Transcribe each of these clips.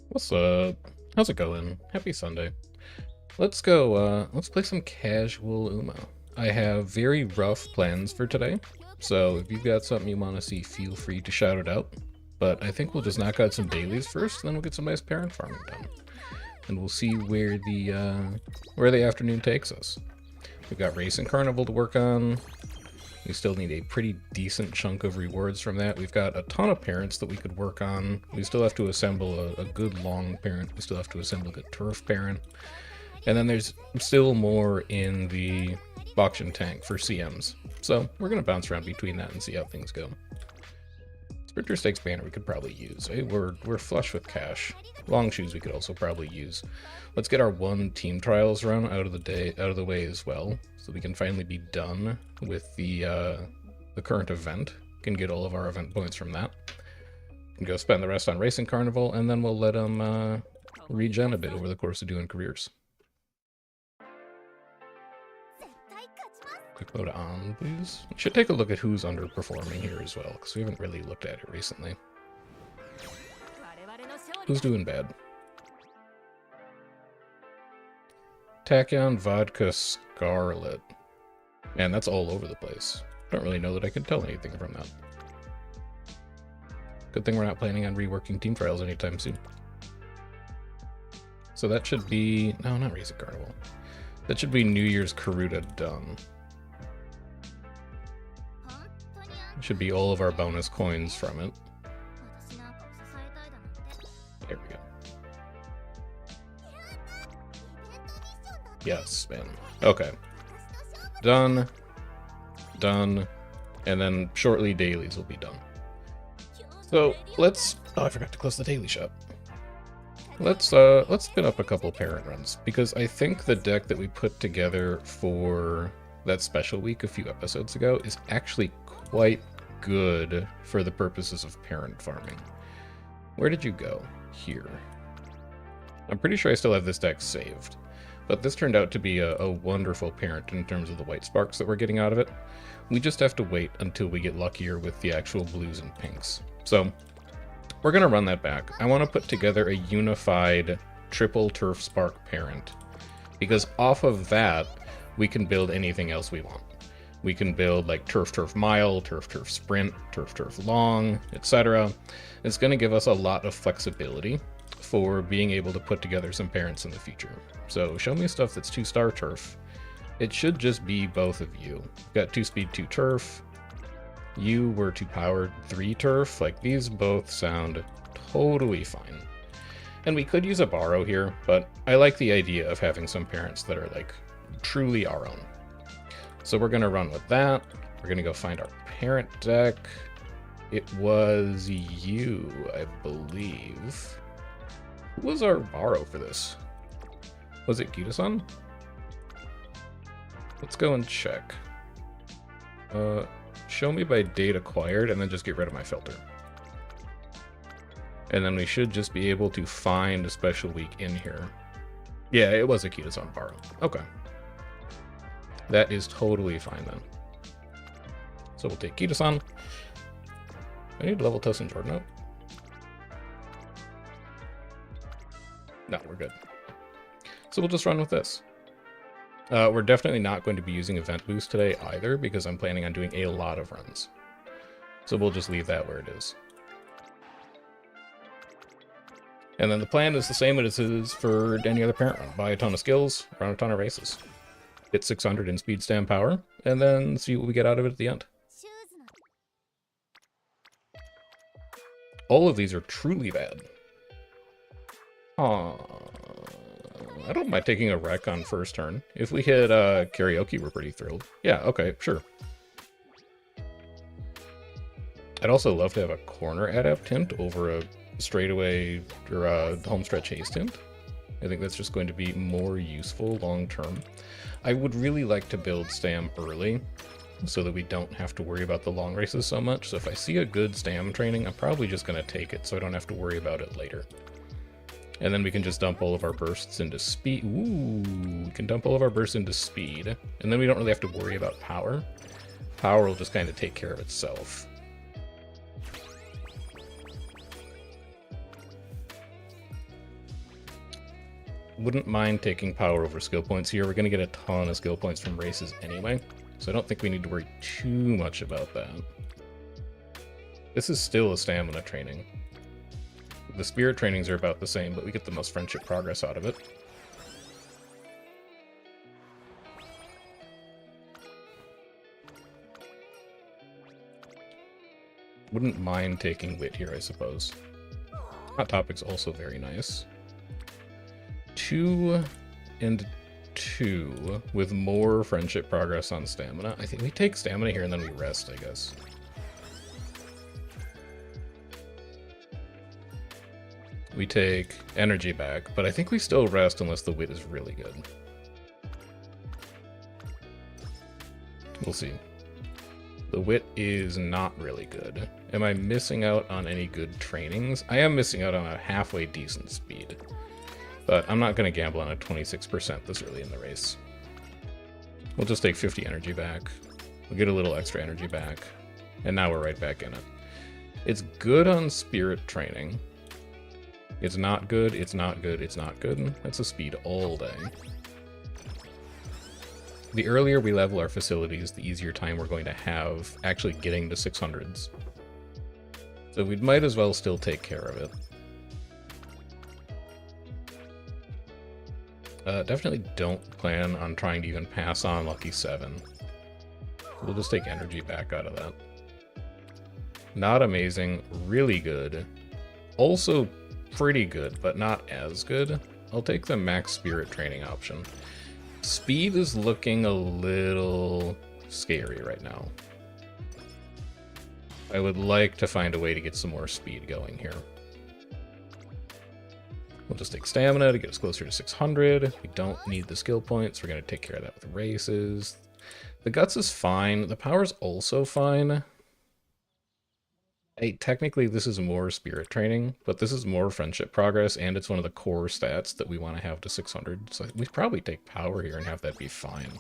What's up? How's it going? Happy Sunday. Let's go, let's play some casual Umo. I have very rough plans for today, so if you've got something you want to see, feel free to shout it out. But I think we'll just knock out some dailies first, and then we'll get some nice parent farming done. And we'll see where the afternoon takes us. We've got Racing Carnival to work on. We still need a pretty decent chunk of rewards from that. We've got a ton of parents that we could work on. We still have to assemble a good long parent. We still have to assemble a good turf parent. And then there's still more in the Bakushin tank for CMs. So we're going to bounce around between that and see how things go. Sprinter Stakes banner we could probably use. Hey, we're flush with cash. Long shoes we could also probably use. Let's get our one team trials run out of the way as well, so we can finally be done with the current event. Can get all of our event points from that. Can go spend the rest on Racing Carnival, and then we'll let them regen a bit over the course of doing careers. Quick load on, please. We should take a look at who's underperforming here as well, because we haven't really looked at it recently. Who's doing bad? Tachyon, Vodka, Scarlet. Man, that's all over the place. Don't really know that I can tell anything from that. Good thing we're not planning on reworking team trials anytime soon. So that should be... No, not Racing Carnival. That should be New Year's Karuta done. Should be all of our bonus coins from it. There we go. Yes, man. Okay. Done. Done. And then shortly dailies will be done. So let's... Oh, I forgot to close the daily shop. Let's spin up a couple parent runs, because I think the deck that we put together for that special week a few episodes ago is actually quite good for the purposes of parent farming. Where did you go? Here. I'm pretty sure I still have this deck saved, but this turned out to be a wonderful parent in terms of the white sparks that we're getting out of it. We just have to wait until we get luckier with the actual blues and pinks. So we're going to run that back. I want to put together a unified triple turf spark parent, because off of that we can build anything else we want. We can build like turf mile, turf sprint, turf long, etc. It's going to give us a lot of flexibility for being able to put together some parents in the future. So show me stuff that's 2-star turf. It should just be both of you. Got 2 speed 2 turf. You were 2 powered 3 turf. Like, these both sound totally fine. And we could use a borrow here, but I like the idea of having some parents that are like truly our own. So we're going to run with that. We're going to go find our parent deck. It was you, I believe. Who was our borrow for this? Was it Gita-san? Let's go and check. Show me by date acquired, and then just get rid of my filter. And then we should just be able to find a special week in here. Yeah, it was a Gita-san borrow. Okay. That is totally fine then. So we'll take Kita-san. I need to level Tosin Jordan up. No, we're good. So we'll just run with this. We're definitely not going to be using Event Boost today either, because I'm planning on doing a lot of runs. So we'll just leave that where it is. And then the plan is the same as it is for any other parent run. Buy a ton of skills, run a ton of races. Hit 600 in speed stam power, and then see what we get out of it at the end. All of these are truly bad. I don't mind taking a wreck on first turn. If we hit karaoke, we're pretty thrilled. Yeah, okay, sure. I'd also love to have a corner adept tint over a straightaway or a homestretch haste tint. I think that's just going to be more useful long term. I would really like to build stam early so that we don't have to worry about the long races so much. So if I see a good stam training, I'm probably just going to take it so I don't have to worry about it later. And then we can just dump all of our bursts into speed. Ooh, we can dump all of our bursts into speed. And then we don't really have to worry about power. Power will just kind of take care of itself. Wouldn't mind taking power over skill points here. We're going to get a ton of skill points from races anyway, so I don't think we need to worry too much about that. This is still a stamina training. The spirit trainings are about the same, but we get the most friendship progress out of it. Wouldn't mind taking wit here, I suppose. Hot Topic's also very nice. 2 and 2 with more friendship progress on stamina. I think we take stamina here and then we rest, I guess. We take energy back, but I think we still rest unless the wit is really good. We'll see. The wit is not really good. Am I missing out on any good trainings? I am missing out on a halfway decent speed. But I'm not going to gamble on a 26% this early in the race. We'll just take 50 energy back. We'll get a little extra energy back. And now we're right back in it. It's good on spirit training. It's not good, it's not good, it's not good. That's a speed all day. The earlier we level our facilities, the easier time we're going to have actually getting to 600s. So we might as well still take care of it. Definitely don't plan on trying to even pass on Lucky 7. We'll just take energy back out of that. Not amazing, really good. Also pretty good, but not as good. I'll take the max spirit training option. Speed is looking a little scary right now. I would like to find a way to get some more speed going here. We'll just take stamina to get us closer to 600. We don't need the skill points. We're going to take care of that with races. The guts is fine. The power's also fine. Hey, technically this is more spirit training, but this is more friendship progress, and it's one of the core stats that we want to have to 600. So we probably take power here and have that be fine.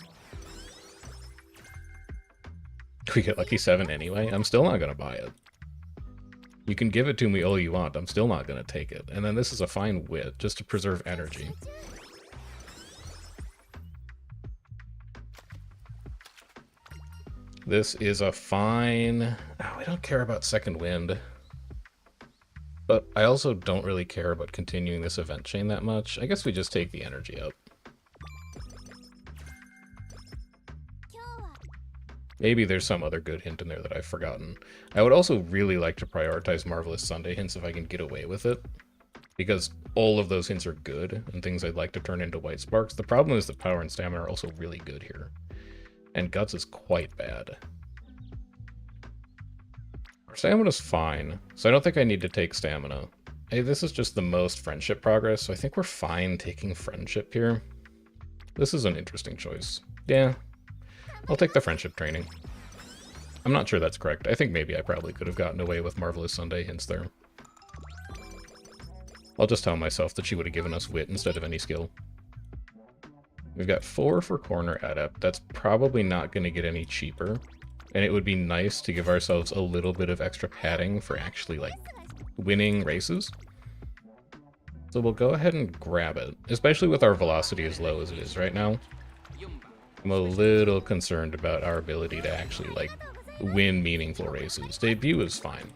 We get Lucky 7 anyway. I'm still not going to buy it. You can give it to me all you want. I'm still not going to take it. And then this is a fine wit, just to preserve energy. This is a fine... Oh, I don't care about second wind. But I also don't really care about continuing this event chain that much. I guess we just take the energy up. Maybe there's some other good hint in there that I've forgotten. I would also really like to prioritize Marvelous Sunday hints if I can get away with it. Because all of those hints are good, and things I'd like to turn into White Sparks. The problem is that power and stamina are also really good here. And guts is quite bad. Our stamina's fine, so I don't think I need to take stamina. Hey, this is just the most friendship progress, so I think we're fine taking friendship here. This is an interesting choice. Yeah. I'll take the friendship training. I'm not sure that's correct. I think maybe I probably could have gotten away with Marvelous Sunday hints there. I'll just tell myself that she would have given us wit instead of any skill. We've got 4 for corner adept. That's probably not going to get any cheaper. And it would be nice to give ourselves a little bit of extra padding for actually, like, winning races. So we'll go ahead and grab it, especially with our velocity as low as it is right now. I'm a little concerned about our ability to actually, like, win meaningful races. Debut is fine.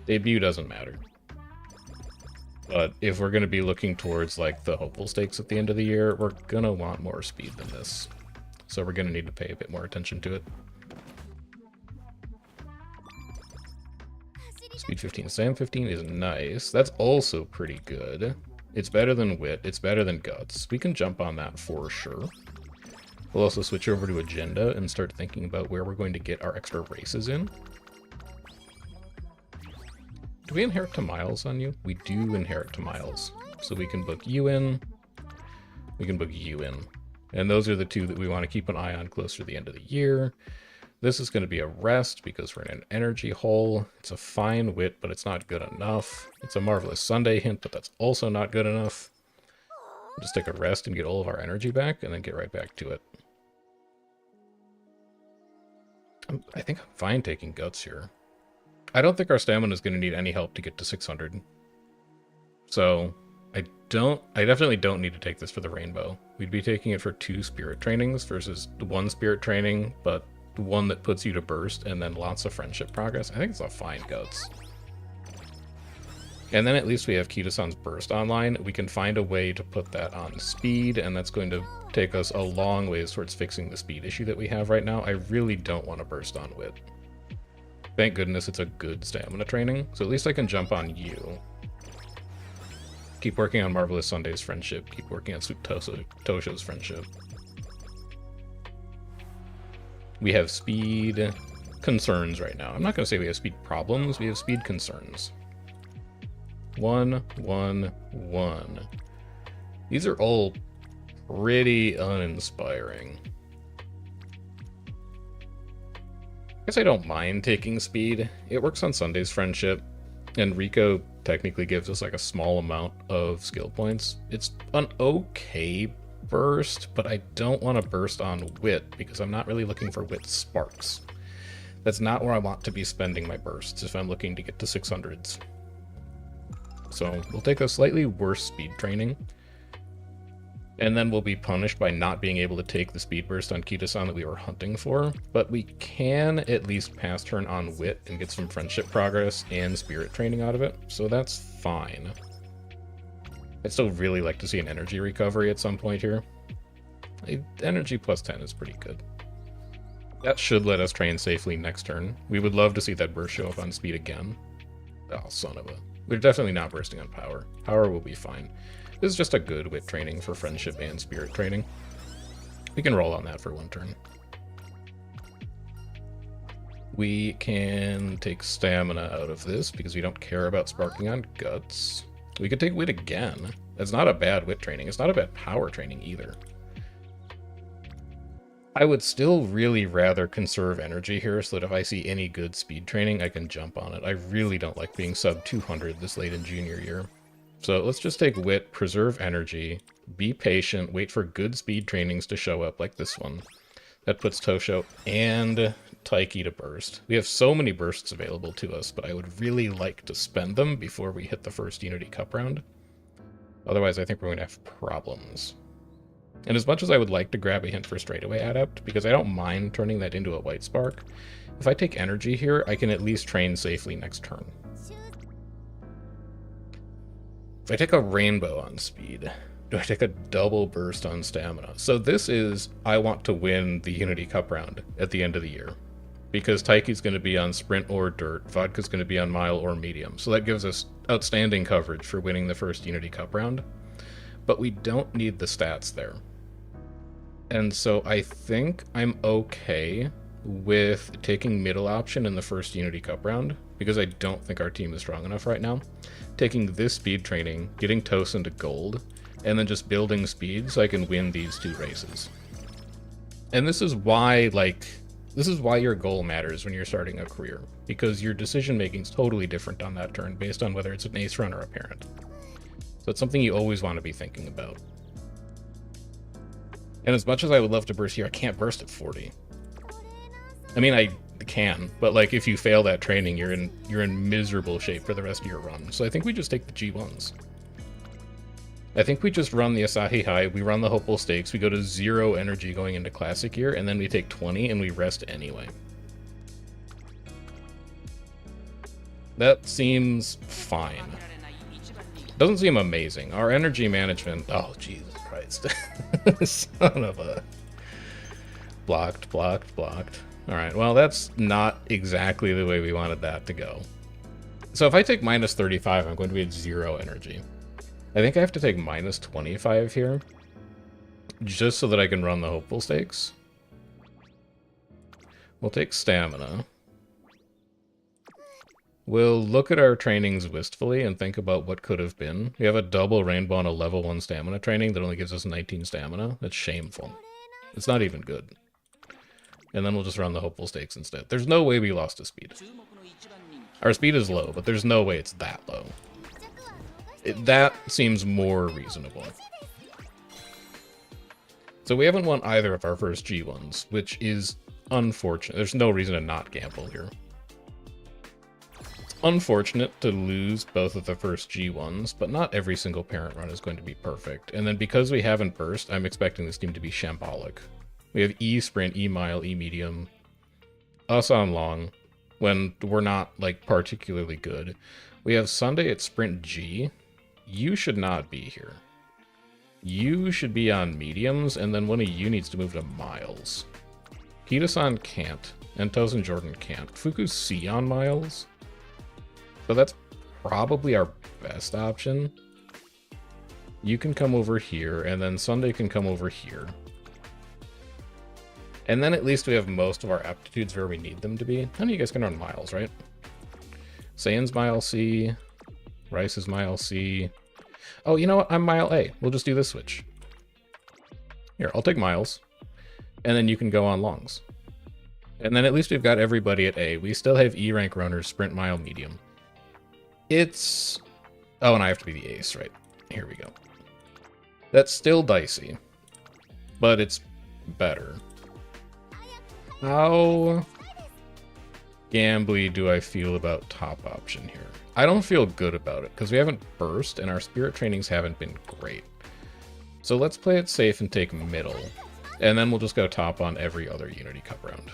Debut doesn't matter. But if we're going to be looking towards, like, the hopeful stakes at the end of the year, we're going to want more speed than this. So we're going to need to pay a bit more attention to it. Speed 15. Sam 15 is nice. That's also pretty good. It's better than Wit. It's better than Guts. We can jump on that for sure. We'll also switch over to Agenda and start thinking about where we're going to get our extra races in. Do we inherit to Miles on you? We do inherit to Miles. So we can book you in. We can book you in. And those are the 2 that we want to keep an eye on closer to the end of the year. This is going to be a rest because we're in an energy hole. It's a fine Wit, but it's not good enough. It's a Marvelous Sunday hint, but that's also not good enough. We'll just take a rest and get all of our energy back and then get right back to it. I think I'm fine taking Guts here. I don't think our stamina is going to need any help to get to 600. So I definitely don't need to take this for the rainbow. We'd be taking it for 2 spirit trainings versus 1 spirit training, but one that puts you to burst and then lots of friendship progress. I think it's a fine Guts. And then at least we have Kita-san's burst online. We can find a way to put that on speed, and that's going to take us a long ways towards fixing the speed issue that we have right now. I really don't want to burst on Wit. Thank goodness it's a good stamina training, so at least I can jump on you. Keep working on Marvelous Sunday's friendship. Keep working on Tosho's friendship. We have speed concerns right now. I'm not going to say we have speed problems. We have speed concerns. 1, 1, 1. These are all pretty uninspiring. I guess I don't mind taking speed. It works on Sunday's friendship, and Rico technically gives us like a small amount of skill points. It's an okay burst, but I don't want to burst on Wit because I'm not really looking for Wit sparks. That's not where I want to be spending my bursts if I'm looking to get to 600s. So we'll take a slightly worse speed training, and then we'll be punished by not being able to take the speed burst on Kita-san that we were hunting for, but we can at least pass turn on Wit and get some friendship progress and spirit training out of it, so that's fine. I'd still really like to see an energy recovery at some point here. Energy plus 10 is pretty good. That should let us train safely next turn. We would love to see that burst show up on speed again. Oh, son of a... We're definitely not bursting on power. Power will be fine. This is just a good Wit training for friendship and spirit training. We can roll on that for 1 turn. We can take stamina out of this because we don't care about sparking on Guts. We could take Wit again. That's not a bad Wit training. It's not a bad power training either. I would still really rather conserve energy here so that if I see any good speed training, I can jump on it. I really don't like being sub 200 this late in junior year. So let's just take Wit, preserve energy, be patient, wait for good speed trainings to show up like this one. That puts Tosho and Taiki to burst. We have so many bursts available to us, but I would really like to spend them before we hit the first Unity Cup round. Otherwise, I think we're going to have problems. And as much as I would like to grab a hint for straightaway adept, because I don't mind turning that into a white spark, if I take energy here, I can at least train safely next turn. If I take a rainbow on speed, do I take a double burst on stamina? So this is, I want to win the Unity Cup round at the end of the year. Because Taiki's going to be on sprint or dirt, Vodka's going to be on mile or medium. So that gives us outstanding coverage for winning the first Unity Cup round. But we don't need the stats there. And so I think I'm okay with taking middle option in the first Unity Cup round, because I don't think our team is strong enough right now. Taking this speed training, getting Tosin to gold, and then just building speed so I can win these 2 races. And this is why, this is why your goal matters when you're starting a career, because your decision making is totally different on that turn based on whether it's an ace run or a parent. So it's something you always want to be thinking about. And as much as I would love to burst here, I can't burst at 40. I mean, I can, but like if you fail that training, you're in miserable shape for the rest of your run. So I think we just take the G1s. I think we just run the Asahi High, we run the Hopeful Stakes, we go to 0 energy going into Classic Year, and then we take 20 and we rest anyway. That seems fine. Doesn't seem amazing. Our energy management... Oh, Jesus Christ. Son of a... Blocked. Alright, well, that's not exactly the way we wanted that to go. So if I take minus 35, I'm going to be at 0 energy. I think I have to take minus 25 here, just so that I can run the Hopeful Stakes. We'll take Stamina. We'll look at our trainings wistfully and think about what could have been. We have a double rainbow on a level 1 stamina training that only gives us 19 stamina. That's shameful. It's not even good. And then we'll just run the Hopeful Stakes instead. There's no way we lost a speed. Our speed is low, but there's no way it's that low. That seems more reasonable. So we haven't won either of our first G1s, which is unfortunate. There's no reason to not gamble here. It's unfortunate to lose both of the first G1s, but not every single parent run is going to be perfect. And then because we haven't burst, I'm expecting this team to be shambolic. We have E sprint, E mile, E medium, us on long, when we're not like particularly good. We have Sunday at sprint G. You should not be here. You should be on mediums, and then one of you needs to move to miles. Hida-san can't, and Tozen Jordan can't. Fuku's C on miles. So that's probably our best option. You can come over here, and then Sunday can come over here. And then at least we have most of our aptitudes where we need them to be. None of you guys can run miles, right? Saiyan's mile C. Rice is mile C. Oh, you know what? I'm mile A. We'll just do this switch. Here, I'll take miles. And then you can go on longs. And then at least we've got everybody at A. We still have E rank runners, sprint, mile, medium. It's... Oh, and I have to be the ace, right? Here we go. That's still dicey. But it's better. How gambly do I feel about top option here? I don't feel good about it, because we haven't burst, and our spirit trainings haven't been great. So let's play it safe and take middle, and then we'll just go top on every other Unity Cup round.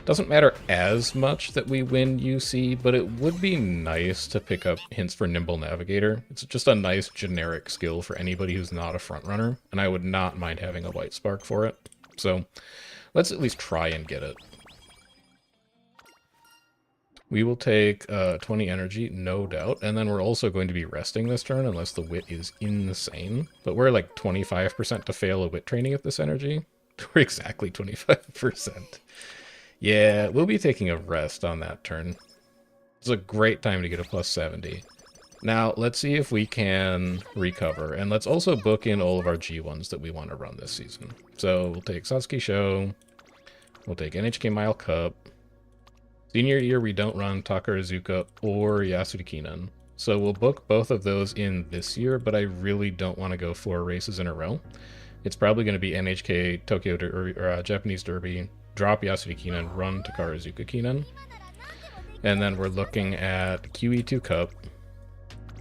Doesn't matter as much that we win UC, but it would be nice to pick up hints for Nimble Navigator. It's just a nice generic skill for anybody who's not a frontrunner, and I would not mind having a White Spark for it. So let's at least try and get it. We will take 20 energy, no doubt, and then we're also going to be resting this turn unless the wit is insane. But we're like 25% to fail a wit training at this energy. We're exactly 25%. Yeah, we'll be taking a rest on that turn. It's a great time to get a plus 70. Now, let's see if we can recover, and let's also book in all of our G1s that we want to run this season. So we'll take Satsuki Show, we'll take NHK Mile Cup. Senior year, we don't run Takarazuka or Yasuri Kinan. So we'll book both of those in this year, but I really don't want to go 4 races in a row. It's probably going to be NHK, Tokyo or Japanese Derby, drop Yasuri Kinan, run Takarazuka Kinan. And then we're looking at QE2 Cup.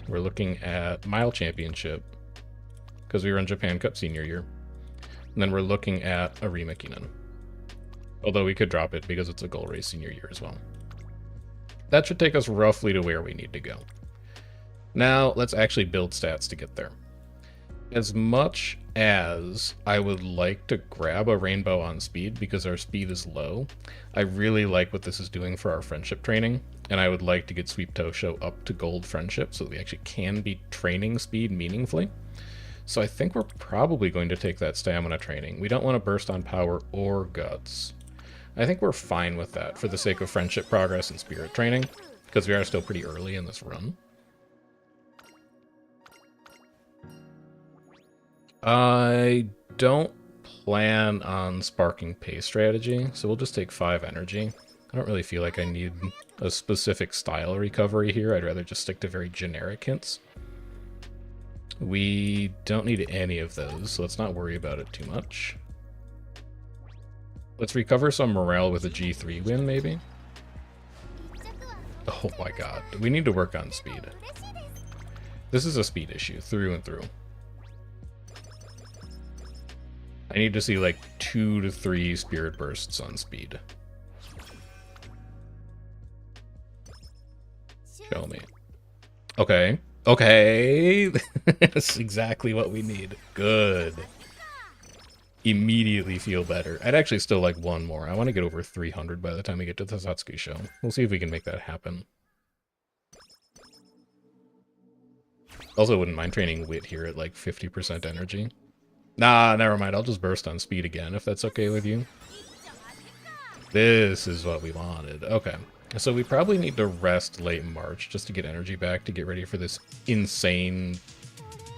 We're looking at Mile Championship, because we run Japan Cup senior year. And then we're looking at Arima Kinan. Although we could drop it because it's a goal race senior year as well. That should take us roughly to where we need to go. Now, let's actually build stats to get there. As much as I would like to grab a rainbow on speed because our speed is low, I really like what this is doing for our friendship training, and I would like to get Sweep Tosho up to gold friendship so that we actually can be training speed meaningfully. So I think we're probably going to take that stamina training. We don't want to burst on power or guts. I think we're fine with that for the sake of friendship progress and spirit training, because we are still pretty early in this run. I don't plan on sparking pace strategy, so we'll just take 5 energy. I don't really feel like I need a specific style recovery here. I'd rather just stick to very generic hints. We don't need any of those, so let's not worry about it too much. Let's recover some morale with a G3 win, maybe? Oh my god. We need to work on speed. This is a speed issue, through and through. I need to see like 2 to 3 spirit bursts on speed. Show me. Okay. Okay. That's exactly what we need. Good. Immediately feel better. I'd actually still like one more. I want to get over 300 by the time we get to the Satsuki show. We'll see if we can make that happen. Also wouldn't mind training wit here at like 50% energy. Nah, never mind. I'll just burst on speed again if that's okay with you. This is what we wanted. Okay. So we probably need to rest late March just to get energy back to get ready for this insane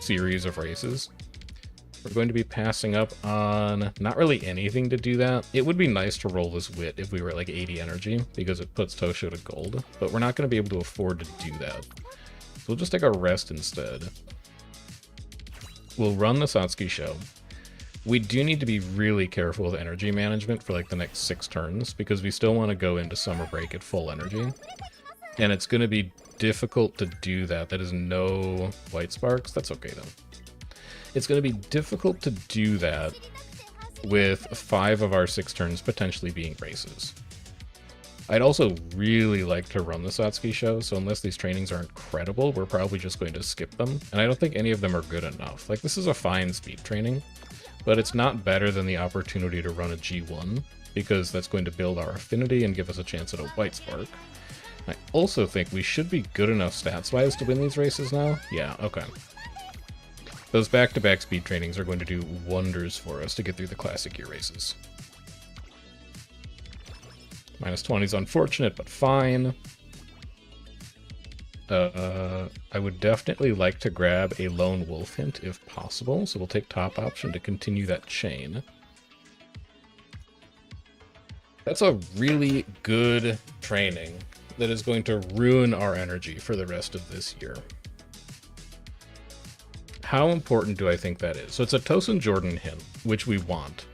series of races. We're going to be passing up on not really anything to do that. It would be nice to roll this wit if we were at like 80 energy because it puts Tosho to gold, but we're not going to be able to afford to do that. So we'll just take a rest instead. We'll run the Satsuki show. We do need to be really careful with energy management for like the next 6 turns because we still want to go into summer break at full energy. And it's going to be difficult to do that. That is no white sparks. That's okay though. It's going to be difficult to do that with 5 of our 6 turns potentially being races. I'd also really like to run the Satsuki show, so unless these trainings aren't credible, we're probably just going to skip them. And I don't think any of them are good enough. Like, this is a fine speed training, but it's not better than the opportunity to run a G1, because that's going to build our affinity and give us a chance at a white spark. I also think we should be good enough stats-wise to win these races now. Yeah, okay. Those back-to-back speed trainings are going to do wonders for us to get through the classic year races. Minus 20 is unfortunate, but fine. I would definitely like to grab a lone wolf hint if possible, so we'll take top option to continue that chain. That's a really good training that is going to ruin our energy for the rest of this year. How important do I think that is? So it's a Tosin Jordan hint, which we want.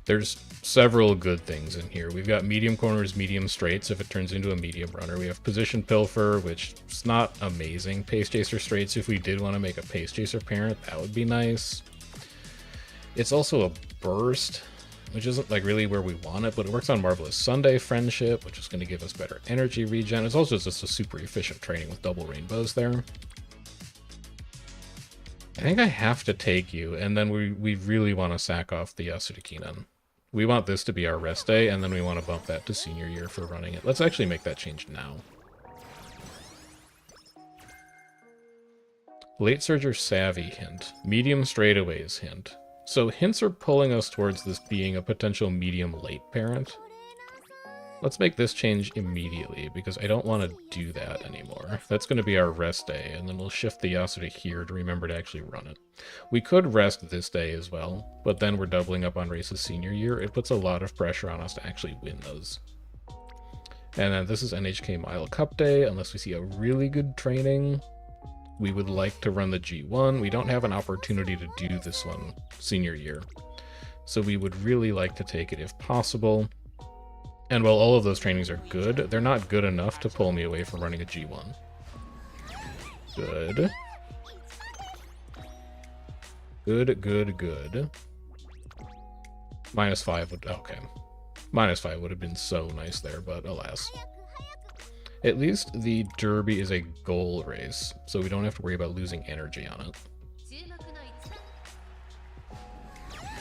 There's several good things in here. We've got medium corners, medium straights if it turns into a medium runner. We have position pilfer, which is not amazing. Pace chaser straights if we did want to make a pace chaser parent, that would be nice. It's also a burst, which isn't like really where we want it, but it works on Marvelous Sunday Friendship, which is going to give us better energy regen. It's also just a super efficient training with double rainbows there. I think I have to take you, and then we really want to sack off the Yasudakinen. We want this to be our rest day, and then we want to bump that to senior year for running it. Let's actually make that change now. Late Surger Savvy hint. Medium straightaways hint. So hints are pulling us towards this being a potential medium late parent. Let's make this change immediately, because I don't want to do that anymore. That's going to be our rest day, and then we'll shift the Yasuda here to remember to actually run it. We could rest this day as well, but then we're doubling up on races senior year. It puts a lot of pressure on us to actually win those. And then this is NHK Mile Cup Day. Unless we see a really good training, we would like to run the G1. We don't have an opportunity to do this one senior year, so we would really like to take it if possible. And while all of those trainings are good, they're not good enough to pull me away from running a G1. Good. Good, good, good. Minus 5 would... okay. Minus 5 would have been so nice there, but alas. At least the Derby is a goal race, so we don't have to worry about losing energy on it.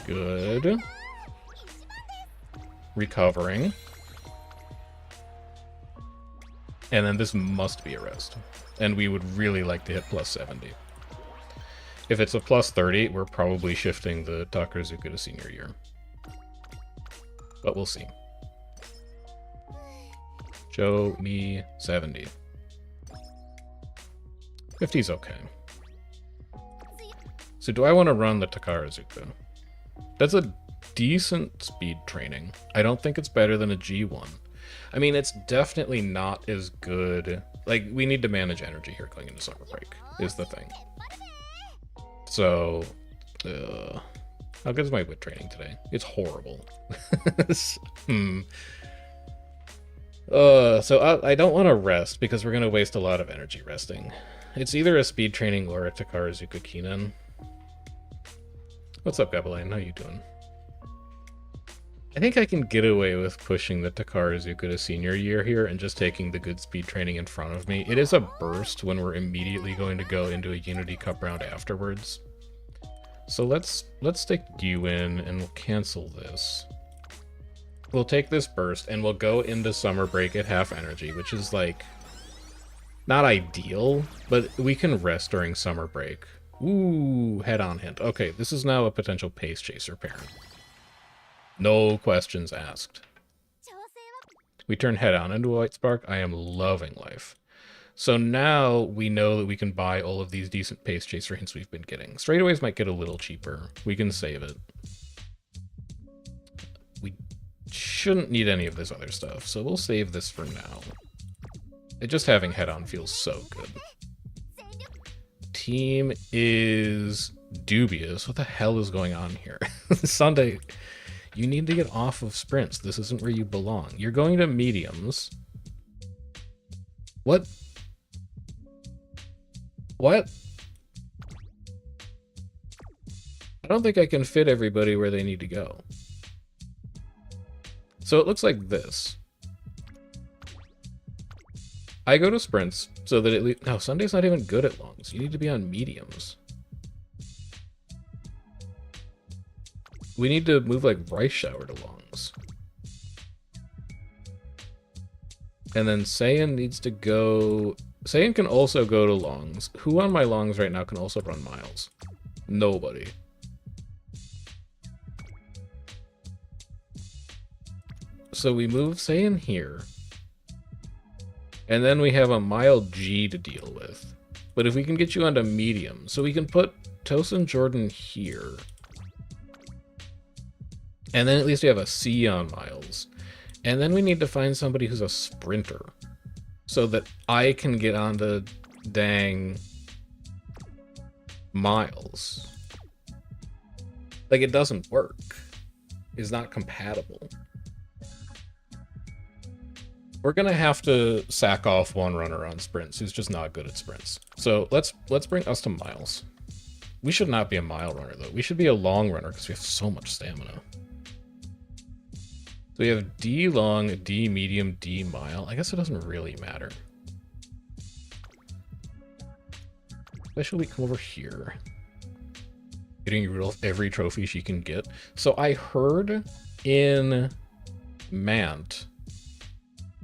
Good. Recovering. And then this must be a rest. And we would really like to hit plus 70. If it's a plus 30, we're probably shifting the Takarazuka to senior year. But we'll see. Show me 70. 50 is okay. So do I want to run the Takarazuka? That's a decent speed training. I don't think it's better than a G1. I mean, it's definitely not as good. Like, we need to manage energy here going into summer break, is the thing. So, how good is my wit training today? It's horrible. So I don't want to rest because we're going to waste a lot of energy resting. It's either a speed training or a Takarazuka Kinen. What's up, Gabeline? How you doing? I think I can get away with pushing the Takarazuka to senior year here and just taking the good speed training in front of me. It is a burst when we're immediately going to go into a Unity Cup round afterwards. So let's stick you in and we'll cancel this. We'll take this burst and we'll go into summer break at half energy, which is like not ideal, but we can rest during summer break. Ooh, head-on hint. Okay, this is now a potential pace chaser parent. No questions asked. We turn head-on into a white spark. I am loving life. So now we know that we can buy all of these decent pace chaser hints we've been getting. Straightaways might get a little cheaper. We can save it. We shouldn't need any of this other stuff, so we'll save this for now. Just having head-on feels so good. Team is dubious. What the hell is going on here? Sunday, you need to get off of sprints. This isn't where you belong. You're going to mediums. What? What? I don't think I can fit everybody where they need to go. So it looks like this. I go to sprints so that at least... No, Sunday's not even good at longs. You need to be on mediums. We need to move like Rice Shower to longs. And then Saiyan needs to go... Saiyan can also go to longs. Who on my longs right now can also run miles? Nobody. So we move Saiyan here. And then we have a mile G to deal with. But if we can get you onto medium, so we can put Tosin Jordan here. And then at least we have a C on miles. And then we need to find somebody who's a sprinter. So that I can get onto dang miles. Like, it doesn't work. It's not compatible. We're gonna have to sack off one runner on sprints who's just not good at sprints. So let's bring us to miles. We should not be a mile runner though. We should be a long runner because we have so much stamina. So we have D long, D medium, D mile. I guess it doesn't really matter. Especially we come over here. Getting rid of every trophy she can get. So I heard in Mant,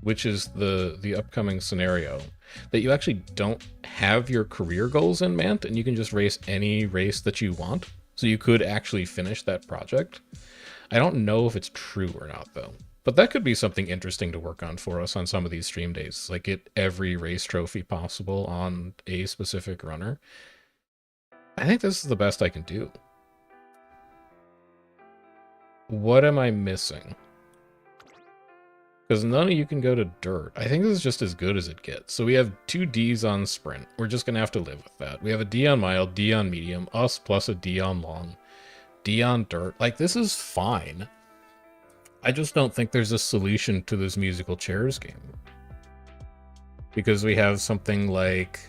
which is the upcoming scenario, that you actually don't have your career goals in Mant, and you can just race any race that you want. So you could actually finish that project. I don't know if it's true or not, though. But that could be something interesting to work on for us on some of these stream days. Like, get every race trophy possible on a specific runner. I think this is the best I can do. What am I missing? Because none of you can go to dirt. I think this is just as good as it gets. So we have 2 Ds on sprint. We're just going to have to live with that. We have a D on mile, D on medium, us plus a D on long, D on dirt. Like, this is fine. I just don't think there's a solution to this musical chairs game. Because we have something like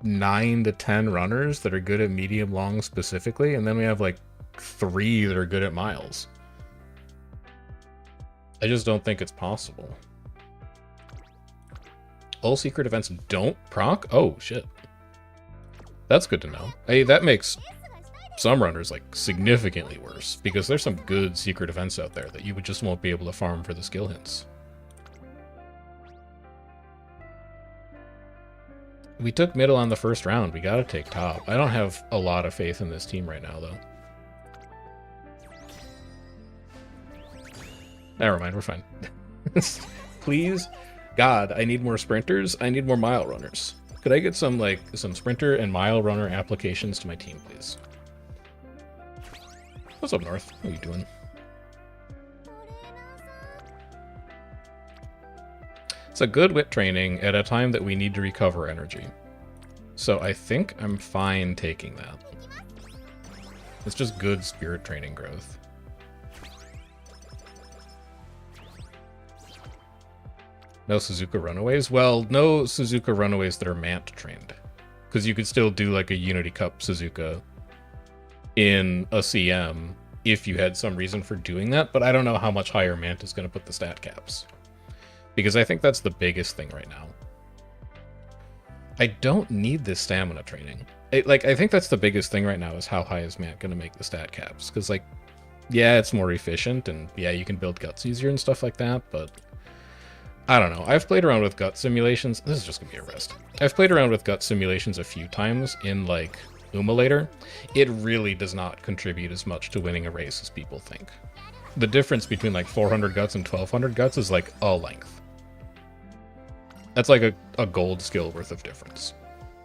9 to 10 runners that are good at medium long specifically, and then we have like 3 that are good at miles. I just don't think it's possible. All secret events don't proc? Oh, shit. That's good to know. Hey, that makes some runners, like, significantly worse, because there's some good secret events out there that you just won't be able to farm for the skill hints. We took middle on the first round. We gotta take top. I don't have a lot of faith in this team right now, though. Never mind, we're fine. Please, God, I need more sprinters. I need more mile runners. Could I get some sprinter and mile runner applications to my team, please? What's up, North? How are you doing? It's a good wit training at a time that we need to recover energy. So I think I'm fine taking that. It's just good spirit training growth. No Suzuka Runaways? Well, no Suzuka Runaways that are Mant trained. Because you could still do like a Unity Cup Suzuka in a CM if you had some reason for doing that, but I don't know how much higher Mant is going to put the stat caps. Because I think that's the biggest thing right now. I don't need this stamina training. I think that's the biggest thing right now is how high is Mant going to make the stat caps. Because, like, yeah, it's more efficient, and yeah, you can build guts easier and stuff like that, but I don't know. I've played around with gut simulations. This is just going to be a rest. I've played around with gut simulations a few times in, like, Umalator. It really does not contribute as much to winning a race as people think. The difference between, like, 400 guts and 1200 guts is, like, a length. That's like a gold skill worth of difference.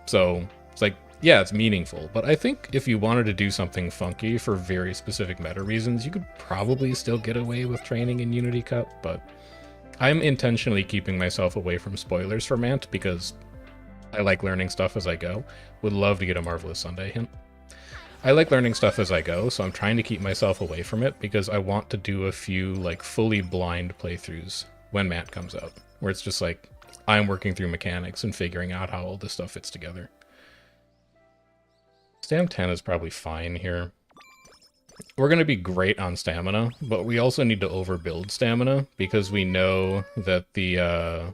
So, it's like, yeah, it's meaningful, but I think if you wanted to do something funky for very specific meta reasons, you could probably still get away with training in Unity Cup, but I'm intentionally keeping myself away from spoilers for Mant because I like learning stuff as I go. Would love to get a Marvelous Sunday hint. I like learning stuff as I go, so I'm trying to keep myself away from it because I want to do a few, like, fully blind playthroughs when Mant comes out, where it's just like, I'm working through mechanics and figuring out how all this stuff fits together. Stam 10 is probably fine here. We're going to be great on stamina, but we also need to overbuild stamina because we know that the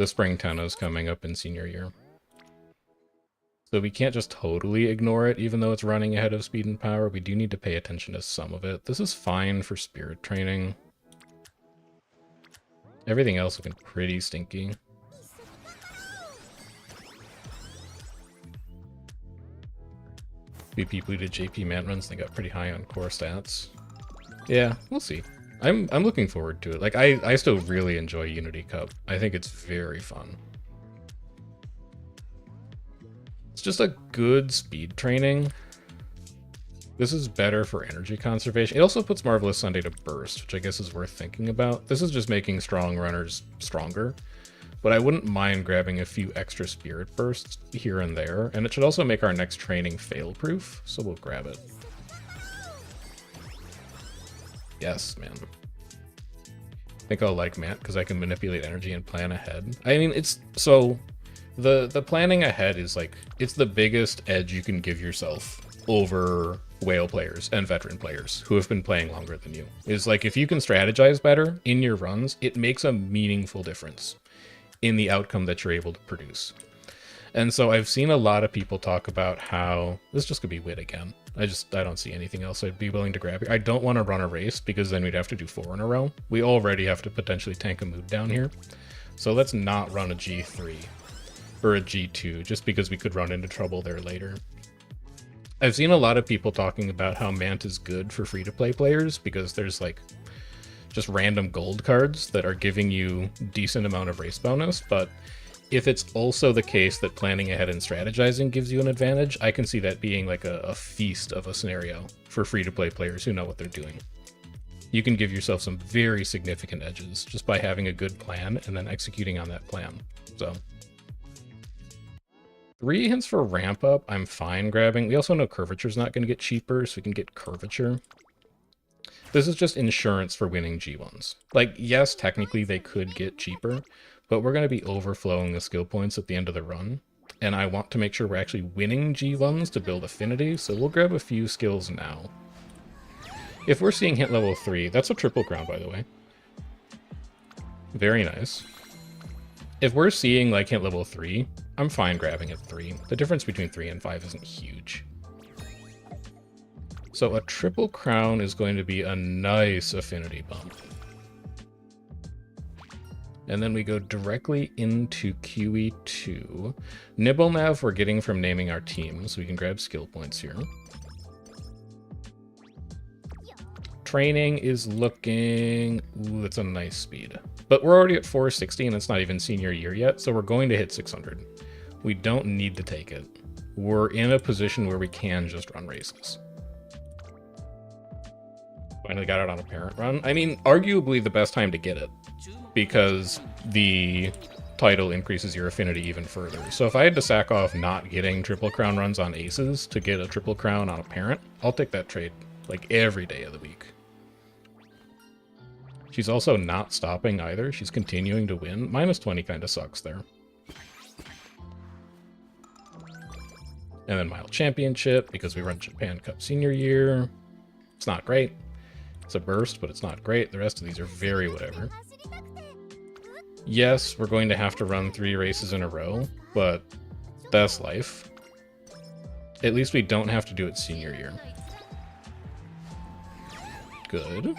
Spring 10 is coming up in senior year. So we can't just totally ignore it, even though it's running ahead of speed and power. We do need to pay attention to some of it. This is fine for spirit training. Everything else looking pretty stinky. Few people who did JP Mant runs, they got pretty high on core stats. Yeah, we'll see. I'm looking forward to it. Like, I still really enjoy Unity Cup. I think it's very fun. It's just a good speed training. This is better for energy conservation. It also puts Marvelous Sunday to burst, which I guess is worth thinking about. This is just making strong runners stronger. But I wouldn't mind grabbing a few extra spirit bursts here and there, and it should also make our next training fail-proof, so we'll grab it. Yes, man. I think I'll like Mant because I can manipulate energy and plan ahead. I mean, it's so the planning ahead is like, it's the biggest edge you can give yourself over whale players and veteran players who have been playing longer than you. Is like, if you can strategize better in your runs, it makes a meaningful difference in the outcome that you're able to produce. And so I've seen a lot of people talk about how this just could be wit again. I don't see anything else I'd be willing to grab here. I don't want to run a race because then we'd have to do 4 in a row. We already have to potentially tank a mood down here. So let's not run a G3 or a G2 just because we could run into trouble there later. I've seen a lot of people talking about how Mant is good for free-to-play players because there's like just random gold cards that are giving you decent amount of race bonus, but if it's also the case that planning ahead and strategizing gives you an advantage, I can see that being like a feast of a scenario for free-to-play players who know what they're doing. You can give yourself some very significant edges just by having a good plan and then executing on that plan. So 3 hints for ramp up, I'm fine grabbing. We also know curvature's not going to get cheaper, so we can get curvature. This is just insurance for winning G1s. Like, yes, technically they could get cheaper, but we're going to be overflowing the skill points at the end of the run, and I want to make sure we're actually winning G1s to build affinity, so we'll grab a few skills now. If we're seeing hit level 3, that's a triple crown, by the way. Very nice. If we're seeing, like, hit level 3, I'm fine grabbing at 3. The difference between 3 and 5 isn't huge. So a triple crown is going to be a nice affinity bump. And then we go directly into QE2. Nibble Nav we're getting from naming our teams. We can grab skill points here. Training is looking... Ooh, that's a nice speed. But we're already at 460 and it's not even senior year yet, so we're going to hit 600. We don't need to take it. We're in a position where we can just run races. Finally got it on a parent run. I mean, arguably the best time to get it, because the title increases your affinity even further. So if I had to sack off not getting Triple Crown runs on aces to get a Triple Crown on a parent, I'll take that trade, like, every day of the week. She's also not stopping either. She's continuing to win. -20 kind of sucks there. And then Mile Championship, because we run Japan Cup Senior Year. It's not great. It's a burst, but it's not great. The rest of these are very whatever. Yes, we're going to have to run 3 races in a row, but that's life. At least we don't have to do it Senior Year. Good.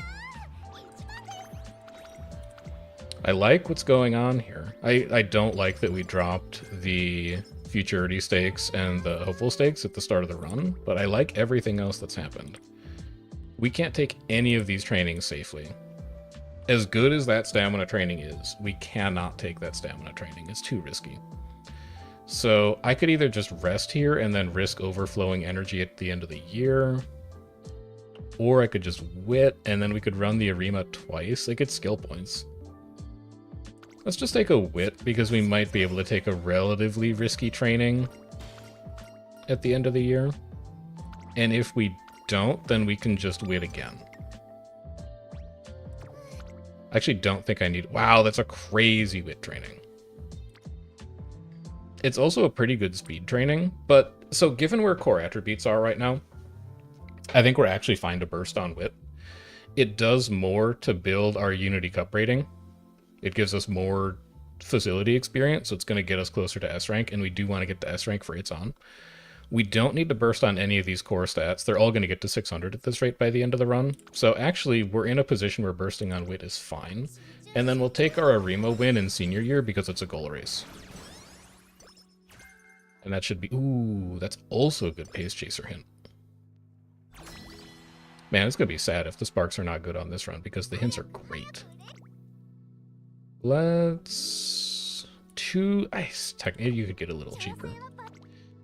I like what's going on here. I don't like that we dropped the Futurity Stakes and the Hopeful Stakes at the start of the run, but I like everything else that's happened. We can't take any of these trainings safely. As good as that stamina training is, we cannot take that stamina training. It's too risky. So I could either just rest here and then risk overflowing energy at the end of the year, or I could just wit and then we could run the Arima twice. They get skill points. Let's just take a wit, because we might be able to take a relatively risky training at the end of the year. And if we don't, then we can just wit again. I actually don't think I need... Wow, that's a crazy wit training. It's also a pretty good speed training, but... So given where core attributes are right now, I think we're actually fine to burst on wit. It does more to build our Unity Cup rating. It gives us more facility experience, so it's going to get us closer to S rank, and we do want to get to S rank for It's On. We don't need to burst on any of these core stats. They're all going to get to 600 at this rate by the end of the run. So actually, we're in a position where bursting on wit is fine. And then we'll take our Arima win in Senior Year because it's a goal race. And that should be... Ooh, that's also a good Pace Chaser hint. Man, it's going to be sad if the sparks are not good on this run, because the hints are great. Let's... Technically, you could get a little cheaper.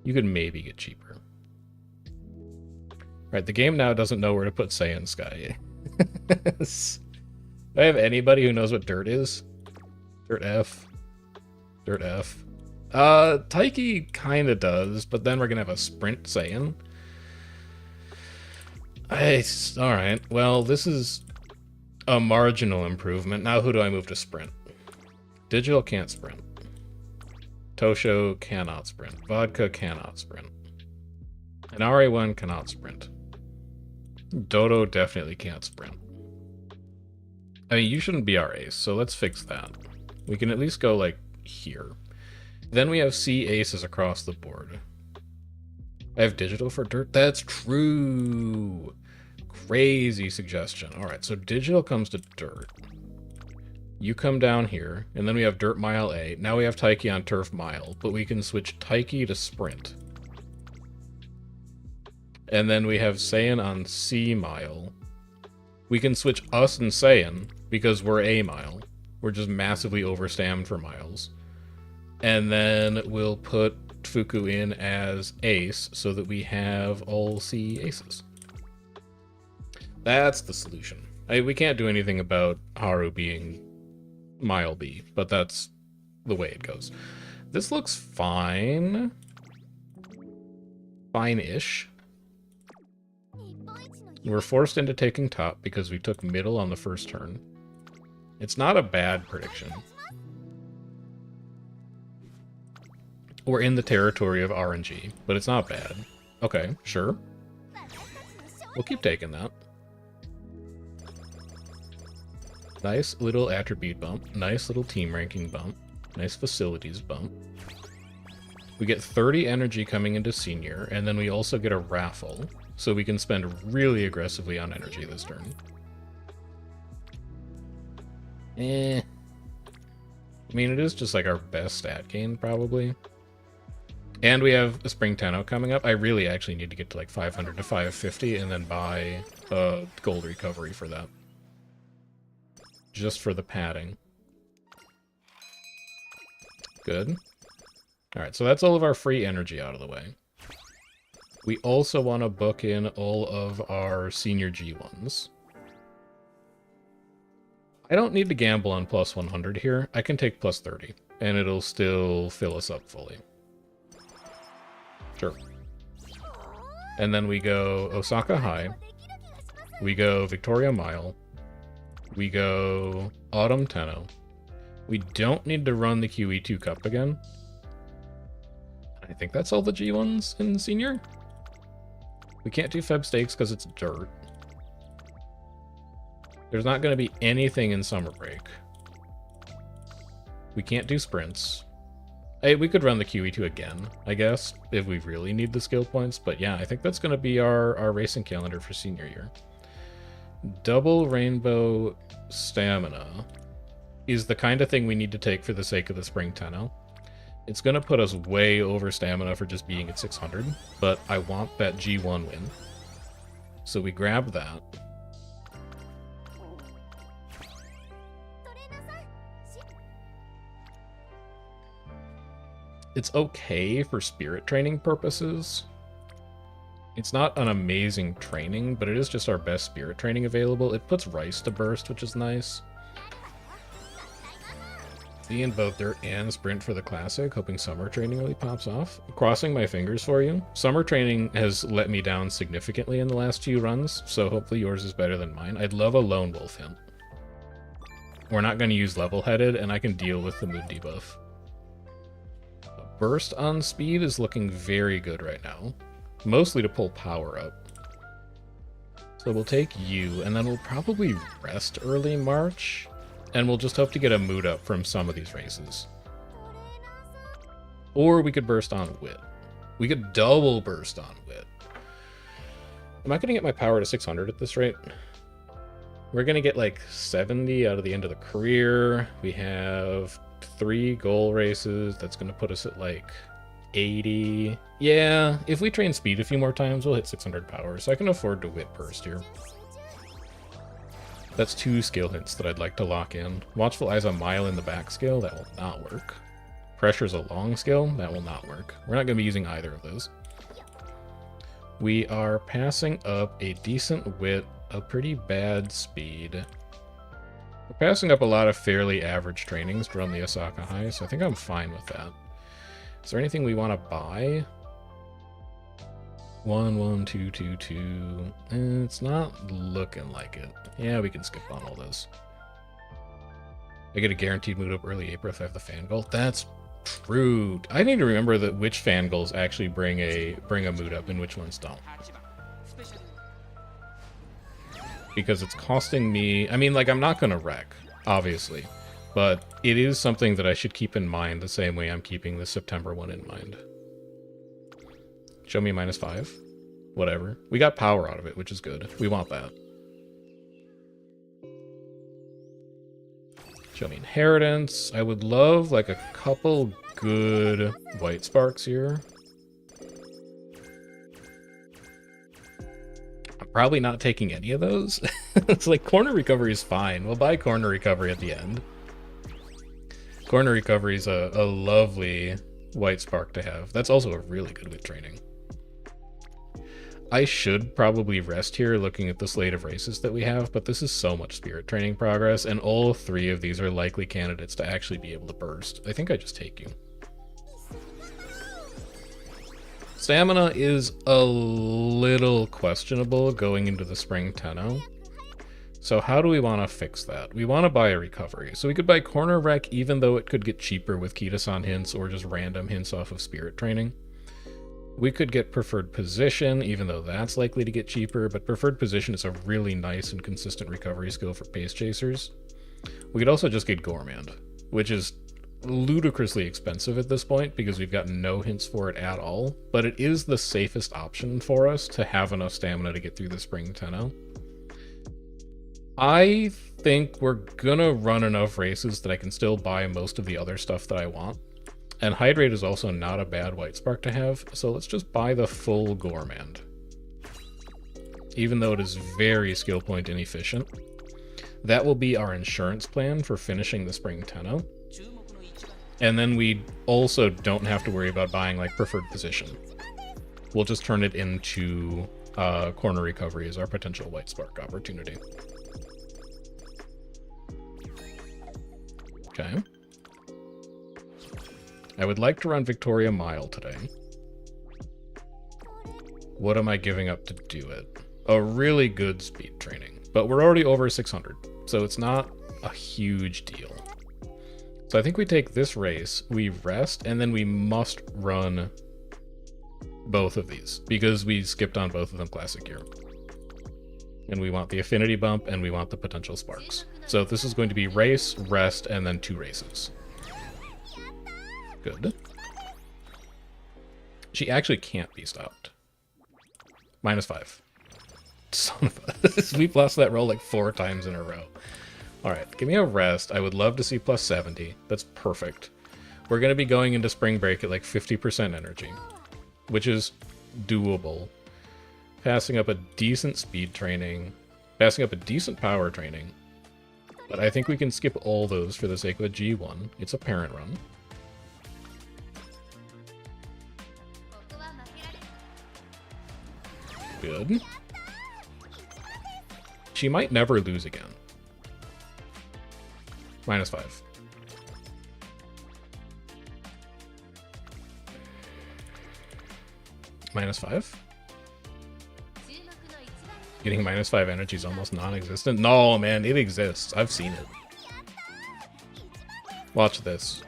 You could maybe get cheaper. Right, the game now doesn't know where to put Saiyan Sky. Do I have anybody who knows what dirt is? Dirt F. Dirt F. Taiki kinda does, but then we're gonna have a Sprint Saiyan. Alright, well, this is a marginal improvement. Now who do I move to Sprint? Digital can't sprint. Tosho cannot sprint. Vodka cannot sprint. And RA1 cannot sprint. Dodo definitely can't sprint. I mean, you shouldn't be our ace, so let's fix that. We can at least go, like, here. Then we have C aces across the board. I have digital for dirt? That's true! Crazy suggestion. Alright, so digital comes to dirt. You come down here, and then we have Dirt Mile A. Now we have Taiki on Turf Mile, but we can switch Taiki to Sprint. And then we have Saiyan on C Mile. We can switch us and Saiyan, because we're A Mile. We're just massively overstammed for miles. And then we'll put Fuku in as Ace, so that we have all C aces. That's the solution. We can't do anything about Haru being Mile B, but that's the way it goes. This looks fine. Fine-ish. We're forced into taking top because we took middle on the first turn. It's not a bad prediction. We're in the territory of RNG, but it's not bad. Okay, sure. We'll keep taking that. Nice little attribute bump. Nice little team ranking bump. Nice facilities bump. We get 30 energy coming into Senior, and then we also get a raffle, so we can spend really aggressively on energy this turn. I mean, it is just like our best stat gain, probably. And we have a Spring Tenno coming up. I really actually need to get to like 500 to 550 and then buy a gold recovery for that. Just for the padding. Good. Alright, so that's all of our free energy out of the way. We also want to book in all of our Senior G1s. I don't need to gamble on plus 100 here. I can take plus 30, and it'll still fill us up fully. Sure. And then we go Osaka High. We go Victoria Mile. We go Autumn Tenno. We don't need to run the QE2 Cup again. I think that's all the G1s in Senior. We can't do Feb Stakes because it's dirt. There's not going to be anything in Summer Break. We can't do sprints. Hey, we could run the QE2 again, I guess, if we really need the skill points. But yeah, I think that's going to be our racing calendar for Senior year. Double Rainbow Stamina is the kind of thing we need to take for the sake of the Spring Tenno. It's going to put us way over stamina for just being at 600, but I want that G1 win. So we grab that. It's okay for spirit training purposes. It's not an amazing training, but it is just our best spirit training available. It puts Rice to burst, which is nice. Be in both dirt and sprint for the classic, hoping summer training really pops off. Crossing my fingers for you. Summer training has let me down significantly in the last few runs, so hopefully yours is better than mine. I'd love a Lone Wolf hint. We're not going to use level-headed, and I can deal with the mood debuff. Burst on speed is looking very good right now. Mostly to pull power up. So we'll take you, and then we'll probably rest early March. And we'll just hope to get a mood up from some of these races. Or we could burst on Wit. We could double burst on Wit. Am I going to get my power to 600 at this rate? We're going to get like 70 out of the end of the career. We have 3 goal races. That's going to put us at like 80. Yeah, if we train speed a few more times, we'll hit 600 power. So I can afford to Wit burst here. That's 2 skill hints that I'd like to lock in. Watchful Eyes a mile in the back skill, that will not work. Pressure's a long skill, that will not work. We're not going to be using either of those. We are passing up a decent wit, a pretty bad speed. We're passing up a lot of fairly average trainings to run the Osaka High, so I think I'm fine with that. Is there anything we want to buy? 1, 1, 2, 2, 2. It's not looking like it. Yeah, we can skip on all those. I get a guaranteed mood up early April if I have the fan goal. That's true. I need to remember that which fan goals actually bring a mood up and which ones don't. Because it's costing me... I mean, like, I'm not going to wreck, obviously. But it is something that I should keep in mind the same way I'm keeping the September one in mind. Show me -5. Whatever. We got power out of it, which is good. We want that. Show me inheritance. I would love, like, a couple good white sparks here. I'm probably not taking any of those. It's like, corner recovery is fine. We'll buy corner recovery at the end. Corner recovery is a lovely white spark to have. That's also a really good with training. I should probably rest here looking at the slate of races that we have, but this is so much spirit training progress, and all 3 of these are likely candidates to actually be able to burst. I think I just take you. Stamina is a little questionable going into the Spring Tenno. So how do we want to fix that? We want to buy a recovery. So we could buy Corner Rec, even though it could get cheaper with Kita-san hints or just random hints off of spirit training. We could get Preferred Position, even though that's likely to get cheaper, but Preferred Position is a really nice and consistent recovery skill for pace chasers. We could also just get Gourmand, which is ludicrously expensive at this point because we've got no hints for it at all, but it is the safest option for us to have enough stamina to get through the Spring Tenno. I think we're gonna run enough races that I can still buy most of the other stuff that I want. And Hydrate is also not a bad white spark to have, so let's just buy the full Gourmand. Even though it is very skill point inefficient. That will be our insurance plan for finishing the Spring Tenno. And then we also don't have to worry about buying like Preferred Position. We'll just turn it into Corner Recovery as our potential white spark opportunity. Okay. I would like to run Victoria Mile today. What am I giving up to do it? A really good speed training. But we're already over 600, so it's not a huge deal. So I think we take this race, we rest, and then we must run both of these, because we skipped on both of them classic year. And we want the affinity bump, and we want the potential sparks. So this is going to be race, rest, and then 2 races. Good. She actually can't be stopped. -5. Son of a... We've lost that roll like 4 times in a row. Alright, give me a rest. I would love to see +70. That's perfect. We're going to be going into spring break at like 50% energy, which is doable. Passing up a decent speed training. Passing up a decent power training. But I think we can skip all those for the sake of a G1. It's a parent run. Good. She might never lose again. -5. -5? Getting -5 energy is almost non-existent? No, man, it exists. I've seen it. Watch this.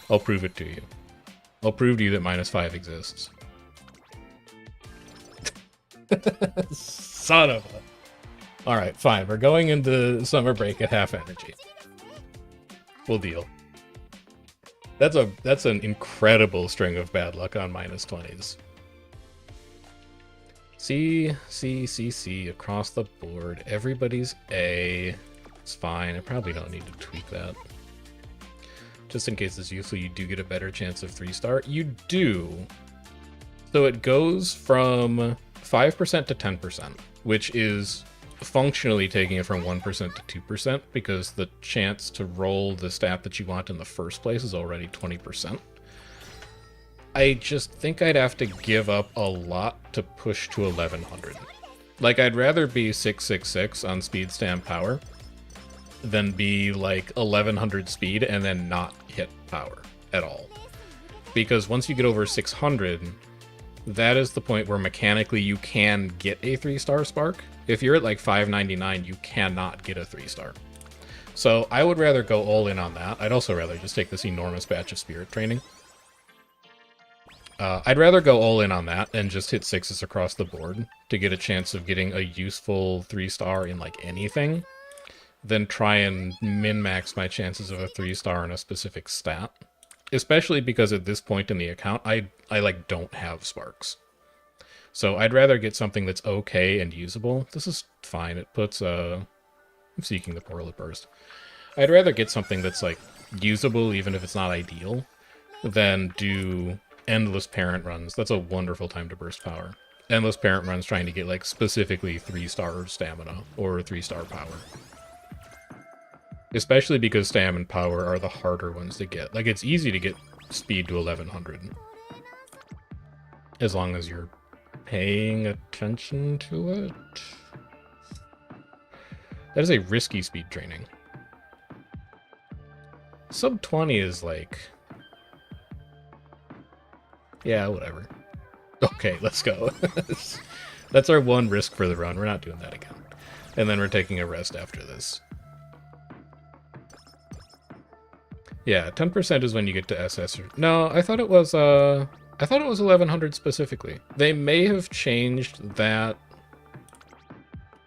I'll prove it to you. I'll prove to you that -5 exists. Son of a... Alright, fine. We're going into summer break at half energy. We'll deal. That's an incredible string of bad luck on -20s. C across the board. Everybody's A. It's fine. I probably don't need to tweak that. Just in case it's useful, you do get a better chance of 3-star. You do. So it goes from 5% to 10%, which is functionally taking it from 1% to 2%, because the chance to roll the stat that you want in the first place is already 20%. I just think I'd have to give up a lot to push to 1100. Like, I'd rather be 666 on speed stamp power than be like 1100 speed and then not hit power at all. Because once you get over 600, that is the point where mechanically you can get a 3-star spark. If you're at like 599, you cannot get a 3-star. So I would rather go all in on that. I'd also rather just take this enormous batch of spirit training. I'd rather go all in on that and just hit 6s across the board to get a chance of getting a useful 3-star in like anything, than try and min-max my chances of a 3-star in a specific stat. Especially because at this point in the account, I like don't have sparks. So I'd rather get something that's okay and usable. This is fine. It puts I'm seeking the portal at burst. I'd rather get something that's like usable, even if it's not ideal, than do endless parent runs. That's a wonderful time to burst power. Endless parent runs trying to get like specifically 3-star stamina or 3-star power. Especially because stam and power are the harder ones to get. Like, it's easy to get speed to 1100. As long as you're paying attention to it. That is a risky speed training. Sub 20 is like... yeah, whatever. Okay, let's go. That's our one risk for the run. We're not doing that again. And then we're taking a rest after this. Yeah, 10% is when you get to SS. No, I thought it was 1100 specifically. They may have changed that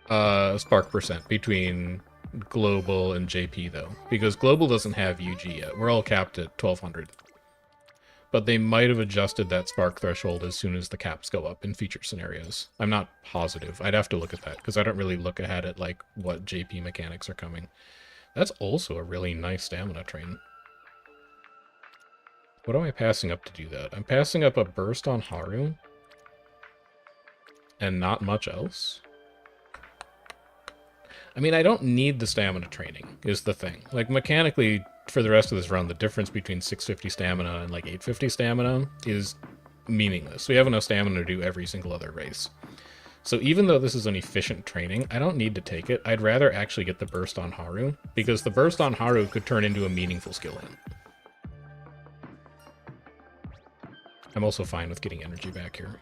spark percent between Global and JP though, because Global doesn't have UG yet. We're all capped at 1200. But they might have adjusted that spark threshold as soon as the caps go up in future scenarios. I'm not positive. I'd have to look at that, because I don't really look ahead at like what JP mechanics are coming. That's also a really nice stamina train. What am I passing up to do that? I'm passing up a burst on Haru. And not much else. I mean, I don't need the stamina training, is the thing. Like, mechanically, for the rest of this run, the difference between 650 stamina and like 850 stamina is meaningless. We have enough stamina to do every single other race. So even though this is an efficient training, I don't need to take it. I'd rather actually get the burst on Haru, because the burst on Haru could turn into a meaningful skill hint. I'm also fine with getting energy back here.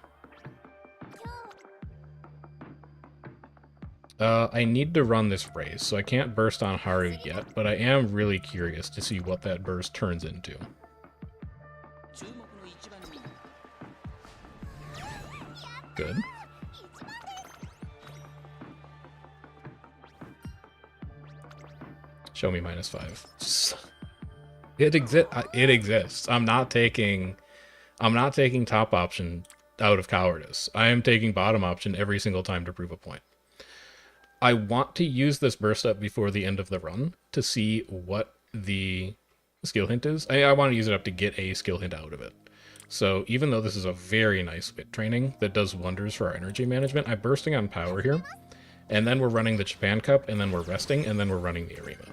I need to run this race, so I can't burst on Haru yet, but I am really curious to see what that burst turns into. Good. Show me -5. It exists. I'm not taking top option out of cowardice. I am taking bottom option every single time to prove a point. I want to use this burst up before the end of the run to see what the skill hint is. I want to use it up to get a skill hint out of it. So even though this is a very nice wit training that does wonders for our energy management, I'm bursting on power here, and then we're running the Japan Cup, and then we're resting, and then we're running the Arima.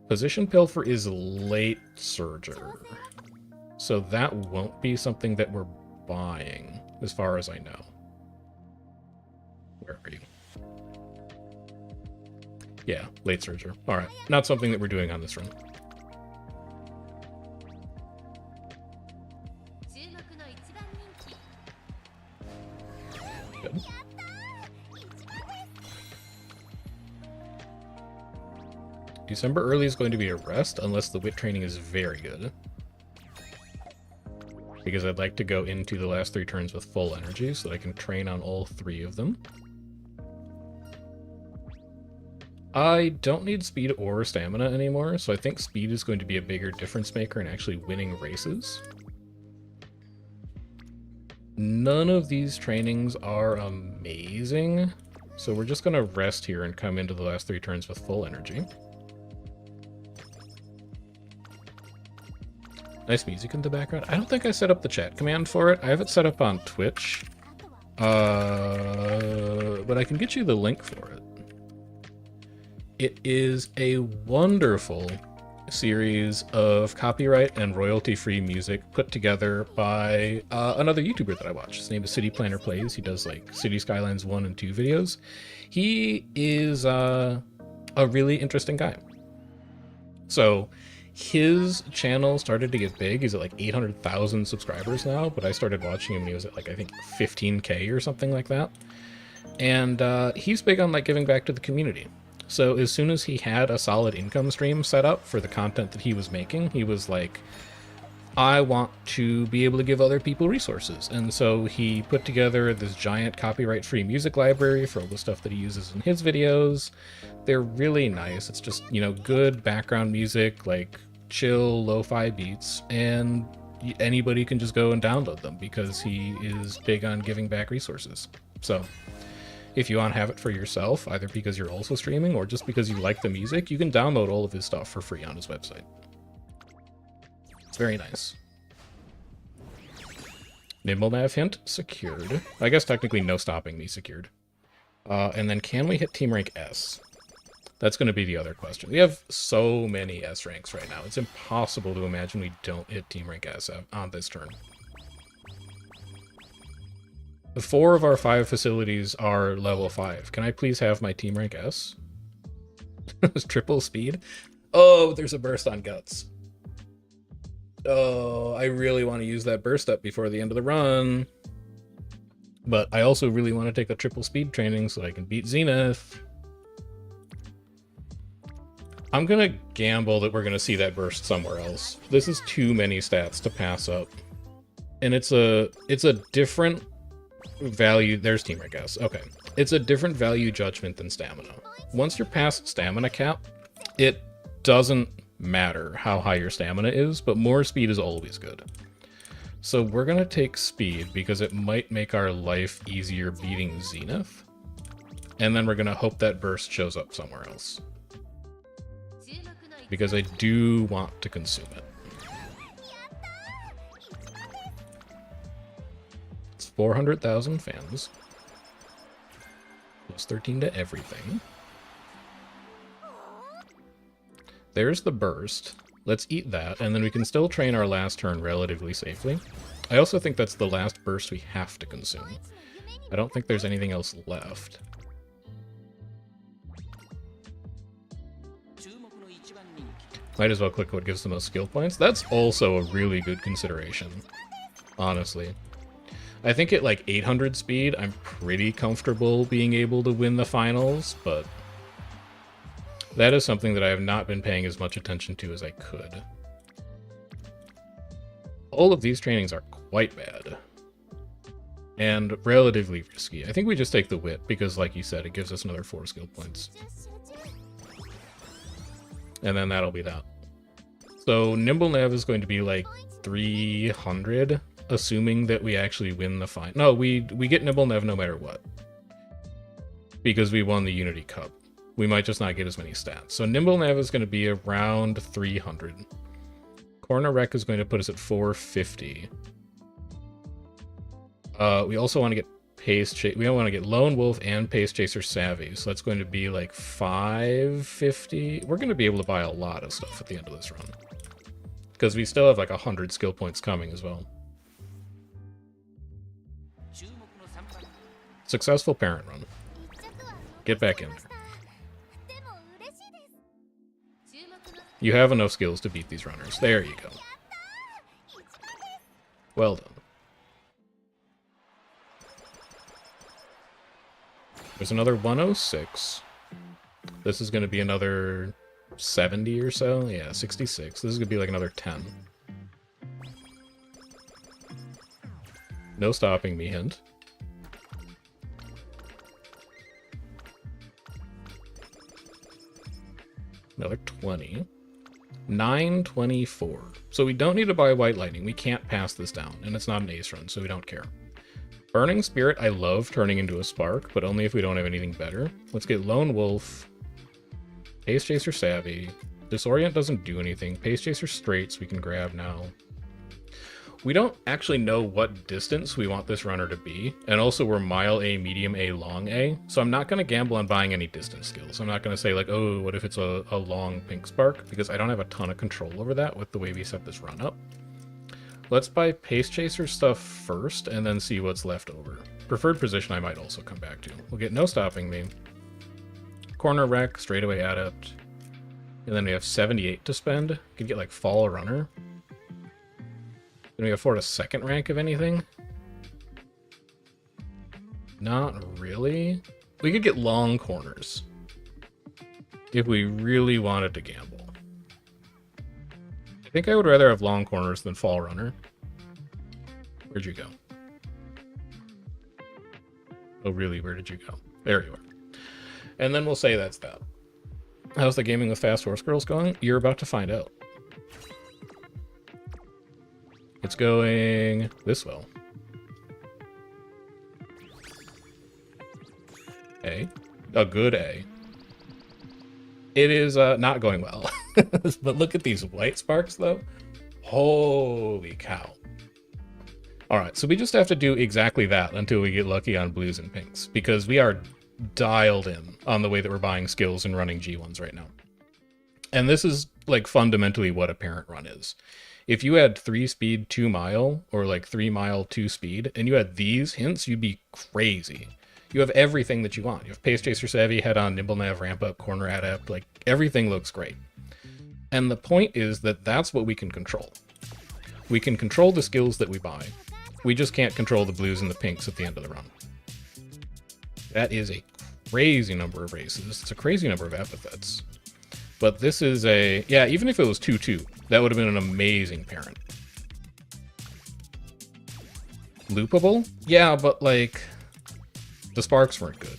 Position Pilfer is late Surger, so that won't be something that we're buying, as far as I know. Where are you? Yeah, late Surger. Alright, not something that we're doing on this run. Good. December early is going to be a rest, unless the wit training is very good. Because I'd like to go into the last 3 turns with full energy, so that I can train on all 3 of them. I don't need speed or stamina anymore, so I think speed is going to be a bigger difference maker in actually winning races. None of these trainings are amazing, so we're just going to rest here and come into the last 3 turns with full energy. Nice music in the background. I don't think I set up the chat command for it. I have it set up on Twitch, but I can get you the link for it. It is a wonderful series of copyright and royalty-free music put together by another YouTuber that I watch. His name is City Planner Plays. He does like City Skylines 1 and 2 videos. He is a really interesting guy. So his channel started to get big. He's at like 800,000 subscribers now, but I started watching him when he was at like, I think 15K or something like that. And he's big on like giving back to the community. So as soon as he had a solid income stream set up for the content that he was making, he was like, I want to be able to give other people resources. And so he put together this giant copyright-free music library for all the stuff that he uses in his videos. They're really nice. It's just, you know, good background music, like chill, lo-fi beats, and anybody can just go and download them because he is big on giving back resources. So if you want to have it for yourself, either because you're also streaming or just because you like the music, you can download all of his stuff for free on his website. It's very nice. Nimble Nav hint secured. I guess technically no stopping me secured. And then can we hit team rank S? That's going to be the other question. We have so many S ranks right now. It's impossible to imagine we don't hit team rank S on this turn. 4 of our 5 facilities are level 5. Can I please have my team rank S? Triple speed? Oh, there's a burst on guts. Oh, I really want to use that burst up before the end of the run. But I also really want to take a triple speed training so that I can beat Zenith. I'm going to gamble that we're going to see that burst somewhere else. This is too many stats to pass up. And it's a different value. There's team rank S. Okay. It's a different value judgment than stamina. Once you're past stamina cap, it doesn't matter how high your stamina is, but more speed is always good. So we're going to take speed because it might make our life easier beating Zenith. And then we're going to hope that burst shows up somewhere else. Because I do want to consume it. It's 400,000 fans. Plus 13 to everything. There's the burst. Let's eat that, and then we can still train our last turn relatively safely. I also think that's the last burst we have to consume. I don't think there's anything else left. Might as well click what gives the most skill points. That's also a really good consideration, honestly. I think at like 800 speed, I'm pretty comfortable being able to win the finals, but that is something that I have not been paying as much attention to as I could. All of these trainings are quite bad and relatively risky. I think we just take the whip because, like you said, it gives us another 4 skill points. And then that'll be that. So Nimble Nav is going to be like 300, assuming that we actually win the final. No, we get Nimble Nav no matter what, because we won the Unity Cup. We might just not get as many stats. So Nimble Nav is going to be around 300. Corner Rec is going to put us at 450. We also want to get Pace Chase. We want to get Lone Wolf and Pace Chaser Savvy. So that's going to be like 550. We're going to be able to buy a lot of stuff at the end of this run, because we still have like 100 skill points coming as well. Successful parent run. Get back in there. You have enough skills to beat these runners. There you go. Well done. There's another 106. This is going to be another 70 or so. Yeah, 66. This is going to be like another 10. No stopping me, hint. Another 20. 924. So we don't need to buy White Lightning. We can't pass this down, and it's not an ace run, so we don't care. Burning Spirit, I love turning into a Spark, but only if we don't have anything better. Let's get Lone Wolf. Pace Chaser Savvy. Disorient doesn't do anything. Pace Chaser Straights we can grab now. We don't actually know what distance we want this runner to be, and also we're Mile A, Medium A, Long A, so I'm not going to gamble on buying any distance skills. I'm not going to say like, oh, what if it's a long Pink Spark, because I don't have a ton of control over that with the way we set this run up. Let's buy Pace Chaser stuff first, and then see what's left over. Preferred Position I might also come back to. We'll get No Stopping Me. Corner Rec, Straightaway Adept. And then we have 78 to spend. We could get like Fall Runner. Can we afford a second rank of anything? Not really. We could get Long Corners if we really wanted to gamble. I think I would rather have Long Corners than Fall Runner. Where'd you go? Oh, really? Where did you go? There you are. And then we'll say that's that. How's the Gaming with Fast Horse Girls going? You're about to find out. It's going this well. A. A good A. It is not going well. But look at these white sparks, though. Holy cow. Alright, so we just have to do exactly that until we get lucky on blues and pinks, because we are dialed in on the way that we're buying skills and running G1s right now. And this is, like, fundamentally what a parent run is. If you had 3 speed, 2 mile, or like 3 mile, 2 speed, and you had these hints, you'd be crazy. You have everything that you want. You have Pace Chaser Savvy, Head On, Nimble Nav, Ramp Up, Corner Adept, like, everything looks great. And the point is that that's what we can control. We can control the skills that we buy. We just can't control the blues and the pinks at the end of the run. That is a crazy number of races. It's a crazy number of epithets. But this is a... yeah, even if it was 2-2, that would have been an amazing parent. Loopable? Yeah, but, like, the sparks weren't good.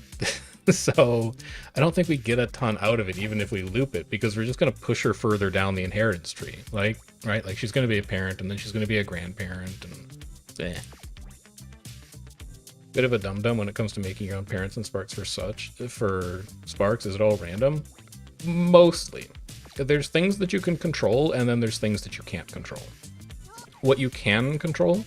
So I don't think we get a ton out of it, even if we loop it, because we're just going to push her further down the inheritance tree. Like, right? Like, she's going to be a parent, and then she's going to be a grandparent, and... Bit of a dum-dum when it comes to making your own parents and sparks for sparks. Is it all random? Mostly. There's things that you can control, and then there's things that you can't control. What you can control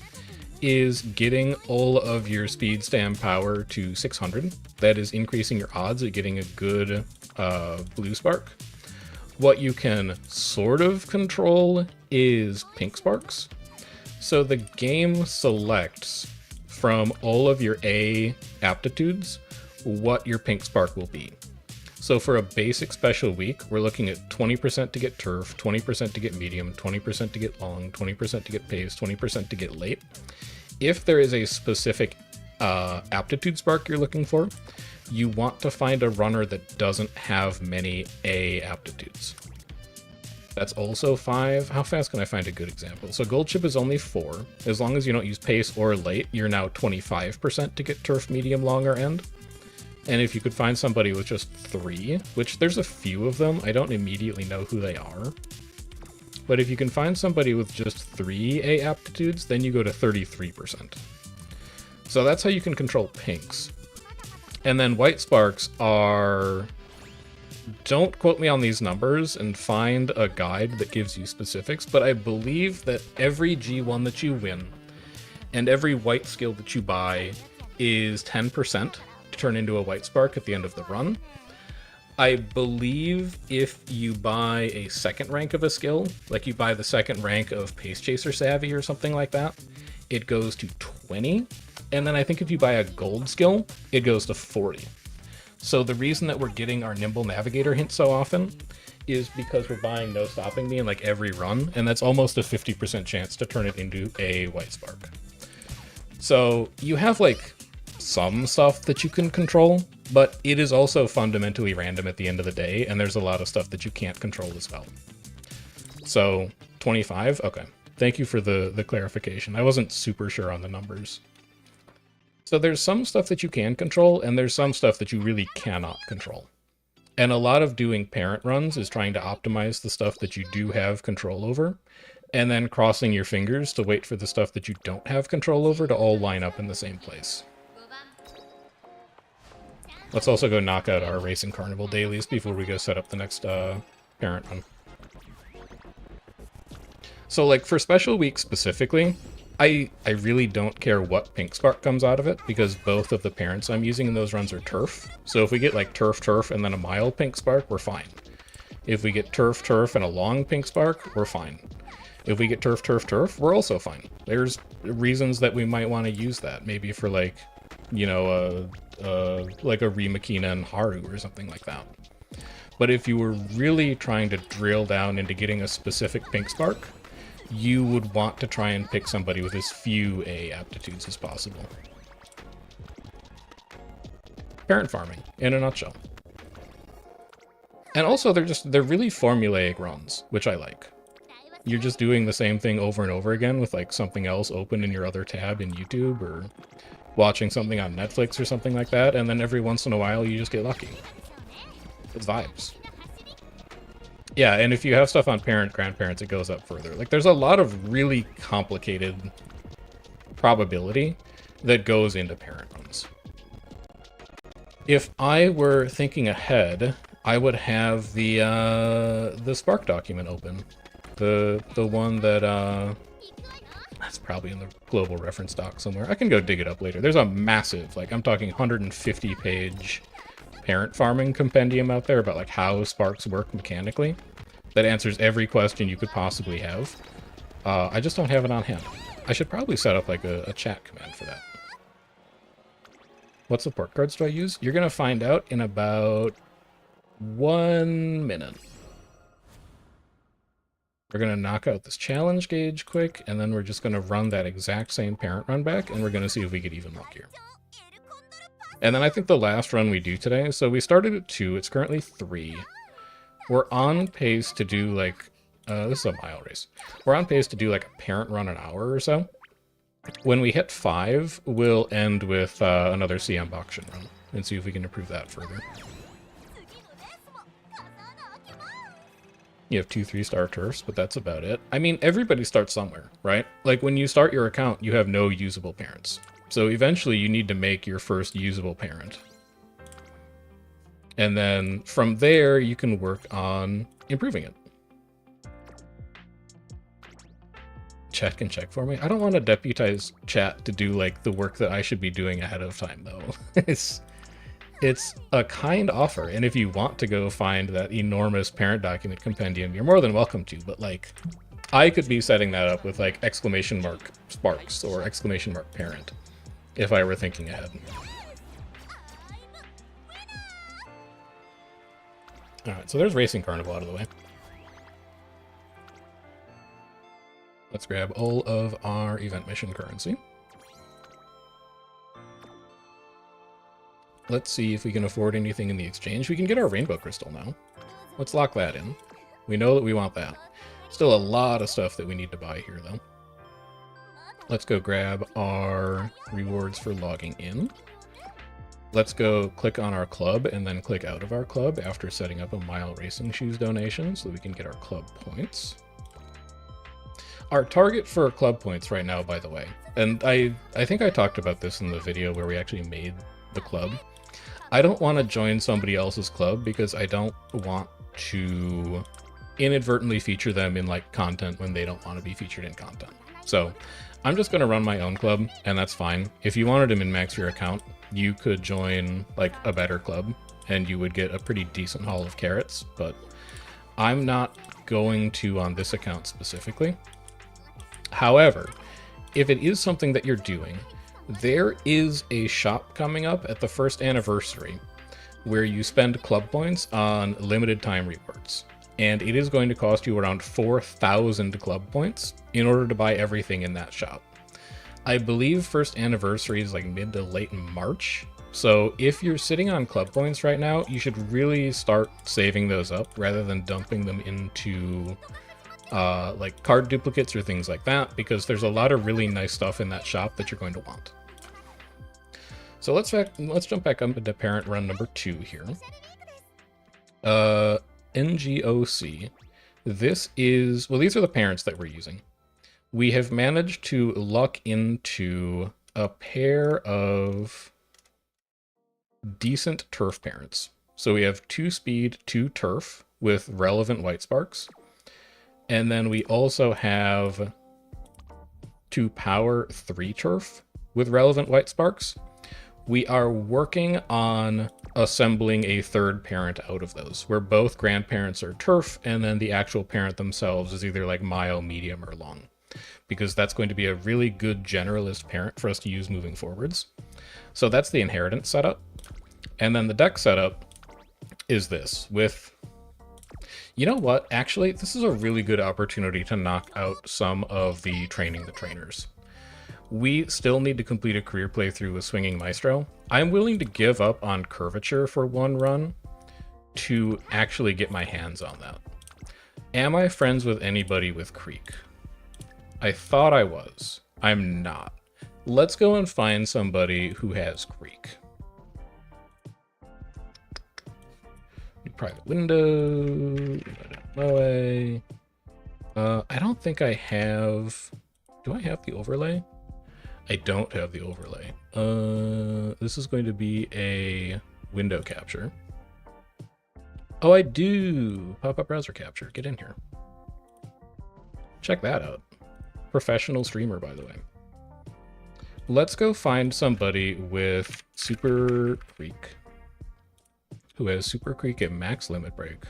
is getting all of your speed stam power to 600. That is increasing your odds of getting a good blue spark. What you can sort of control is pink sparks. So the game selects from all of your A aptitudes what your pink spark will be. So for a basic special week, we're looking at 20% to get turf, 20% to get medium, 20% to get long, 20% to get pace, 20% to get late. If there is a specific aptitude spark you're looking for, you want to find a runner that doesn't have many A aptitudes. That's also 5. How fast can I find a good example? So gold chip is only 4. As long as you don't use pace or late, you're now 25% to get turf, medium, long, or end. And if you could find somebody with just 3, which there's a few of them, I don't immediately know who they are. But if you can find somebody with just 3 A aptitudes, then you go to 33%. So that's how you can control pinks. And then white sparks are... Don't quote me on these numbers and find a guide that gives you specifics, but I believe that every G1 that you win and every white skill that you buy is 10% to turn into a white spark at the end of the run. I believe if you buy a second rank of a skill, like you buy the second rank of Pace Chaser Savvy or something like that, it goes to 20. And then I think if you buy a gold skill, it goes to 40. So the reason that we're getting our Nimble Navigator hint so often is because we're buying No Stopping Me in like every run, and that's almost a 50% chance to turn it into a white spark. So you have like some stuff that you can control, but it is also fundamentally random at the end of the day, and there's a lot of stuff that you can't control as well. So 25, okay. Thank you for the clarification. I wasn't super sure on the numbers. So there's some stuff that you can control, and there's some stuff that you really cannot control. And a lot of doing parent runs is trying to optimize the stuff that you do have control over, and then crossing your fingers to wait for the stuff that you don't have control over to all line up in the same place. Let's also go knock out our Racing Carnival dailies before we go set up the next parent run. So like for special week specifically, I really don't care what pink spark comes out of it, because both of the parents I'm using in those runs are turf. So if we get like turf, and then a mild pink spark, we're fine. If we get turf, and a long pink spark, we're fine. If we get turf, we're also fine. There's reasons that we might want to use that. Maybe for like, you know, like a Rimakina and Haru or something like that. But if you were really trying to drill down into getting a specific pink spark, you would want to try and pick somebody with as few A aptitudes as possible. Parent farming, in a nutshell. And also, they're really formulaic runs, which I like. You're just doing the same thing over and over again with like something else open in your other tab in YouTube, or watching something on Netflix or something like that, and then every once in a while you just get lucky. It's vibes. Yeah, and if you have stuff on parent, grandparents, it goes up further. Like, there's a lot of really complicated probability that goes into parent runs. If I were thinking ahead, I would have the Spark document open. The one that, that's probably in the global reference doc somewhere. I can go dig it up later. There's a massive, like, I'm talking 150-page parent farming compendium out there about like how sparks work mechanically that answers every question you could possibly have. I just don't have it on hand. I should probably set up like a chat command for that. What support cards do I use? You're gonna find out in about 1 minute. We're gonna knock out this challenge gauge quick, and then we're just gonna run that exact same parent run back, and we're gonna see if we get even luckier. And then I think the last run we do today, so we started at 2, it's currently 3. We're on pace to do like, this is a mile race. We're on pace to do like a parent run an hour or so. When we hit 5, we'll end with another CM Bakushin run and see if we can improve that further. You have 2 3-star turfs, but that's about it. I mean, everybody starts somewhere, right? Like when you start your account, you have no usable parents. So eventually you need to make your first usable parent. And then from there, you can work on improving it. Chat can check for me. I don't want to deputize chat to do like the work that I should be doing ahead of time though. It's a kind offer. And if you want to go find that enormous parent document compendium, you're more than welcome to, but like I could be setting that up with like !sparks or !parent. if I were thinking ahead. Alright, so there's Racing Carnival out of the way. Let's grab all of our event mission currency. Let's see if we can afford anything in the exchange. We can get our Rainbow Crystal now. Let's lock that in. We know that we want that. Still a lot of stuff that we need to buy here, though. Let's go grab our rewards for logging in. Let's go click on our club and then click out of our club after setting up a Mile Racing Shoes donation so that we can get our club points. Our target for club points right now, by the way, and I think I talked about this in the video where we actually made the club. I don't want to join somebody else's club because I don't want to inadvertently feature them in like content when they don't want to be featured in content. So I'm just going to run my own club, and that's fine. If you wanted to min-max your account, you could join like a better club and you would get a pretty decent haul of carrots, but I'm not going to on this account specifically. However, if it is something that you're doing, there is a shop coming up at the 1st anniversary where you spend club points on limited time rewards. And it is going to cost you around 4,000 club points in order to buy everything in that shop. I believe 1st anniversary is like mid to late March. So if you're sitting on club points right now, you should really start saving those up rather than dumping them into like card duplicates or things like that, because there's a lot of really nice stuff in that shop that you're going to want. So let's jump back up into parent run number 2 here. NGOC. This is, well, these are the parents that we're using. We have managed to luck into a pair of decent turf parents. So we have 2 speed, 2 turf with relevant white sparks. And then we also have 2 power, 3 turf with relevant white sparks. We are working on assembling a 3rd parent out of those, where both grandparents are turf, and then the actual parent themselves is either like mile, medium, or long. Because that's going to be a really good generalist parent for us to use moving forwards. So that's the inheritance setup. And then the deck setup is this, with... You know what? Actually, this is a really good opportunity to knock out some of the training the trainers. We still need to complete a career playthrough with Swinging Maestro. I'm willing to give up on curvature for 1 run to actually get my hands on that. Am I friends with anybody with Creek? I thought I was. I'm not. Let's go and find somebody who has Creek. Private window. I don't think I have... Do I have the overlay? I don't have the overlay. This is going to be a window capture. Oh, I do! Pop-up browser capture. Get in here. Check that out. Professional streamer, by the way. Let's go find somebody with Super Creek, who has Super Creek at max limit break.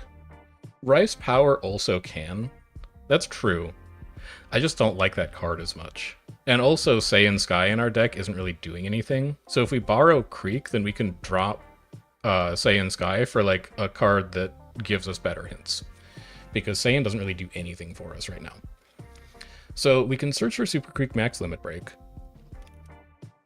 Rice Power also can. That's true. I just don't like that card as much. And also, Saiyan Sky in our deck isn't really doing anything. So if we borrow Creek, then we can drop Saiyan Sky for like a card that gives us better hints. Because Saiyan doesn't really do anything for us right now. So we can search for Super Creek max limit break.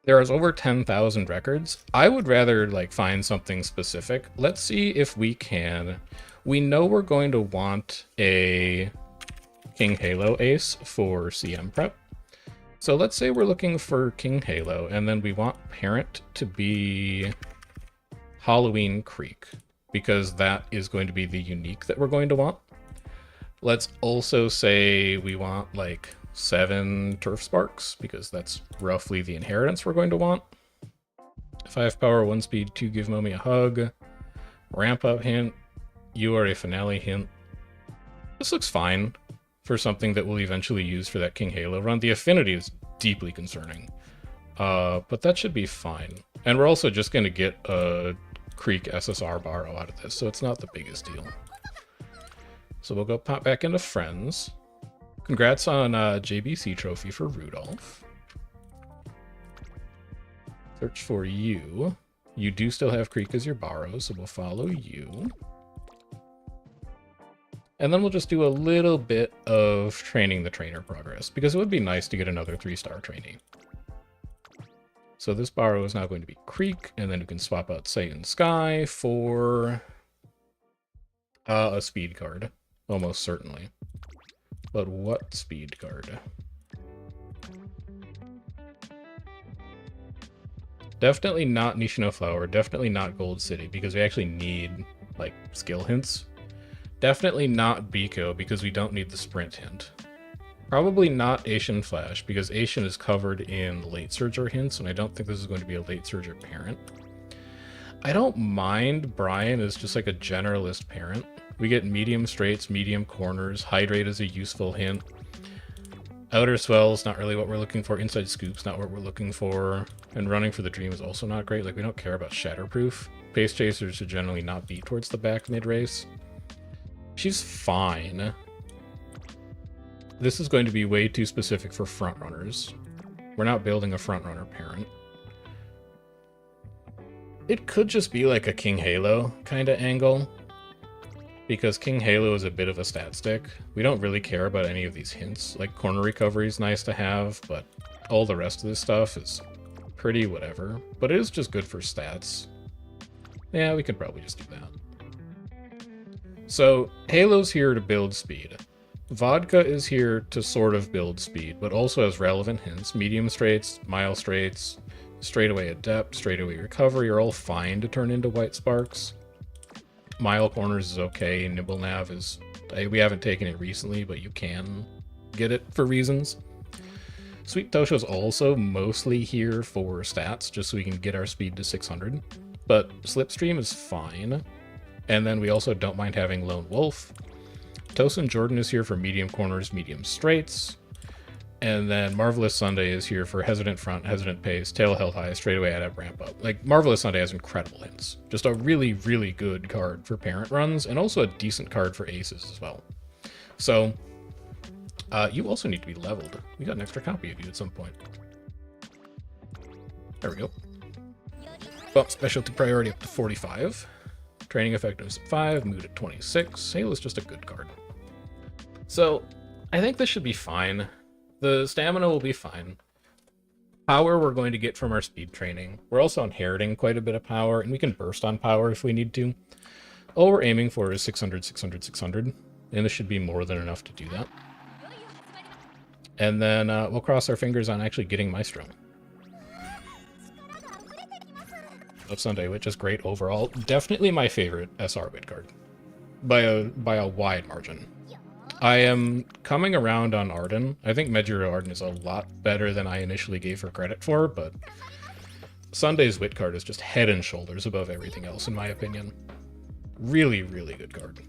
There is over 10,000 records. I would rather like find something specific. Let's see if we can. We know we're going to want a King Halo Ace for CM prep. So let's say we're looking for King Halo, and then we want parent to be Halloween Creek, because that is going to be the unique that we're going to want. Let's also say we want like 7 Turf Sparks, because that's roughly the inheritance we're going to want. 5 power, 1 speed, 2 give mommy a hug. Ramp up hint. You are a finale hint. This looks fine for something that we'll eventually use for that King Halo run. The affinity is deeply concerning, but that should be fine. And we're also just going to get a Creek SSR borrow out of this, so it's not the biggest deal. So we'll go pop back into friends. Congrats on JBC trophy for Rudolph. Search for you. You do still have Creek as your borrow, so we'll follow you. And then we'll just do a little bit of training the trainer progress, because it would be nice to get another 3-star trainee. So this borrow is now going to be Creek, and then we can swap out Saiyan Sky for a speed card, almost certainly. But what speed card? Definitely not Nishino Flower, definitely not Gold City, because we actually need, like, skill hints. Definitely not Biko, because we don't need the sprint hint. Probably not Asian Flash, because Asian is covered in late surger hints, and I don't think this is going to be a late surger parent. I don't mind Brian as just like a generalist parent. We get medium straights, medium corners, hydrate is a useful hint. Outer swells, not really what we're looking for. Inside scoops, not what we're looking for. And running for the dream is also not great. Like, we don't care about shatterproof. Pace chasers should generally not be towards the back mid-race. She's fine. This is going to be way too specific for front runners. We're not building a front runner parent. It could just be like a King Halo kind of angle, because King Halo is a bit of a stat stick. We don't really care about any of these hints. Like, corner recovery is nice to have, but all the rest of this stuff is pretty whatever. But it is just good for stats. Yeah, we could probably just do that. So, Halo's here to build speed. Vodka is here to sort of build speed, but also has relevant hints. Medium straights, mile straights, straightaway adept, straightaway recovery are all fine to turn into white sparks. Mile corners is okay. Nibble nav is... we haven't taken it recently, but you can get it for reasons. Sweet Tosho is also mostly here for stats, just so we can get our speed to 600. But Slipstream is fine. And then we also don't mind having Lone Wolf. Tosin Jordan is here for medium corners, medium straights. And then Marvelous Sunday is here for hesitant front, hesitant pace, tail held high, straightaway adept, ramp up. Like, Marvelous Sunday has incredible hints. Just a really, really good card for parent runs, and also a decent card for aces as well. So, you also need to be leveled. We got an extra copy of you at some point. There we go. Bump specialty priority up to 45. Training effectiveness at 5, mood at 26. Halo's just a good card. So, I think this should be fine. The stamina will be fine. Power we're going to get from our speed training. We're also inheriting quite a bit of power, and we can burst on power if we need to. All we're aiming for is 600, 600, 600, and this should be more than enough to do that. And then we'll cross our fingers on actually getting Maestro. Of Sunday, which is great overall. Definitely my favorite SR wit card. By a wide margin. I am coming around on Arden. I think Medjuro Arden is a lot better than I initially gave her credit for, but Sunday's wit card is just head and shoulders above everything else, in my opinion. Really, really good card.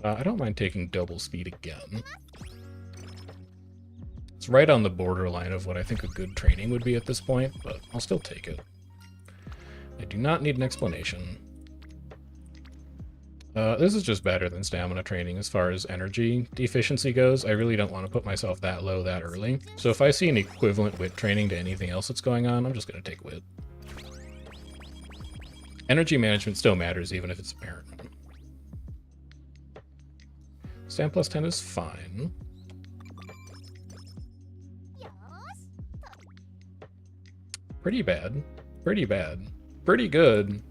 I don't mind taking double speed again. It's right on the borderline of what I think a good training would be at this point, but I'll still take it. I do not need an explanation. This is just better than stamina training as far as energy deficiency goes. I really don't want to put myself that low that early. So if I see an equivalent wit training to anything else that's going on, I'm just going to take wit. Energy management still matters even if it's apparent. Stam plus 10 is fine. Pretty bad. Pretty bad. Pretty good.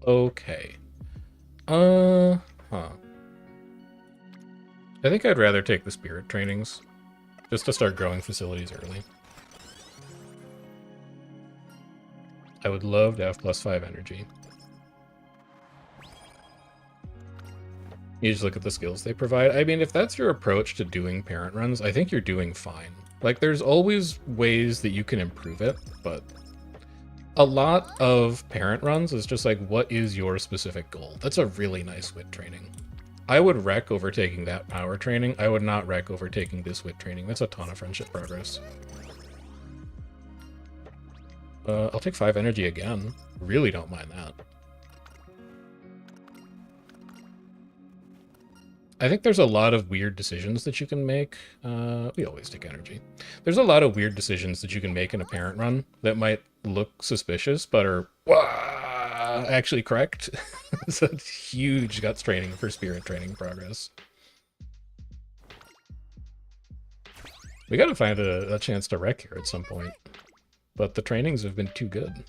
Okay. I think I'd rather take the spirit trainings, just to start growing facilities early. I would love to have +5 energy. You just look at the skills they provide. I mean, if that's your approach to doing parent runs, I think you're doing fine. Like, there's always ways that you can improve it, but a lot of parent runs is just like, what is your specific goal? That's a really nice wit training. I would rec over taking that power training. I would not rec over taking this wit training. That's a ton of friendship progress. I'll take 5 energy again. Really don't mind that. I think there's a lot of weird decisions that you can make. We always take energy. There's a lot of weird decisions that you can make in a parent run that might look suspicious, but are actually correct. It's a huge guts training for spirit training progress. We gotta find a chance to wreck here at some point. But the trainings have been too good.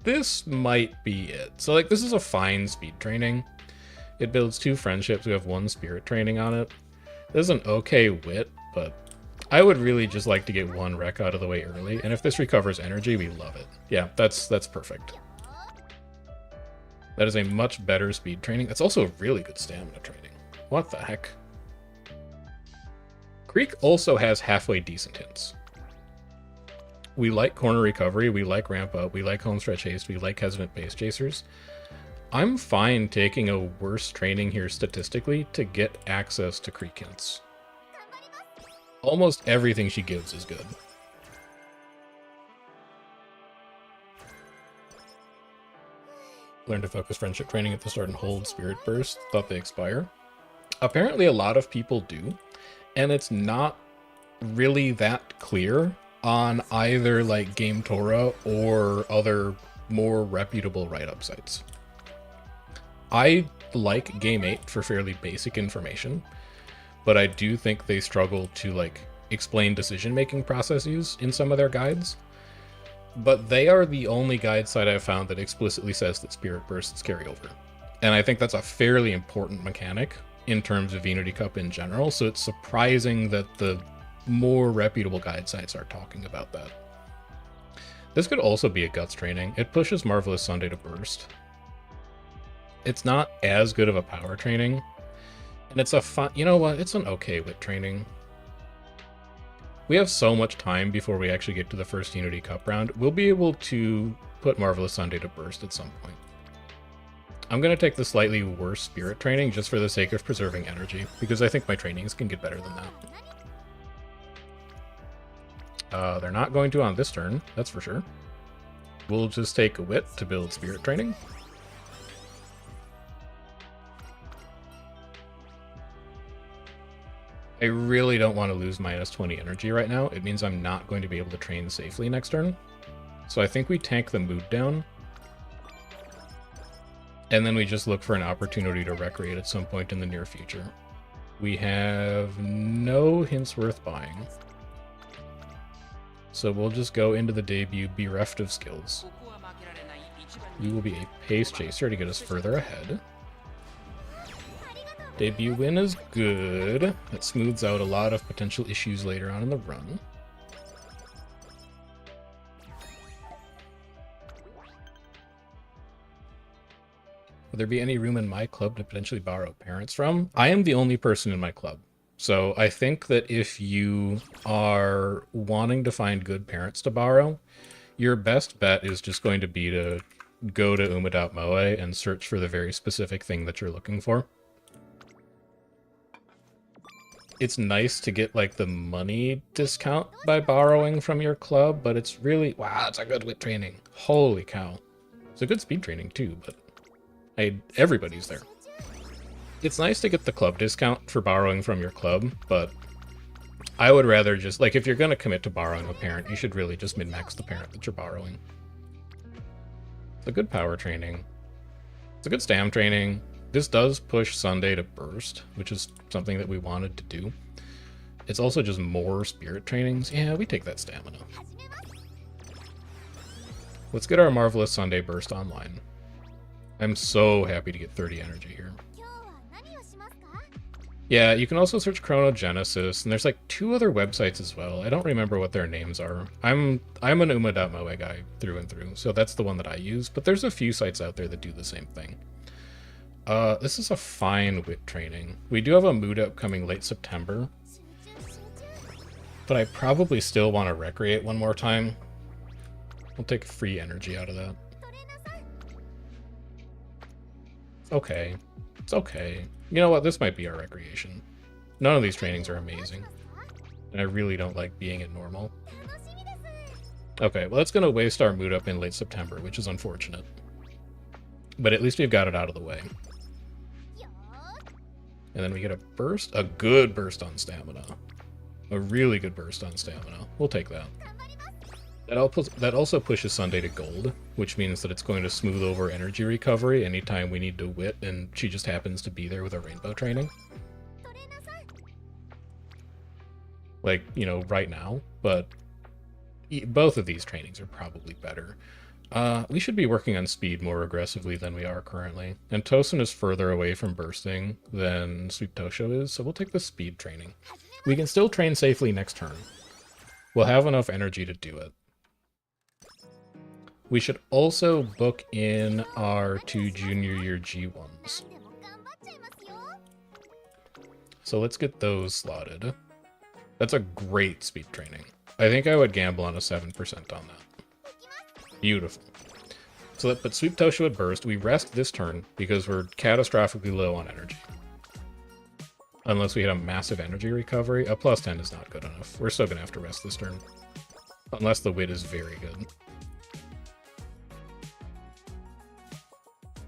This might be it. So, like, this is a fine speed training. It builds 2 friendships. We have 1 spirit training on it. This is an okay wit, but I would really just like to get 1 wreck out of the way early. And if this recovers energy, we love it. Yeah, that's perfect. That is a much better speed training. That's also a really good stamina training. What the heck? Creek also has halfway decent hints. We like corner recovery, we like ramp up, we like homestretch haste, we like hesitant base chasers. I'm fine taking a worse training here statistically to get access to Creek hints. Almost everything she gives is good. Learn to focus friendship training at the start and hold spirit burst. Thought they expire. Apparently a lot of people do, and it's not really that clear on either like Game Torah or other more reputable write-up sites. I like Game 8 for fairly basic information, but I do think they struggle to like explain decision-making processes in some of their guides. But they are the only guide site I've found that explicitly says that Spirit Bursts carry over. And I think that's a fairly important mechanic in terms of Unity Cup in general, so it's surprising that the more reputable guide sites are talking about that. This could also be a guts training. It pushes Marvelous Sunday to burst. It's not as good of a power training, and it's a fun, you know what, it's an okay wit training. We have so much time before we actually get to the first Unity Cup round. We'll be able to put Marvelous Sunday to burst at some point. I'm going to take the slightly worse spirit training just for the sake of preserving energy, because I think my trainings can get better than that. They're not going to on this turn, that's for sure. We'll just take a wit to build spirit training. I really don't want to lose minus 20 energy right now. It means I'm not going to be able to train safely next turn. So I think we tank the mood down. And then we just look for an opportunity to recreate at some point in the near future. We have no hints worth buying. So we'll just go into the debut bereft of skills. We will be a pace chaser to get us further ahead. Debut win is good. It smooths out a lot of potential issues later on in the run. Would there be any room in my club to potentially borrow parents from? I am the only person in my club. So I think that if you are wanting to find good parents to borrow, your best bet is just going to be to go to Uma.moe and search for the very specific thing that you're looking for. It's nice to get like the money discount by borrowing from your club, but it's really, wow, it's a good wit training. Holy cow. It's a good speed training too, but everybody's there. It's nice to get the club discount for borrowing from your club, but I would rather just, like, if you're going to commit to borrowing a parent, you should really just min-max the parent that you're borrowing. It's a good power training. It's a good stam training. This does push Sunday to burst, which is something that we wanted to do. It's also just more spirit trainings. Yeah, we take that stamina. Let's get our Marvelous Sunday burst online. I'm so happy to get 30 energy here. Yeah, you can also search Chronogenesis, and there's like 2 other websites as well. I don't remember what their names are. I'm an Uma.moe guy through and through, so that's the one that I use, but there's a few sites out there that do the same thing. This is a fine wit training. We do have a mood up coming late September, but I probably still want to recreate one more time. We'll take free energy out of that. Okay. It's okay. You know what? This might be our recreation. None of these trainings are amazing, and I really don't like being at normal. Okay, well, that's going to waste our mood up in late September, which is unfortunate. But at least we've got it out of the way. And then we get a burst, a good burst on stamina. A really good burst on stamina. We'll take that. That also pushes Sunday to gold, which means that it's going to smooth over energy recovery anytime we need to wit, and she just happens to be there with a rainbow training. Like, you know, right now, but both of these trainings are probably better. We should be working on speed more aggressively than we are currently, and Tosin is further away from bursting than Sweet Tosho is, so we'll take the speed training. We can still train safely next turn. We'll have enough energy to do it. We should also book in our 2 junior year G1s. So let's get those slotted. That's a great speed training. I think I would gamble on a 7% on that. Beautiful. So that puts Sweep Tosho at burst. We rest this turn because we're catastrophically low on energy. Unless we hit a massive energy recovery. A plus 10 is not good enough. We're still going to have to rest this turn. Unless the wit is very good.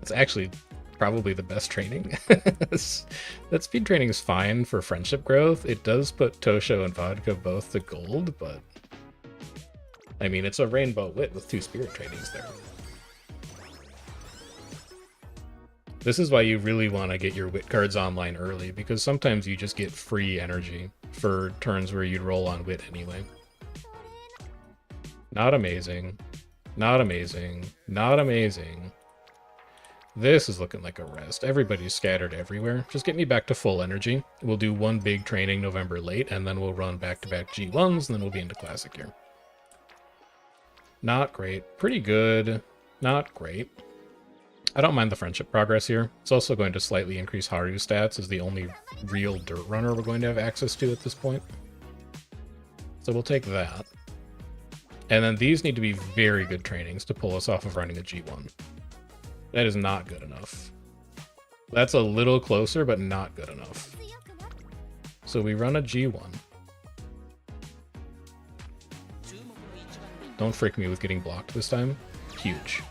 It's actually probably the best training. That speed training is fine for friendship growth. It does put Tosho and Vodka both to gold, but I mean, it's a rainbow wit with 2 spirit trainings there. This is why you really want to get your wit cards online early, because sometimes you just get free energy for turns where you'd roll on wit anyway. Not amazing. Not amazing. Not amazing. This is looking like a rest. Everybody's scattered everywhere. Just get me back to full energy. We'll do one big training November late, and then we'll run back-to-back G1s, and then we'll be into Classic here. Not great. Pretty good. Not great. I don't mind the friendship progress here. It's also going to slightly increase Haru's stats as the only real dirt runner we're going to have access to at this point. So we'll take that. And then these need to be very good trainings to pull us off of running a G1. That is not good enough. That's a little closer, but not good enough. So we run a G1. Don't freak me with getting blocked this time. Huge.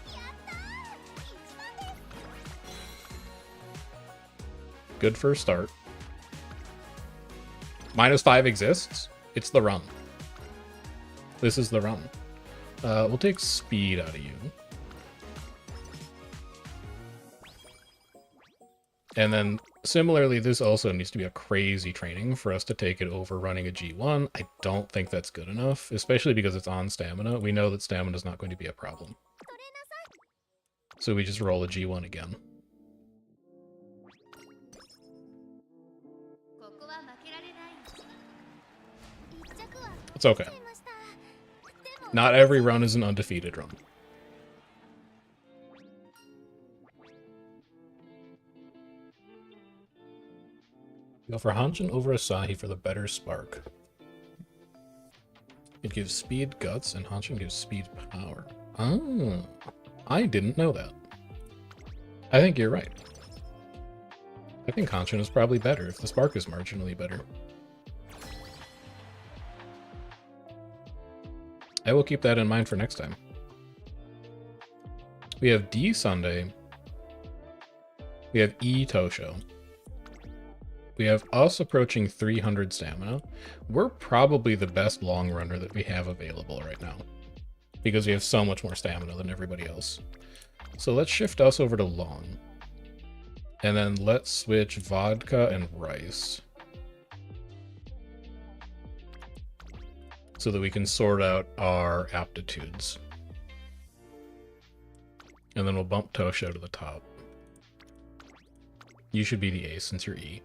Good first start. -5 exists. It's the run. This is the run. We'll take speed out of you. And then, similarly, this also needs to be a crazy training for us to take it over running a G1. I don't think that's good enough, especially because it's on stamina. We know that stamina is not going to be a problem. So we just roll a G1 again. It's okay. Not every run is an undefeated run. Go for Hanshin over Asahi for the better spark. It gives speed guts and Hanshin gives speed power. Oh, I didn't know that. I think you're right. I think Hanshin is probably better if the spark is marginally better. I will keep that in mind for next time. We have D Sunday. We have E Tosho. We have us approaching 300 stamina. We're probably the best long runner that we have available right now, because we have so much more stamina than everybody else. So let's shift us over to long. And then let's switch vodka and rice, so that we can sort out our aptitudes. And then we'll bump Tosho to the top. You should be the ace since you're E.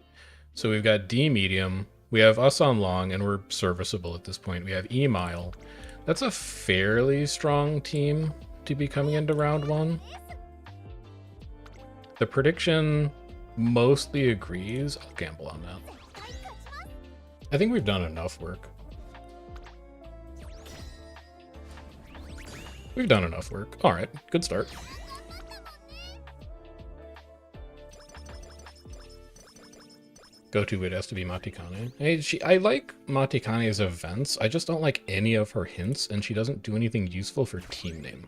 So we've got D medium, we have us on long, and we're serviceable at this point. We have E mile. That's a fairly strong team to be coming into round 1. The prediction mostly agrees. I'll gamble on that. I think we've done enough work. We've done enough work. All right, good start. Go-to it has to be Matikane. Hey, I like Matikane's events. I just don't like any of her hints, and she doesn't do anything useful for team name.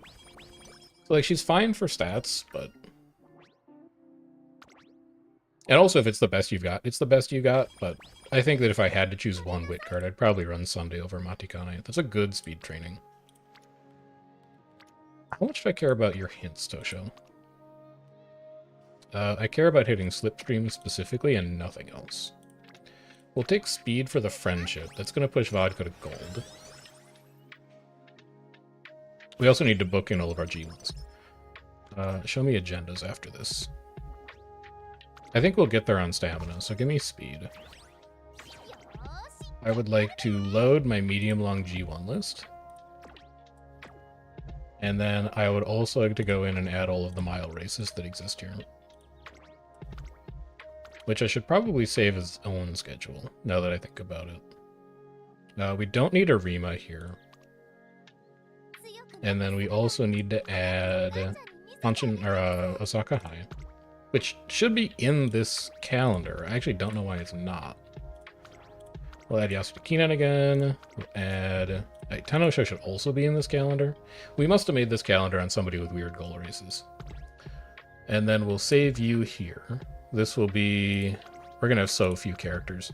So, like, she's fine for stats, but And also, if it's the best you've got, it's the best you got. But I think that if I had to choose one wit card, I'd probably run Sunday over Matikane. That's a good speed training. How much do I care about your hints, Tosho? I care about hitting Slipstream specifically and nothing else. We'll take speed for the friendship. That's going to push Vodka to gold. We also need to book in all of our G1s. Show me agendas after this. I think we'll get there on stamina, so give me speed. I would like to load my medium-long G1 list. And then I would also like to go in and add all of the mile races that exist here. Which I should probably save as own schedule, now that I think about it. We don't need a Rima here. And then we also need to add Osaka High, which should be in this calendar. I actually don't know why it's not. We'll add Yasuda Kinan again. We'll add... Tanosho should also be in this calendar. We must have made this calendar on somebody with weird goal races. And then we'll save you here. This will be... We're going to have so few characters.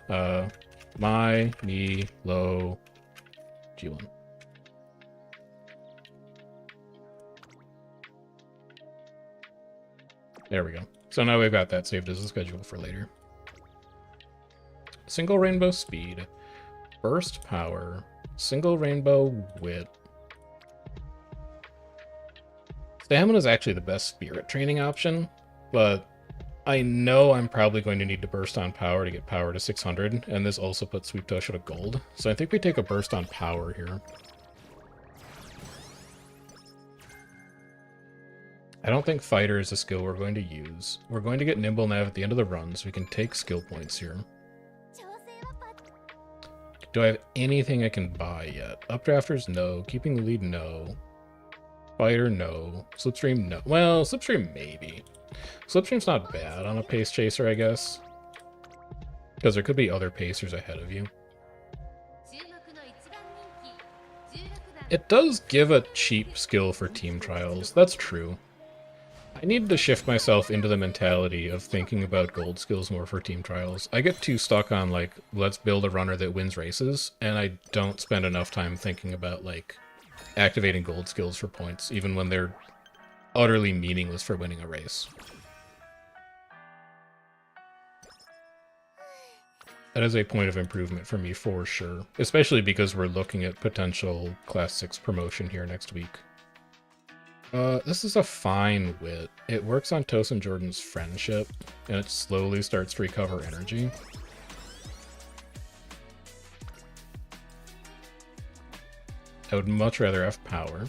My, me, low, G1. There we go. So now we've got that saved as a schedule for later. Single rainbow speed, burst power, single rainbow wit. Stamina is actually the best spirit training option, but I know I'm probably going to need to burst on power to get power to 600, and this also puts Sweep Tosho to gold. So I think we take a burst on power here. I don't think Fighter is a skill we're going to use. We're going to get Nimble Nav at the end of the run, so we can take skill points here. Do I have anything I can buy yet? Updrafters, no. Keeping the lead, no. Fighter, no. Slipstream, no. Well, Slipstream, maybe. Slipstream's not bad on a pace chaser, I guess. Because there could be other pacers ahead of you. It does give a cheap skill for team trials. That's true. I need to shift myself into the mentality of thinking about gold skills more for team trials. I get too stuck on, like, let's build a runner that wins races, and I don't spend enough time thinking about, like, activating gold skills for points, even when they're utterly meaningless for winning a race. That is a point of improvement for me, for sure. Especially because we're looking at potential Class 6 promotion here next week. This is a fine wit. It works on Tosin Jordan's friendship, and it slowly starts to recover energy. I would much rather have power.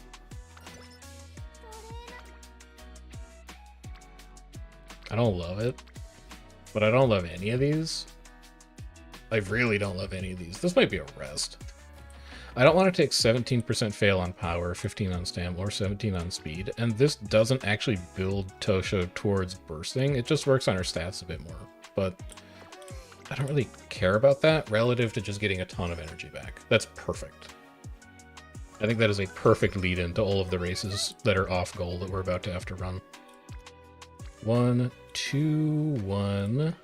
I don't love it, but I don't love any of these. I really don't love any of these. This might be a rest. I don't want to take 17% fail on power, 15 on stam, or 17 on speed, and this doesn't actually build Tosho towards bursting. It just works on her stats a bit more, but I don't really care about that relative to just getting a ton of energy back. That's perfect. I think that is a perfect lead-in to all of the races that are off goal that we're about to have to run. 1, 2, 1...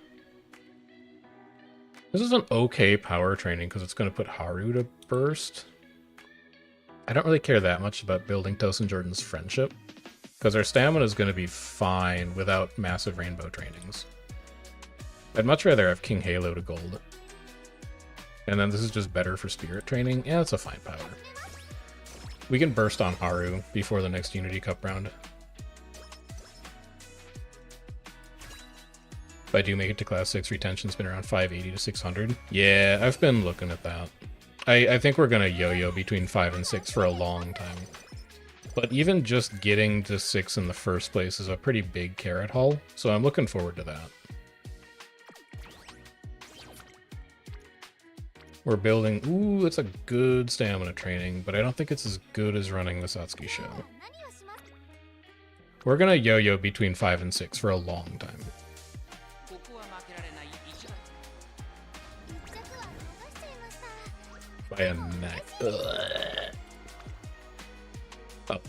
This is an okay power training because it's going to put Haru to burst. I don't really care that much about building Tosin Jordan's friendship because our stamina is going to be fine without massive rainbow trainings. I'd much rather have King Halo to gold. And then this is just better for spirit training. Yeah, it's a fine power. We can burst on Haru before the next Unity Cup round. If I do make it to Class 6, retention's been around 580 to 600. Yeah, I've been looking at that. I think we're going to yo-yo between 5 and 6 for a long time. But even just getting to 6 in the first place is a pretty big carrot haul, so I'm looking forward to that. We're building... Ooh, it's a good stamina training, but I don't think it's as good as running the Satsuki show. We're going to yo-yo between 5 and 6 for a long time. By a neck. Ugh. Oh.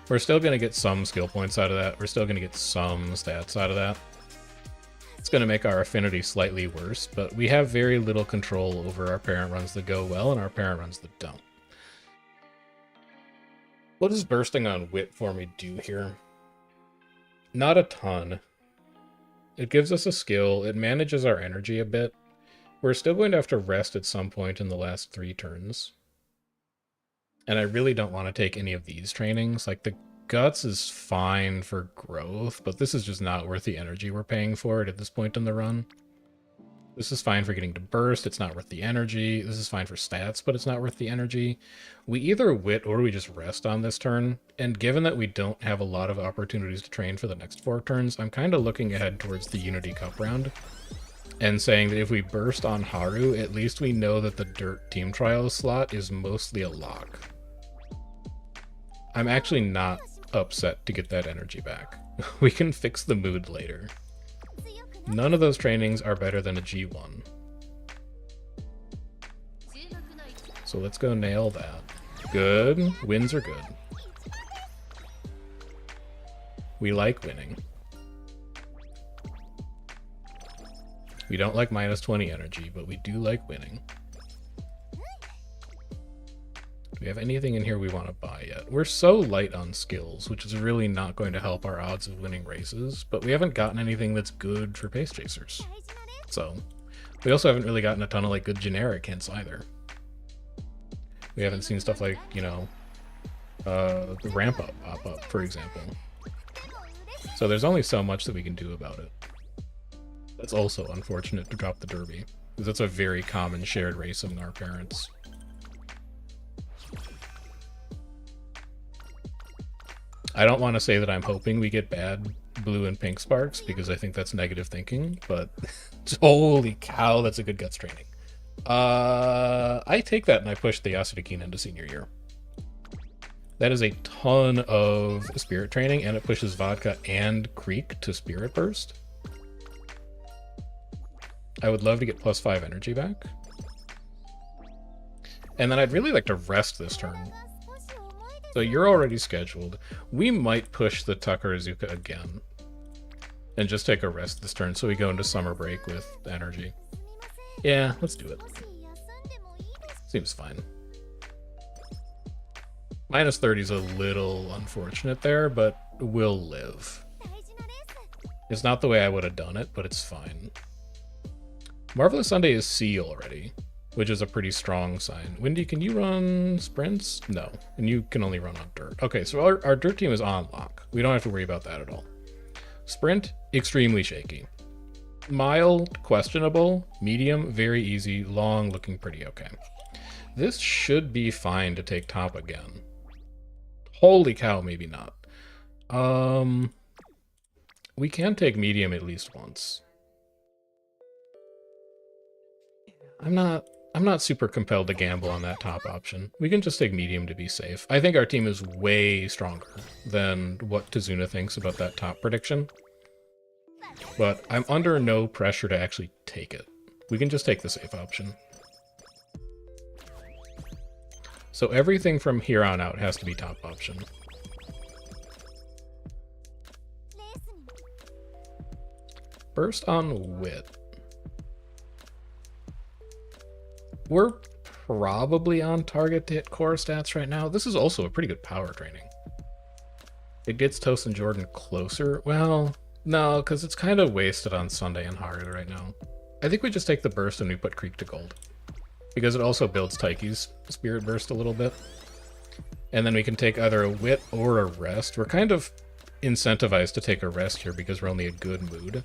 We're still going to get some skill points out of that. We're still going to get some stats out of that. It's going to make our affinity slightly worse, but we have very little control over our parent runs that go well and our parent runs that don't. What does bursting on wit for me do here? Not a ton. It gives us a skill. It manages our energy a bit. We're still going to have to rest at some point in the last 3 turns. And I really don't want to take any of these trainings. Like, the guts is fine for growth, but this is just not worth the energy we're paying for it at this point in the run. This is fine for getting to burst, it's not worth the energy. This is fine for stats, but it's not worth the energy. We either wit or we just rest on this turn, and given that we don't have a lot of opportunities to train for the next 4 turns, I'm kind of looking ahead towards the Unity Cup round, and saying that if we burst on Haru, at least we know that the Dirt Team Trials slot is mostly a lock. I'm actually not upset to get that energy back. We can fix the mood later. None of those trainings are better than a G1. So let's go nail that. Good. Wins are good. We like winning. We don't like minus 20 energy, but we do like winning. Do we have anything in here we want to buy yet? We're so light on skills, which is really not going to help our odds of winning races, but we haven't gotten anything that's good for pace chasers. So, we also haven't really gotten a ton of like good generic hints either. We haven't seen stuff like, you know, the ramp up pop up, for example. So there's only so much that we can do about it. That's also unfortunate to drop the Derby, because that's a very common shared race among our parents. I don't want to say that I'm hoping we get bad blue and pink sparks, because I think that's negative thinking, but holy cow, that's a good guts training. I take that and I push the Yasudakin into senior year. That is a ton of spirit training, and it pushes Vodka and Creek to Spirit Burst. I would love to get +5 energy back. And then I'd really like to rest this turn. So you're already scheduled. We might push the Tucker Azuka again. And just take a rest this turn so we go into summer break with energy. Yeah, let's do it. Seems fine. Minus 30 is a little unfortunate there, but we'll live. It's not the way I would have done it, but it's fine. Marvelous Sunday is C already, which is a pretty strong sign. Windy, can you run sprints? No, and you can only run on dirt. Okay, so our dirt team is on lock. We don't have to worry about that at all. Sprint, extremely shaky. Mild, questionable. Medium, very easy. Long, looking pretty okay. This should be fine to take top again. Holy cow, maybe not. We can take medium at least once. I'm not super compelled to gamble on that top option. We can just take medium to be safe. I think our team is way stronger than what Tazuna thinks about that top prediction. But I'm under no pressure to actually take it. We can just take the safe option. So everything from here on out has to be top option. Burst on wit. We're probably on target to hit core stats right now. This is also a pretty good power training. It gets Toast and Jordan closer. Well, no, because it's kind of wasted on Sunday and Haru right now. I think we just take the burst and we put Creek to gold. Because it also builds Taiki's Spirit Burst a little bit. And then we can take either a wit or a rest. We're kind of incentivized to take a rest here because we're only in a good mood.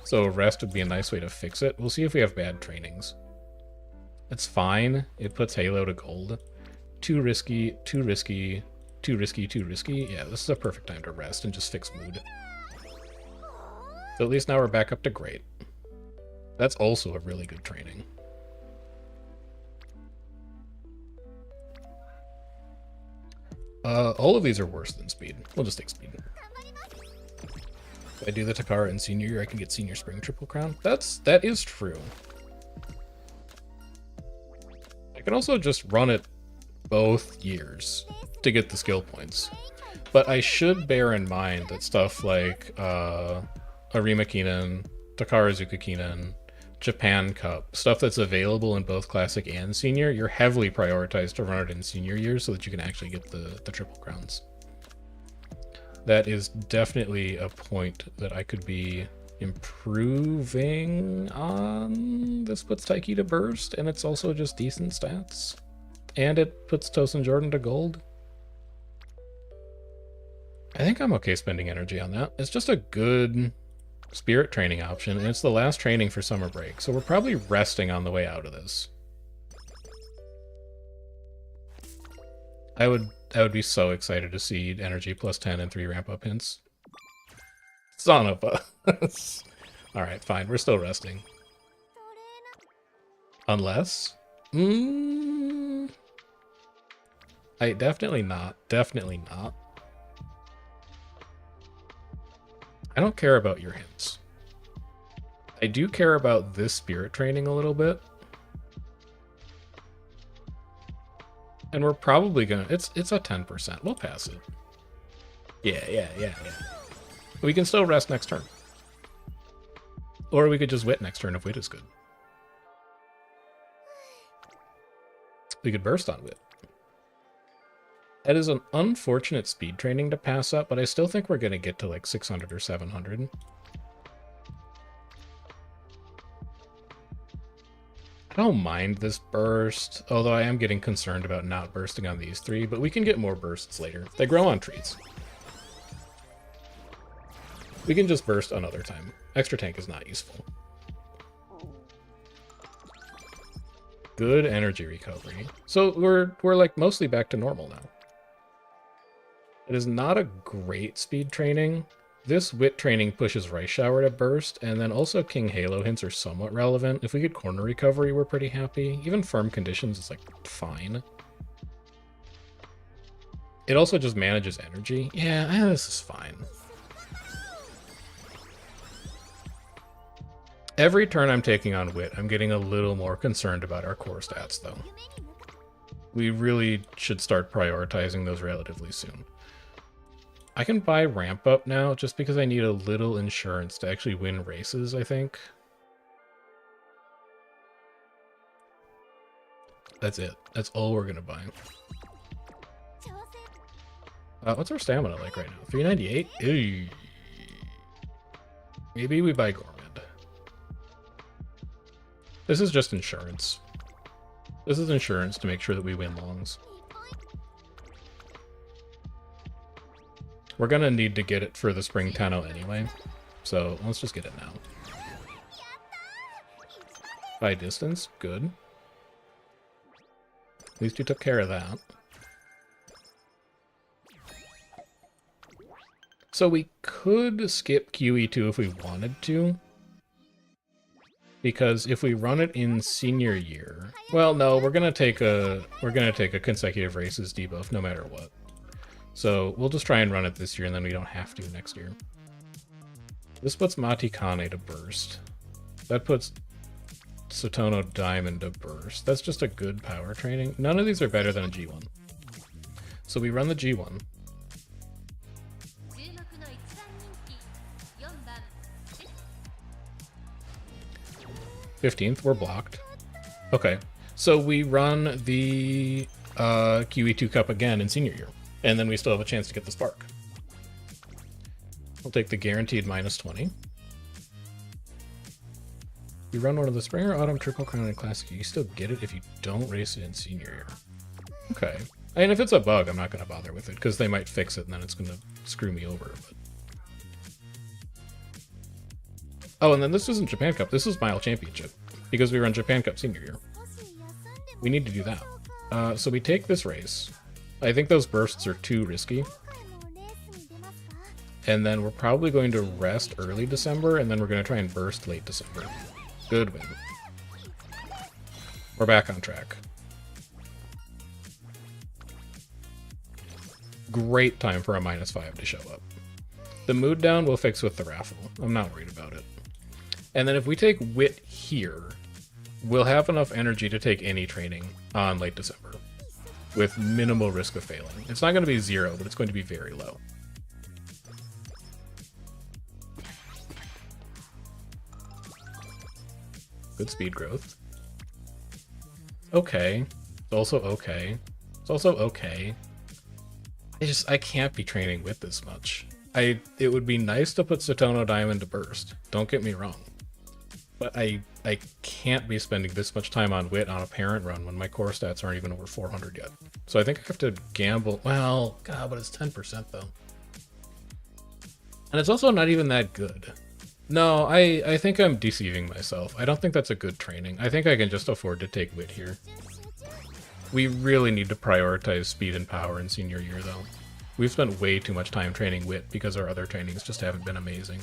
So a rest would be a nice way to fix it. We'll see if we have bad trainings. It's fine. It puts Halo to gold. Too risky, too risky, too risky, too risky. Yeah, this is a perfect time to rest and just fix mood. So at least now we're back up to great. That's also a really good training. All of these are worse than speed. We'll just take speed. If I do the Takara in senior year, I can get senior spring triple crown. That is true. I can also just run it both years to get the skill points. But I should bear in mind that stuff like Arima Kinen, Takarazuka Kinen, Japan Cup, stuff that's available in both Classic and Senior, you're heavily prioritized to run it in Senior years so that you can actually get the Triple Crowns. That is definitely a point that I could be improving on. This puts Taiki to burst, and it's also just decent stats. And it puts Tosin Jordan to gold. I think I'm okay spending energy on that. It's just a good spirit training option, and it's the last training for summer break, so we're probably resting on the way out of this. I would be so excited to see energy plus 10 and 3 ramp up hints. Son of a... Alright, fine, we're still resting. Unless... definitely not. Definitely not. I don't care about your hints. I do care about this spirit training a little bit. And we're probably gonna... It's a 10%. We'll pass it. Yeah. We can still rest next turn. Or we could just wit next turn if wit is good. We could burst on wit. That is an unfortunate speed training to pass up, but I still think we're going to get to like 600 or 700. I don't mind this burst, although I am getting concerned about not bursting on these 3, but we can get more bursts later. They grow on trees. We can just burst another time. Extra tank is not useful. Good energy recovery. So we're like mostly back to normal now. It is not a great speed training. This wit training pushes Rice Shower to burst, and then also King Halo hints are somewhat relevant. If we get corner recovery, we're pretty happy. Even firm conditions is like fine. It also just manages energy. Yeah, this is fine. Every turn I'm taking on wit, I'm getting a little more concerned about our core stats, though. We really should start prioritizing those relatively soon. I can buy ramp up now just because I need a little insurance to actually win races, I think. That's it. That's all we're gonna buy. What's our stamina like right now? 398? Ew. Maybe we buy Gourmand. This is just insurance. This is insurance to make sure that we win longs. We're gonna need to get it for the Spring Tenno anyway, so let's just get it now. By distance, good. At least you took care of that. So we could skip QE2 if we wanted to. Because if we run it in senior year... Well, no, we're gonna take a consecutive races debuff no matter what. So we'll just try and run it this year, and then we don't have to next year. This puts Matikane to burst. That puts Sotono Diamond to burst. That's just a good power training. None of these are better than a G1. So we run the G1. 15th, we're blocked. Okay, so we run the QE2 Cup again in senior year, and then we still have a chance to get the Spark. We'll take the guaranteed -20. You run one of the Spring or Autumn Triple Crown in Classic, you still get it if you don't race it in senior year. Okay. And if it's a bug, I'm not going to bother with it, because they might fix it and then it's going to screw me over. But... Oh, and then this isn't Japan Cup, this is Mile Championship, because we run Japan Cup senior year. We need to do that. So we take this race. I think those bursts are too risky. And then we're probably going to rest early December, and then we're going to try and burst late December. Good win. We're back on track. Great time for a -5 to show up. The mood down we'll fix with the raffle. I'm not worried about it. And then if we take wit here, we'll have enough energy to take any training on late December. with minimal risk of failing. It's not going to be 0, but it's going to be very low. Good speed growth. Okay. It's also okay. It's also okay. I can't be training with this much. It would be nice to put Satono Diamond to burst. Don't get me wrong. But I can't be spending this much time on wit on a parent run when my core stats aren't even over 400 yet. So I think I have to gamble. Well, God, but it's 10% though. And it's also not even that good. No, I think I'm deceiving myself. I don't think that's a good training. I think I can just afford to take wit here. We really need to prioritize speed and power in senior year though. We've spent way too much time training wit because our other trainings just haven't been amazing.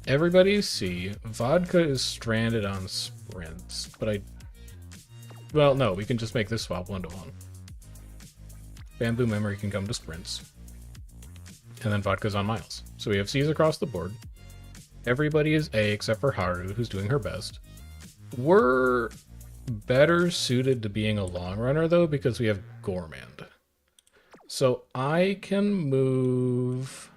Everybody see, vodka is stranded on sprints, but well, no, we can just make this swap 1-1. Bamboo memory can come to sprints. And then vodka's on miles. So we have C's across the board. Everybody is A except for Haru, who's doing her best. We're better suited to being a long runner though, because we have Gourmand. So I can move...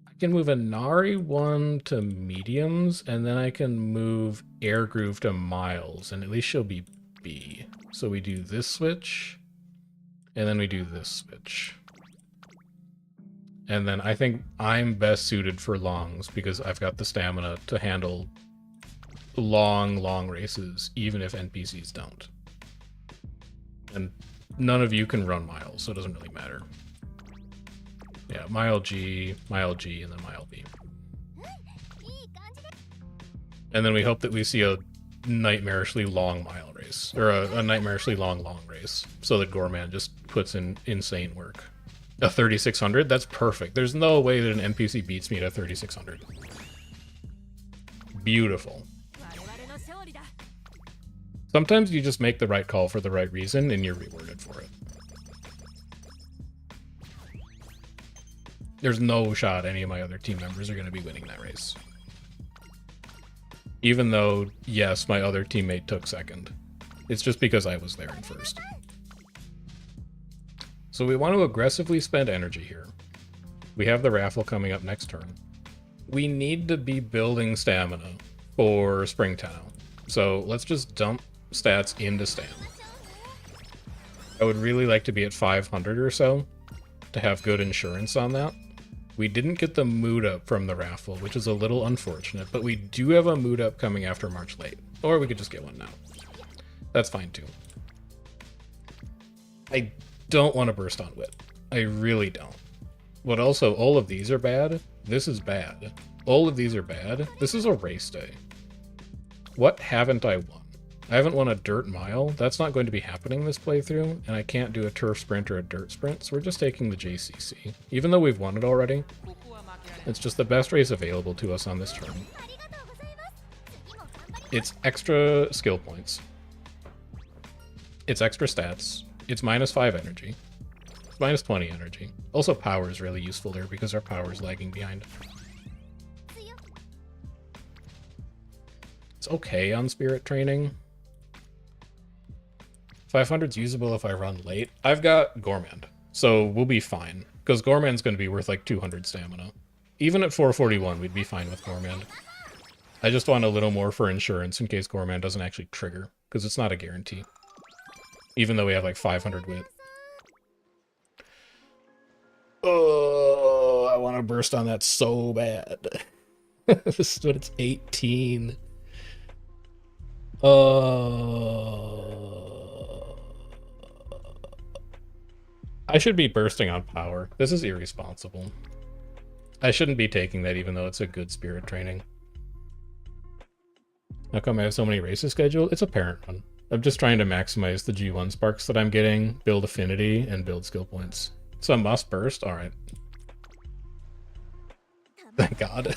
I can move Inari 1 to mediums, and then I can move Air Groove to miles, and at least she'll be B. So we do this switch, and then we do this switch. And then I think I'm best suited for longs, because I've got the stamina to handle long races, even if NPCs don't. And none of you can run miles, so it doesn't really matter. Yeah, mile G, and then mile B. And then we hope that we see a nightmarishly long mile race, or a nightmarishly long race, so that Gourmand just puts in insane work. A 3600? That's perfect. There's no way that an NPC beats me at a 3600. Beautiful. Sometimes you just make the right call for the right reason, and you're rewarded for it. There's no shot any of my other team members are going to be winning that race. Even though, yes, my other teammate took second. It's just because I was there in first. So we want to aggressively spend energy here. We have the raffle coming up next turn. We need to be building stamina for Springtown. So let's just dump stats into stam. I would really like to be at 500 or so to have good insurance on that. We didn't get the mood up from the raffle, which is a little unfortunate, but we do have a mood up coming after March late. Or we could just get one now. That's fine too. I don't want to burst on wit. I really don't. But also, all of these are bad. This is bad. All of these are bad. This is a race day. What haven't I won? I haven't won a dirt mile. That's not going to be happening this playthrough, and I can't do a turf sprint or a dirt sprint, so we're just taking the JCC. Even though we've won it already, it's just the best race available to us on this turn. It's extra skill points. It's extra stats. It's -5 energy. It's -20 energy. Also, power is really useful there because our power is lagging behind. It's okay on spirit training. 500's usable if I run late. I've got Gourmand, so we'll be fine. Because Gourmand's going to be worth like 200 stamina. Even at 441, we'd be fine with Gourmand. I just want a little more for insurance in case Gourmand doesn't actually trigger, because it's not a guarantee. Even though we have like 500 wit. Oh, I want to burst on that so bad. This is what it's 18. I should be bursting on power. This is irresponsible. I shouldn't be taking that even though it's a good spirit training. How come I have so many races scheduled? It's a parent run. I'm just trying to maximize the G1 sparks that I'm getting, build affinity, and build skill points. So I must burst? Alright. Thank God.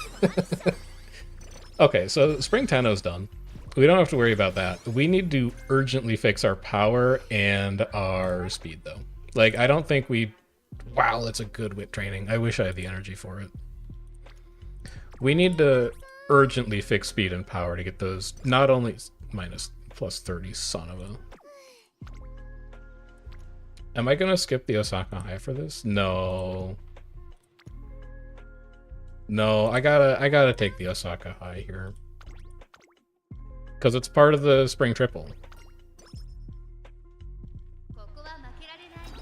Okay, so Spring Tenno's done. We don't have to worry about that. We need to urgently fix our power and our speed, though. Like, I don't think we... Wow, that's a good wit training. I wish I had the energy for it. We need to urgently fix speed and power to get those not only minus plus 30, son of a... Am I gonna skip the Osaka High for this? No. No, I gotta take the Osaka High here. Because it's part of the spring triple.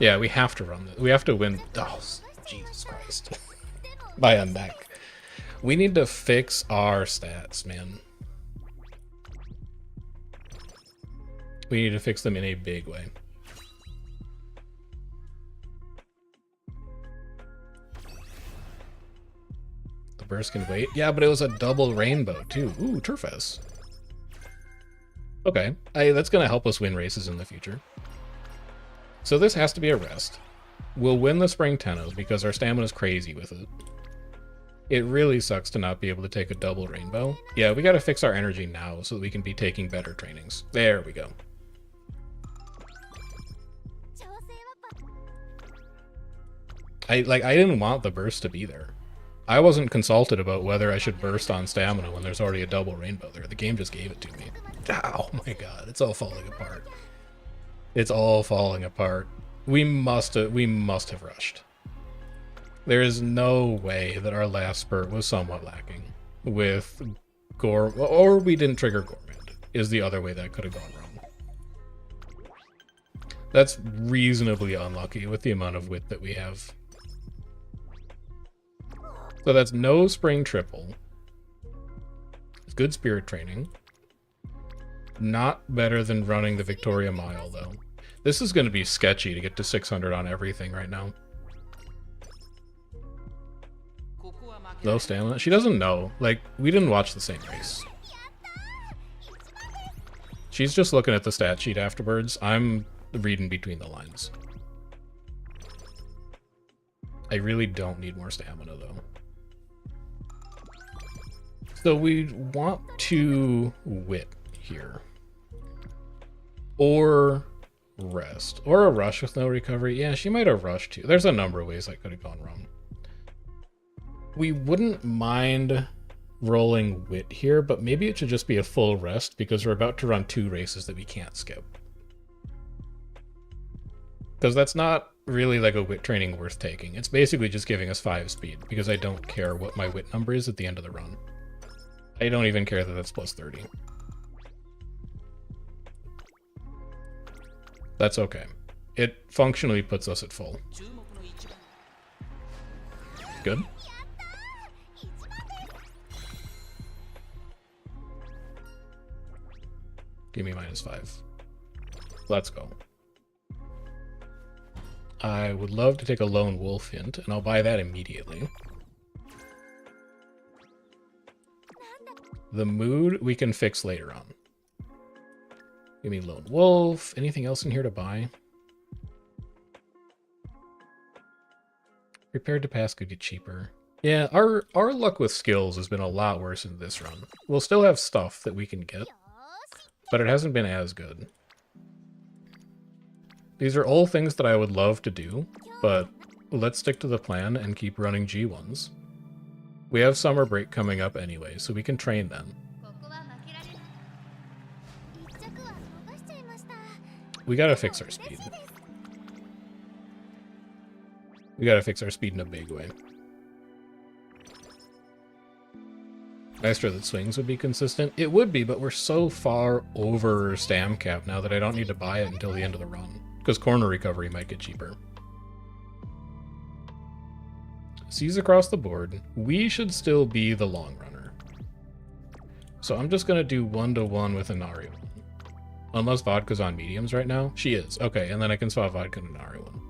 Yeah, we have to run this. We have to win. Oh, Jesus Christ. By a neck. We need to fix our stats, man. We need to fix them in a big way. The burst can wait. Yeah, but it was a double rainbow, too. Ooh, Turfess. Okay, that's going to help us win races in the future. So this has to be a rest. We'll win the Spring Tenno because our stamina's crazy with it. It really sucks to not be able to take a double rainbow. Yeah, we got to fix our energy now so that we can be taking better trainings. There we go. I didn't want the burst to be there. I wasn't consulted about whether I should burst on stamina when there's already a double rainbow there. The game just gave it to me. Oh my god, it's all falling apart. It's all falling apart. We must have rushed. There is no way that our last spurt was somewhat lacking with Gore, or we didn't trigger Gourmand, is the other way that could have gone wrong. That's reasonably unlucky with the amount of wit that we have. So that's no spring triple. It's good spirit training. Not better than running the Victoria Mile, though. This is going to be sketchy to get to 600 on everything right now. Low stamina? She doesn't know. Like, we didn't watch the same race. She's just looking at the stat sheet afterwards. I'm reading between the lines. I really don't need more stamina, though. So we want to wit here. Or rest. Or a rush with no recovery. Yeah, she might have rushed too. There's a number of ways that could have gone wrong. We wouldn't mind rolling wit here, but maybe it should just be a full rest because we're about to run 2 races that we can't skip. Because that's not really like a wit training worth taking. It's basically just giving us 5 speed because I don't care what my wit number is at the end of the run. I don't even care that that's plus 30. That's okay. It functionally puts us at full. Good. Give me -5. Let's go. I would love to take a lone wolf hint, and I'll buy that immediately. The mood we can fix later on. Give me lone wolf. Anything else in here to buy? Prepared to pass could get cheaper. Yeah, our luck with skills has been a lot worse in this run. We'll still have stuff that we can get, but it hasn't been as good. These are all things that I would love to do, but let's stick to the plan and keep running G1s. We have summer break coming up anyway, so we can train then. We gotta fix our speed. We gotta fix our speed in a big way. Maestro that swings would be consistent. It would be, but we're so far over stam cap now that I don't need to buy it until the end of the run. Because corner recovery might get cheaper. C's across the board. We should still be the long runner. So I'm just going to do 1-to-1 with Inari. Unless Vodka's on mediums right now. She is. Okay, and then I can swap Vodka and Inari one.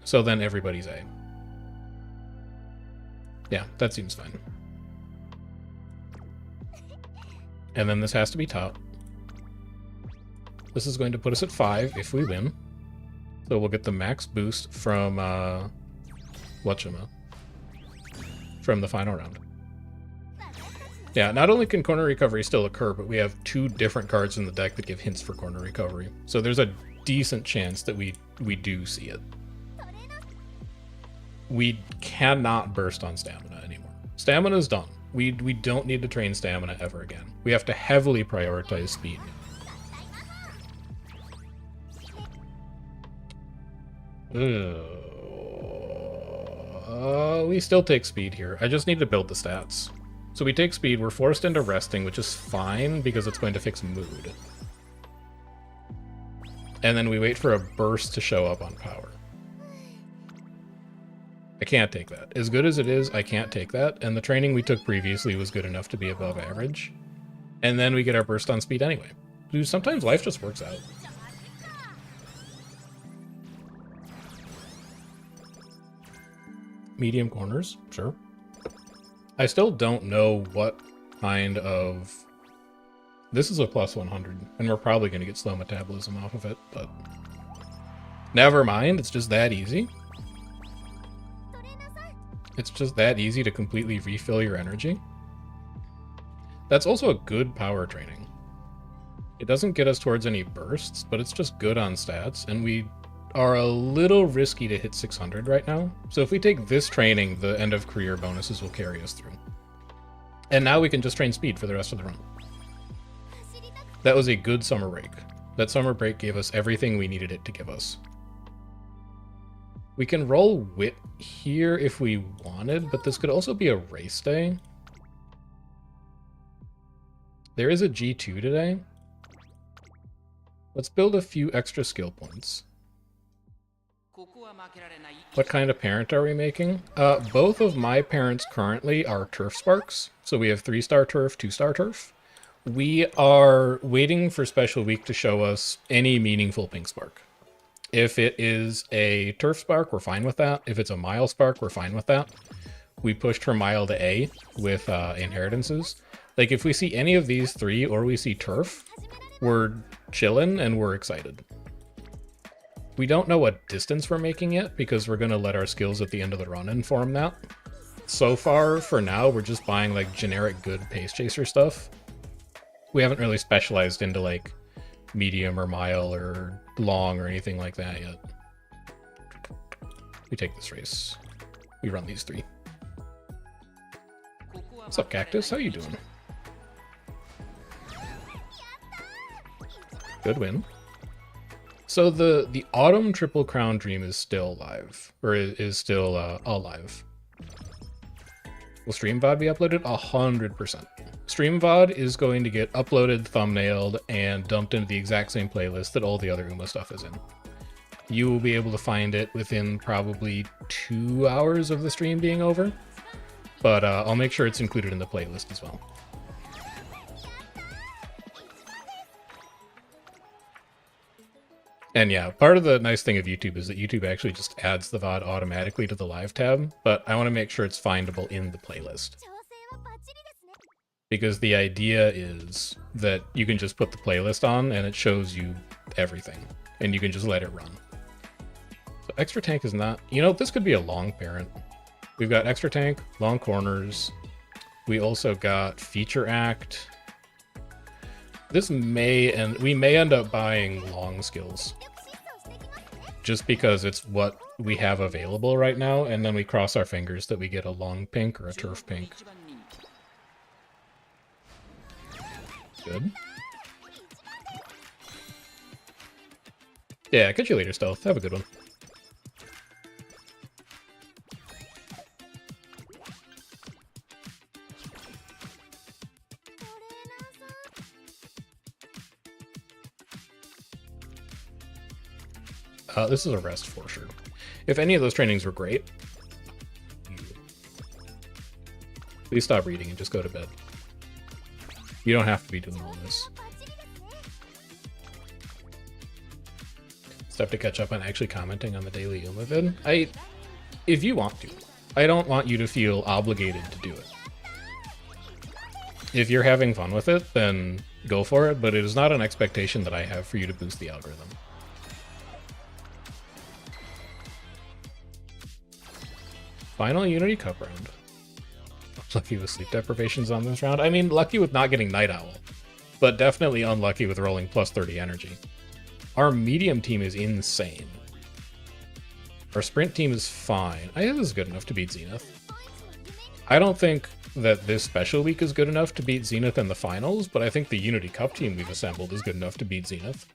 So then everybody's A. Yeah, that seems fine. And then this has to be top. This is going to put us at 5 if we win. So we'll get the max boost from, whatchama, from the final round. Yeah, not only can corner recovery still occur, but we have 2 different cards in the deck that give hints for corner recovery. So there's a decent chance that we do see it. We cannot burst on stamina anymore. Stamina's done. We don't need to train stamina ever again. We have to heavily prioritize speed. We still take speed here. I just need to build the stats. So we take speed, we're forced into resting, which is fine because it's going to fix mood. And then we wait for a burst to show up on power. I can't take that. As good as it is, I can't take that. And the training we took previously was good enough to be above average. And then we get our burst on speed anyway. Dude, sometimes life just works out. Medium corners, sure. I still don't know what kind of... This is a plus 100, and we're probably going to get slow metabolism off of it, but... Never mind, it's just that easy. It's just that easy to completely refill your energy. That's also a good power training. It doesn't get us towards any bursts, but it's just good on stats, and we are a little risky to hit 600 right now. So if we take this training, the end of career bonuses will carry us through. And now we can just train speed for the rest of the run. That was a good summer break. That summer break gave us everything we needed it to give us. We can roll wit here if we wanted, but this could also be a race day. There is a G2 today. Let's build a few extra skill points. What kind of parent are we making? Both of my parents currently are turf sparks. So we have 3-star turf, 2-star turf. We are waiting for Special Week to show us any meaningful pink spark. If it is a turf spark, we're fine with that. If it's a mile spark, we're fine with that. We pushed her mile to A with inheritances. Like if we see any of these three or we see turf, we're chilling and we're excited. We don't know what distance we're making yet because we're going to let our skills at the end of the run inform that. So far, for now, we're just buying like generic good pace chaser stuff. We haven't really specialized into like medium or mile or long or anything like that yet. We take this race. We run these three. What's up, Cactus? How you doing? Good win. So the Autumn Triple Crown Dream is still live, or is still alive. Will Stream VOD be uploaded? 100%. Stream VOD is going to get uploaded, thumbnailed, and dumped into the exact same playlist that all the other Uma stuff is in. You will be able to find it within probably 2 hours of the stream being over, but I'll make sure it's included in the playlist as well. And yeah, part of the nice thing of YouTube is that YouTube actually just adds the VOD automatically to the live tab, but I want to make sure it's findable in the playlist. Because the idea is that you can just put the playlist on and it shows you everything, and you can just let it run. So extra tank is not, you know, this could be a long parent. We've got extra tank, long corners. We also got feature act. This may, and we may end up buying long skills. Just because it's what we have available right now, and then we cross our fingers that we get a long pink or a turf pink. Good. Yeah, catch you later, Stealth. Have a good one. This is a rest for sure. If any of those trainings were great, please stop reading and just go to bed. You don't have to be doing all this. Stuff to catch up on actually commenting on the daily Uma vid. If you want to. I don't want you to feel obligated to do it. If you're having fun with it, then go for it, but it is not an expectation that I have for you to boost the algorithm. Final Unity Cup round. Lucky with sleep deprivations on this round. I mean, lucky with not getting Night Owl, but definitely unlucky with rolling plus 30 energy. Our medium team is insane. Our sprint team is fine. I think this is good enough to beat Zenith. I don't think that this special week is good enough to beat Zenith in the finals, but I think the Unity Cup team we've assembled is good enough to beat Zenith.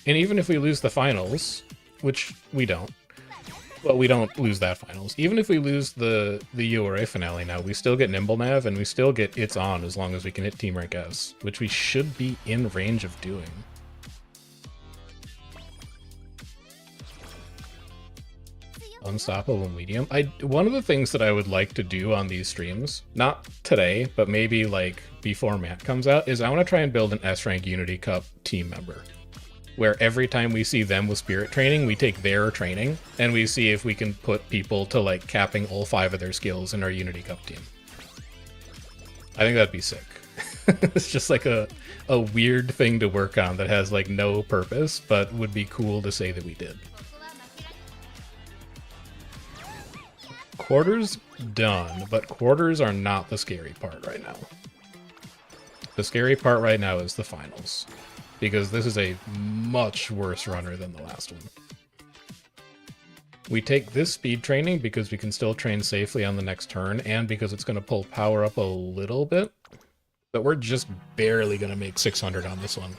And even if we lose the finals, which we don't, well, we don't lose that finals. Even if we lose the URA finale now, we still get Nimble Nav, and we still get It's On as long as we can hit Team Rank S, which we should be in range of doing. Unstoppable medium. One of the things that I would like to do on these streams, not today, but maybe like before Matt comes out, is I want to try and build an S-Rank Unity Cup team member, where every time we see them with spirit training, we take their training, and we see if we can put people to like capping all 5 of their skills in our Unity Cup team. I think that'd be sick. It's just like a weird thing to work on that has like no purpose, but would be cool to say that we did. Quarters done, but quarters are not the scary part right now. The scary part right now is the finals, because this is a much worse runner than the last one. We take this speed training because we can still train safely on the next turn, and because it's going to pull power up a little bit, but we're just barely going to make 600 on this one.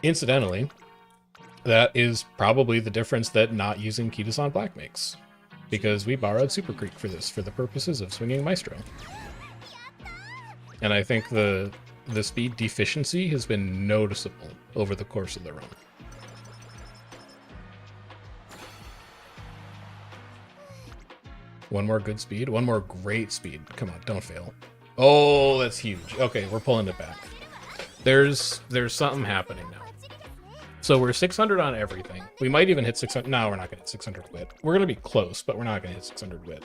Incidentally, that is probably the difference that not using Kitasan Black makes, because we borrowed Super Creek for this for the purposes of swinging Maestro. And I think the speed deficiency has been noticeable over the course of the run. One more good speed, one more great speed. Come on, don't fail. Oh, that's huge. Okay, we're pulling it back. There's something happening now. So we're 600 on everything. We might even hit 600. No, we're not going to hit 600 wit. We're going to be close, but we're not going to hit 600 wit.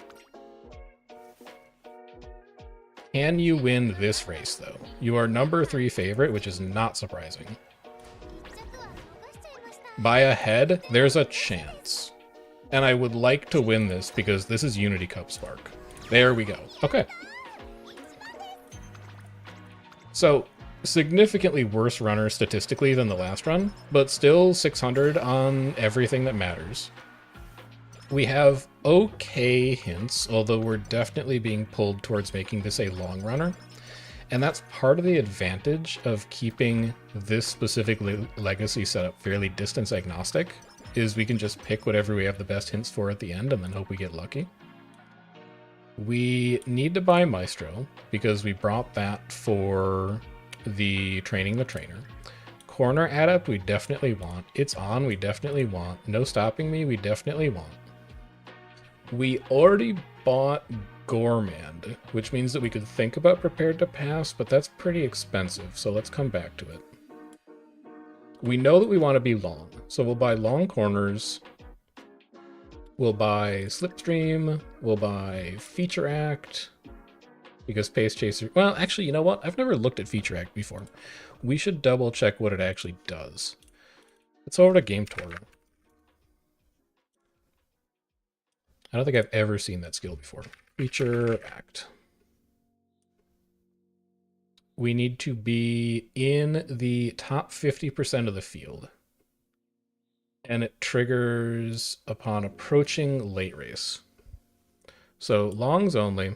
Can you win this race, though? You are number 3 favorite, which is not surprising. By a head, there's a chance. And I would like to win this because this is Unity Cup Spark. There we go. Okay. So, significantly worse runner statistically than the last run, but still 600 on everything that matters. We have okay hints, although we're definitely being pulled towards making this a long runner. And that's part of the advantage of keeping this specific legacy setup fairly distance agnostic, is we can just pick whatever we have the best hints for at the end and then hope we get lucky. We need to buy Maestro because we brought that for the training the trainer. Corner adept we definitely want. It's on we definitely want. No stopping me we definitely want. We already bought Gourmand, which means that we could think about prepared to pass, but that's pretty expensive, so let's come back to it. We know that we want to be long, so we'll buy long corners. We'll buy Slipstream. We'll buy Feature Act. Because Pace Chaser... Well, actually, you know what? I've never looked at Feature Act before. We should double check what it actually does. Let's over to Game Tutorial. I don't think I've ever seen that skill before. Feature Act. We need to be in the top 50% of the field. And it triggers upon approaching late race. So longs only.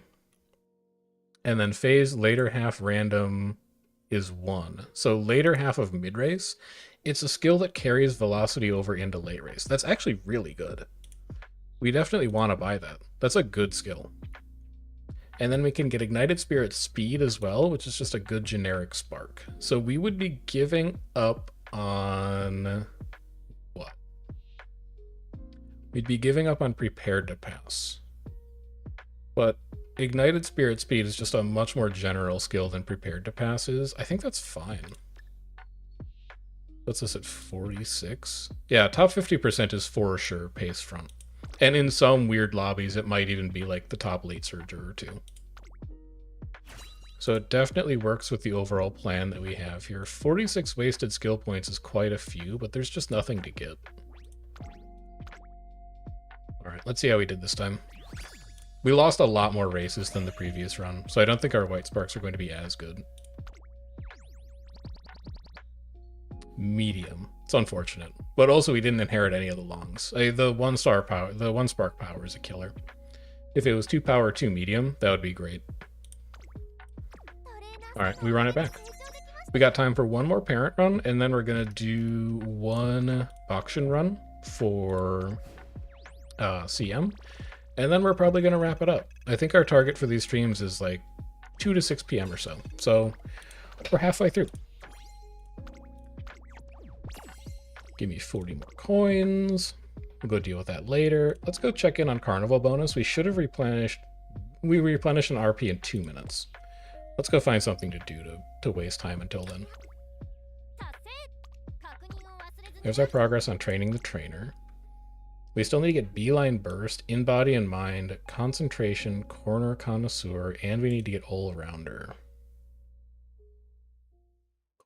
And then phase later half random is 1. So later half of mid race, it's a skill that carries velocity over into late race. That's actually really good. We definitely want to buy that. That's a good skill. And then we can get Ignited Spirit Speed as well, which is just a good generic spark. So we would be giving up on... what? We'd be giving up on Prepared to Pass. But Ignited Spirit Speed is just a much more general skill than Prepared to Pass is. I think that's fine. What's this at 46? Yeah, top 50% is for sure pace front. And in some weird lobbies, it might even be like the top late surger or 2. So it definitely works with the overall plan that we have here. 46 wasted skill points is quite a few, but there's just nothing to get. All right, let's see how we did this time. We lost a lot more races than the previous run, so I don't think our white sparks are going to be as good. Medium. It's unfortunate. But also we didn't inherit any of the longs. The one spark power is a killer. If it was 2 power, 2 medium, that would be great. Alright, we run it back. We got time for one more parent run, and then we're gonna do one Bakushin run for CM. And then we're probably gonna wrap it up. I think our target for these streams is like 2 to 6 p.m. or so. So we're halfway through. Give me 40 more coins. We'll go deal with that later. Let's go check in on Carnival bonus. We should have replenished. We replenished an RP in 2 minutes. Let's go find something to do to waste time until then. There's our progress on training the trainer. We still need to get Beeline Burst, In Body and Mind, Concentration, Corner Connoisseur, and we need to get All-Rounder.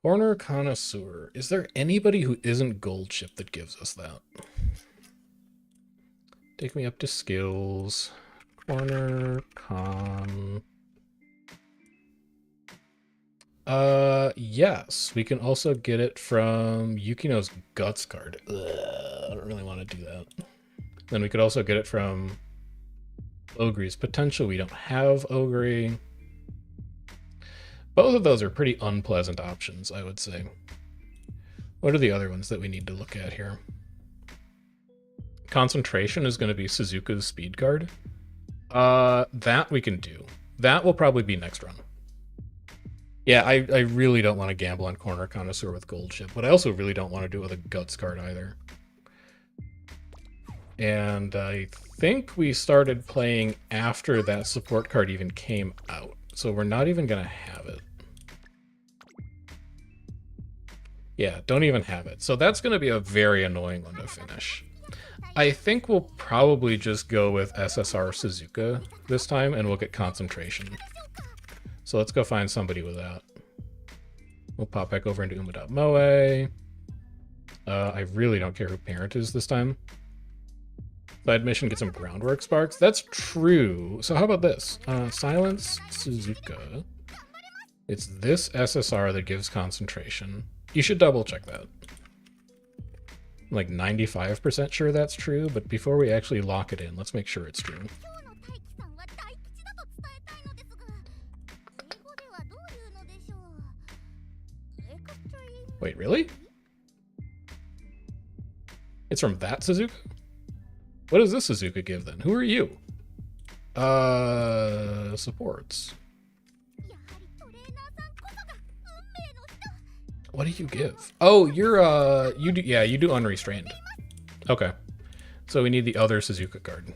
Corner Connoisseur. Is there anybody who isn't Gold Chip that gives us that? Take me up to skills. Corner Con. Yes. We can also get it from Yukino's Guts card. Ugh, I don't really want to do that. Then we could also get it from Ogre's Potential. We don't have Ogre. Both of those are pretty unpleasant options, I would say. What are the other ones that we need to look at here? Concentration is going to be Suzuka's speed card. That we can do. That will probably be next run. Yeah, I really don't want to gamble on Corner Connoisseur with Gold Chip, but I also really don't want to do it with a Guts card either. And I think we started playing after that support card even came out. So we're not even going to have it. Yeah, don't even have it. So that's going to be a very annoying one to finish. I think we'll probably just go with SSR Suzuka this time, and we'll get Concentration. So let's go find somebody with that. We'll pop back over into Umamusume. I really don't care who parent is this time. Side mission, get some groundwork sparks. That's true. So how about this? Silence Suzuka. It's this SSR that gives concentration. You should double check that. I'm like 95% sure that's true, but before we actually lock it in, let's make sure it's true. Wait, really? It's from that Suzuka? What does this Suzuka give then? Who are you? Supports. What do you give? Oh, you're you do unrestrained. Okay. So we need the other Suzuka card.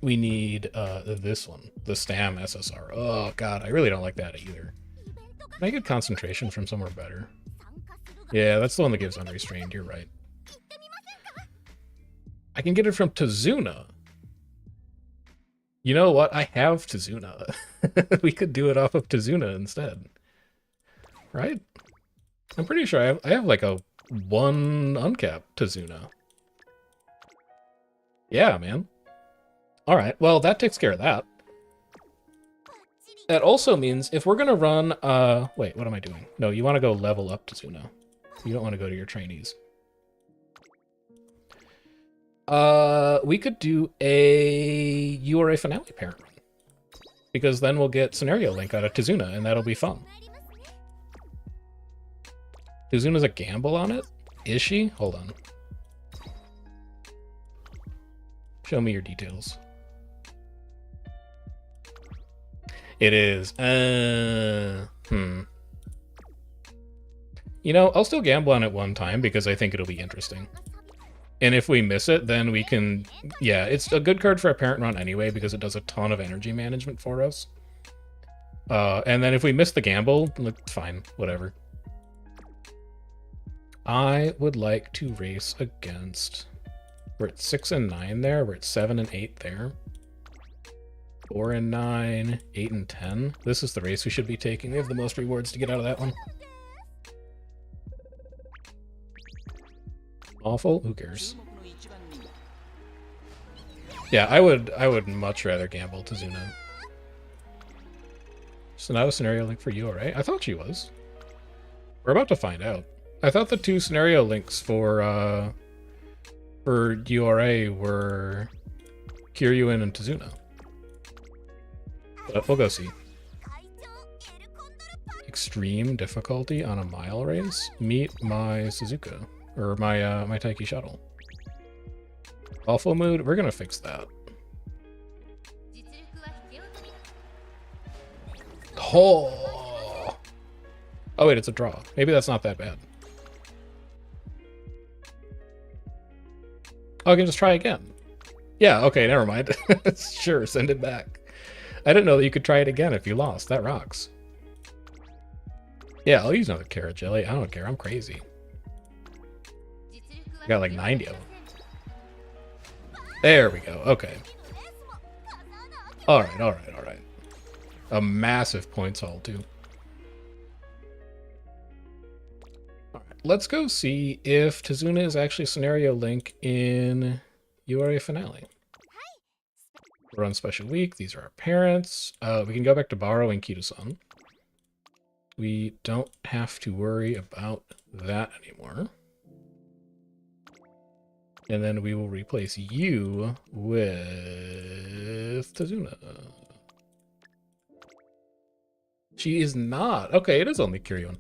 We need this one, the Stam SSR. Oh god, I really don't like that either. Can I get concentration from somewhere better? Yeah, that's the one that gives unrestrained, you're right. I can get it from Tazuna. You know what? I have Tazuna. We could do it off of Tazuna instead. Right? I'm pretty sure I have like a 1 uncapped Tazuna. Yeah, man. Alright, well, that takes care of that. That also means if we're gonna run, wait, what am I doing? No, you want to go level up Tazuna. You don't want to go to your trainees. We could do a URA finale parent run. Because then we'll get Scenario Link out of Tazuna, and that'll be fun. Tazuna's a gamble on it? Is she? Hold on. Show me your details. It is. You know, I'll still gamble on it one time because I think it'll be interesting. And if we miss it, then we can... Yeah, it's a good card for a parent run anyway because it does a ton of energy management for us. And then if we miss the gamble, look, fine, whatever. I would like to race against... We're at 6 and 9 there. We're at 7 and 8 there. 4 and 9, 8 and 10. This is the race we should be taking. We have the most rewards to get out of that one. Awful? Who cares? Yeah, I would much rather gamble Tazuna. So now a Scenario Link for you, alright? I thought she was. We're about to find out. I thought the two scenario links for URA were Kiryuin and Tazuna. But we'll go see. Extreme difficulty on a mile race? Meet my Suzuka. Or my my Taiki shuttle. Awful mood? We're gonna fix that. Oh! Oh wait, it's a draw. Maybe that's not that bad. Oh, I can just try again. Yeah, okay, never mind. Sure, send it back. I didn't know that you could try it again if you lost. That rocks. Yeah, I'll use another carrot jelly. I don't care. I'm crazy. I got like 90 of them. There we go. Okay. Alright, alright, alright. A massive points haul, too. Alright, let's go see if Tazuna is actually Scenario Link in URA Finale. We're on special week. These are our parents. We can go back to borrowing Kito-san. We don't have to worry about that anymore. And then we will replace you with Tazuna. She is not. Okay, it is only Kiryuin.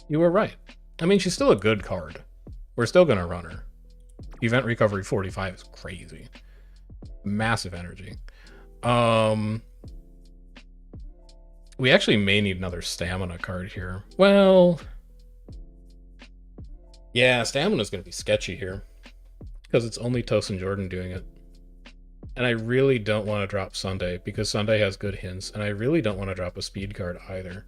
You were right. I mean, she's still a good card. We're still going to run her. Event recovery 45 is crazy. Massive energy. We actually may need another stamina card here. Well, yeah, stamina's going to be sketchy here. Because it's only Tosin Jordan doing it. And I really don't want to drop Sunday, because Sunday has good hints, and I really don't want to drop a speed card either.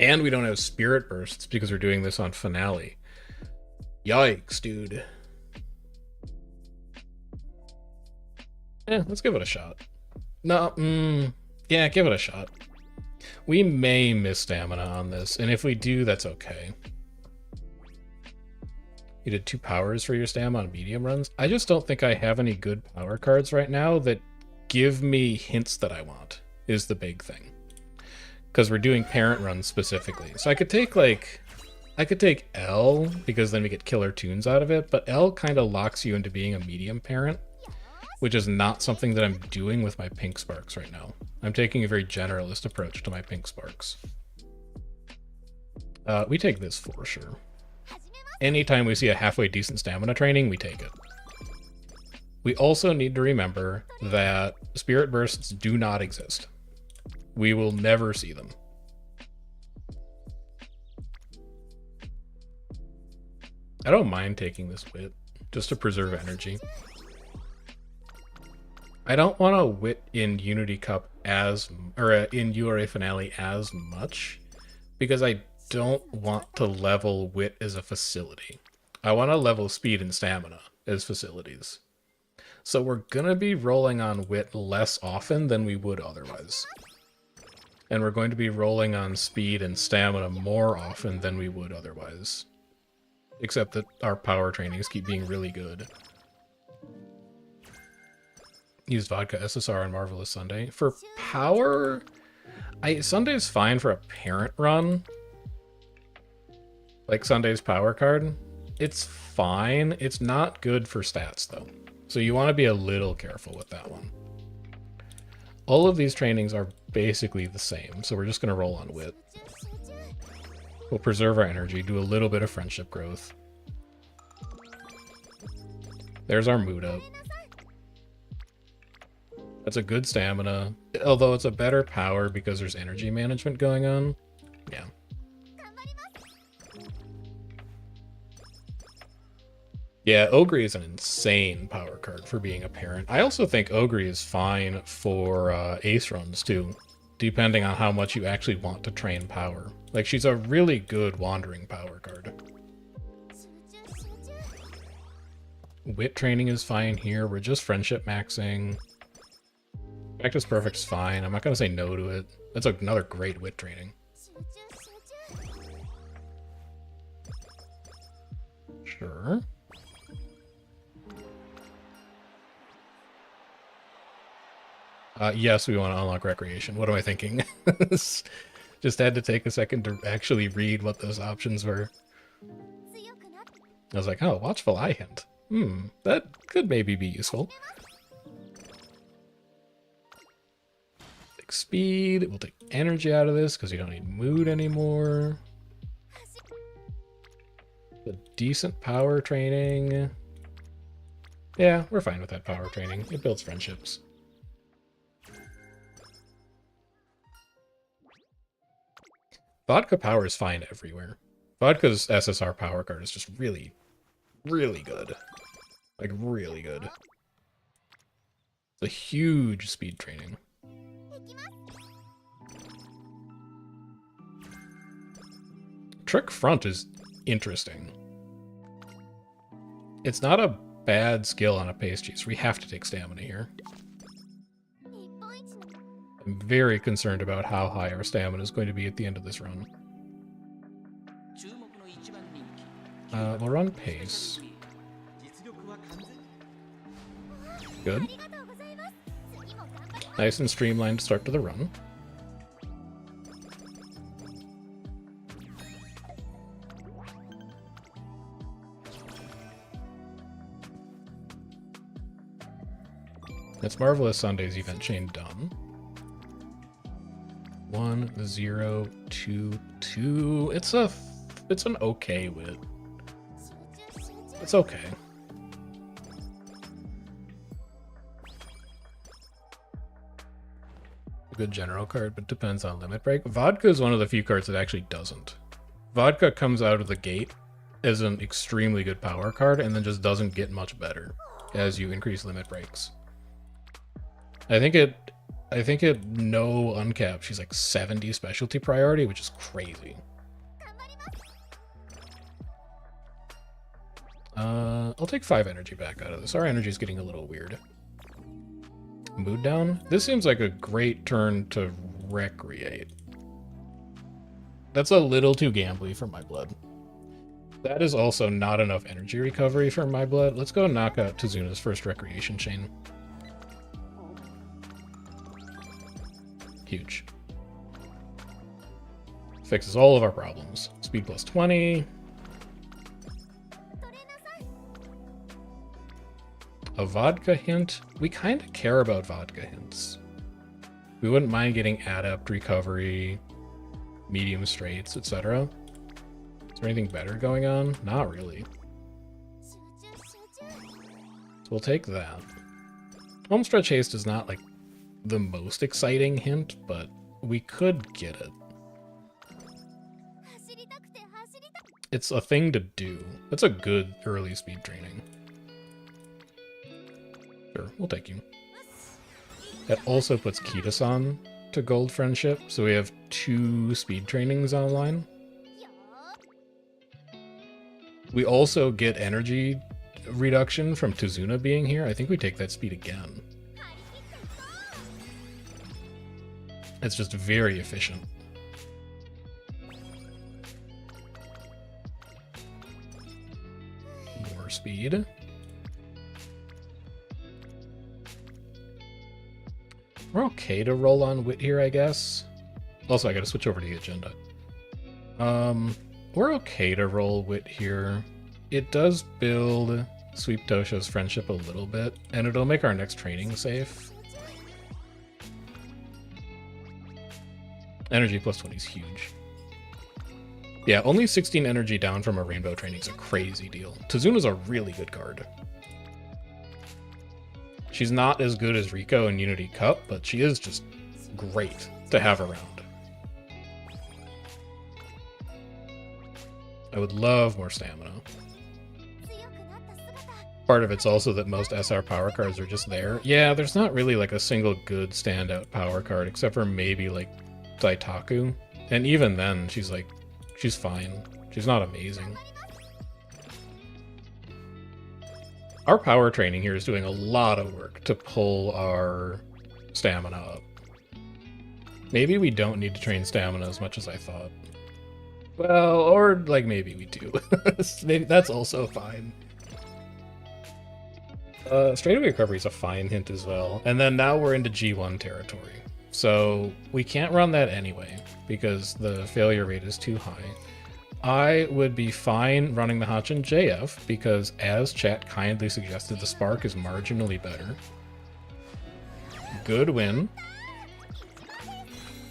And we don't have Spirit Bursts, because we're doing this on Finale. Yikes, dude. Let's give it a shot. No, yeah, give it a shot. We may miss stamina on this, and if we do, that's okay. You did 2 powers for your stam on medium runs. I just don't think I have any good power cards right now that give me hints that I want, is the big thing. Because we're doing parent runs specifically. So I could take, like, I could take L, because then we get killer tunes out of it, but L kind of locks you into being a medium parent, which is not something that I'm doing with my pink sparks right now. I'm taking a very generalist approach to my pink sparks. We take this for sure. Anytime we see a halfway decent stamina training, we take it. We also need to remember that Spirit Bursts do not exist. We will never see them. I don't mind taking this wit, just to preserve energy. I don't want to wit in Unity Cup in URA Finale as much, because I don't want to level wit as a facility. I want to level speed and stamina as facilities. So we're going to be rolling on wit less often than we would otherwise. And we're going to be rolling on speed and stamina more often than we would otherwise. Except that our power trainings keep being really good. Used vodka SSR on Marvelous Sunday. For power, Sunday's fine for a parent run. Like Sunday's power card. It's fine. It's not good for stats, though. So you want to be a little careful with that one. All of these trainings are basically the same, so we're just going to roll on wit. We'll preserve our energy, do a little bit of friendship growth. There's our mood up. That's a good stamina, although it's a better power because there's energy management going on. Yeah. Yeah, Ogre is an insane power card for being a parent. I also think Ogre is fine for ace runs, too, depending on how much you actually want to train power. Like, she's a really good wandering power card. Wit training is fine here. We're just friendship maxing. Practice Perfect's fine. I'm not going to say no to it. That's another great wit training. Sure. Yes, we want to unlock Recreation. What am I thinking? Just Just had to take a second to actually read what those options were. I was like, oh, Watchful Eye Hint. That could maybe be useful. Take speed. We'll take energy out of this because you don't need mood anymore. A decent power training. Yeah, we're fine with that power training. It builds friendships. Vodka power is fine everywhere. Vodka's SSR power card is just really, really good. Like, really good. It's a huge speed training. Trick Front is interesting. It's not a bad skill on a pace cheese. We have to take stamina here. I'm very concerned about how high our stamina is going to be at the end of this run. We'll run pace. Good. Nice and streamlined start to the run. It's Marvelous Sunday's event chain done. 1, 0, 2, 2. It's an okay wit. It's okay. A good general card, but depends on limit break. Vodka is one of the few cards that actually doesn't. Vodka comes out of the gate as an extremely good power card and then just doesn't get much better as you increase limit breaks. I think it no uncap. She's like 70 specialty priority, which is crazy. I'll take 5 energy back out of this. Our energy is getting a little weird. Mood down. This seems like a great turn to recreate. That's a little too gambly for my blood. That is also not enough energy recovery for my blood. Let's go knock out Tizuna's first recreation chain. Huge. Fixes all of our problems. Speed plus 20. A vodka hint? We kind of care about vodka hints. We wouldn't mind getting adept recovery, medium straights, etc. Is there anything better going on? Not really. So we'll take that. Homestretch haste is not like the most exciting hint, but we could get it. It's a thing to do. That's a good early speed training. Sure, we'll take you. That also puts Kita-san to gold friendship, so we have 2 speed trainings online. We also get energy reduction from Tizuna being here. I think we take that speed again. It's just very efficient. More speed. We're okay to roll on wit here, I guess. Also, I gotta switch over to the agenda. We're okay to roll wit here. It does build Sweep Tosho's friendship a little bit, and it'll make our next training safe. Energy plus 20 is huge. Yeah, only 16 energy down from a rainbow training is a crazy deal. Tizuna's a really good card. She's not as good as Rico in Unity Cup, but she is just great to have around. I would love more stamina. Part of it's also that most SR power cards are just there. Yeah, there's not really like a single good standout power card, except for maybe like Daitaku. And even then, she's fine. She's not amazing. Our power training here is doing a lot of work to pull our stamina up. Maybe we don't need to train stamina as much as I thought. Well, or like maybe we do. Maybe that's also fine. Straightaway recovery is a fine hint as well. And then now we're into G1 territory. So we can't run that anyway because the failure rate is too high. I would be fine running the Hachin JF because, as chat kindly suggested, the Spark is marginally better. Good win.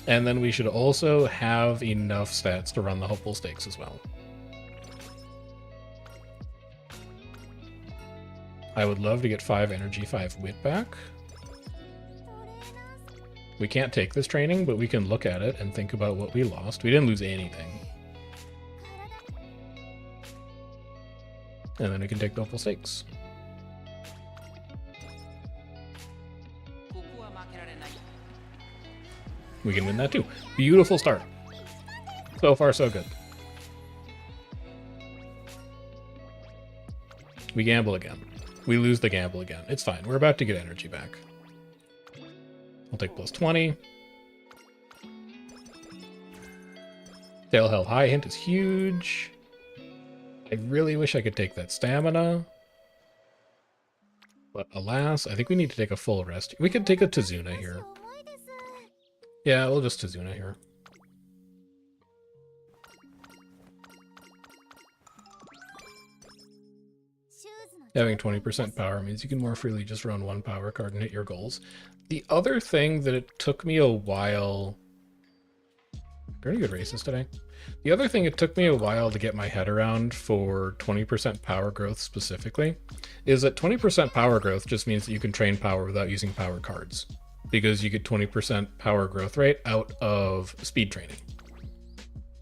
And then we should also have enough stats to run the Hopeful Stakes as well. I would love to get 5 energy, 5 wit back. We can't take this training, but we can look at it and think about what we lost. We didn't lose anything. And then we can take the Hopeful Stakes. We can win that too. Beautiful start. So far, so good. We gamble again. We lose the gamble again. It's fine. We're about to get energy back. I'll take plus 20. Tail held high hint is huge. I really wish I could take that stamina. But alas, I think we need to take a full rest. We could take a Tizuna here. Yeah, we'll just Tizuna here. Having 20% power means you can more freely just run one power card and hit your goals. The other thing that it took me a while... Very good races today. The other thing it took me a while to get my head around for 20% power growth specifically is that 20% power growth just means that you can train power without using power cards, because you get 20% power growth rate out of speed training.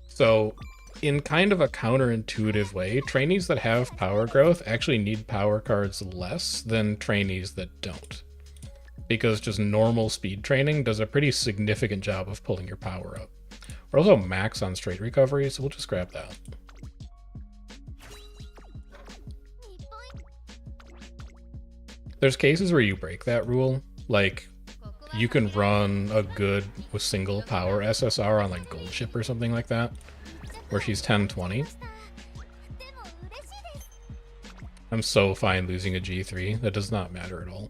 So in kind of a counterintuitive way, trainees that have power growth actually need power cards less than trainees that don't, because just normal speed training does a pretty significant job of pulling your power up. We're also max on straight recovery, so we'll just grab that. There's cases where you break that rule, like you can run a good with single power SSR on like Gold Ship or something like that, where she's 10-20. I'm so fine losing a G3. That does not matter at all.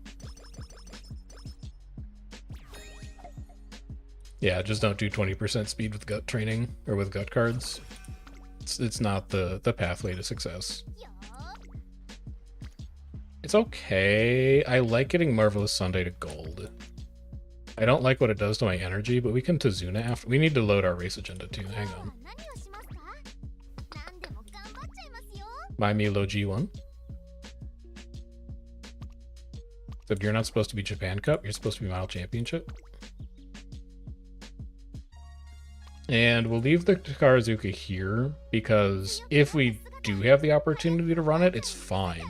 Yeah, just don't do 20% speed with gut training or with gut cards. It's not the pathway to success. It's okay. I like getting Marvelous Sunday to gold. I don't like what it does to my energy, but we can Tizuna after. We need to load our race agenda too. Hang on. My Milo G1. Except you're not supposed to be Japan Cup. You're supposed to be Model Championship. And we'll leave the Takarazuka here, because if we do have the opportunity to run it, it's fine.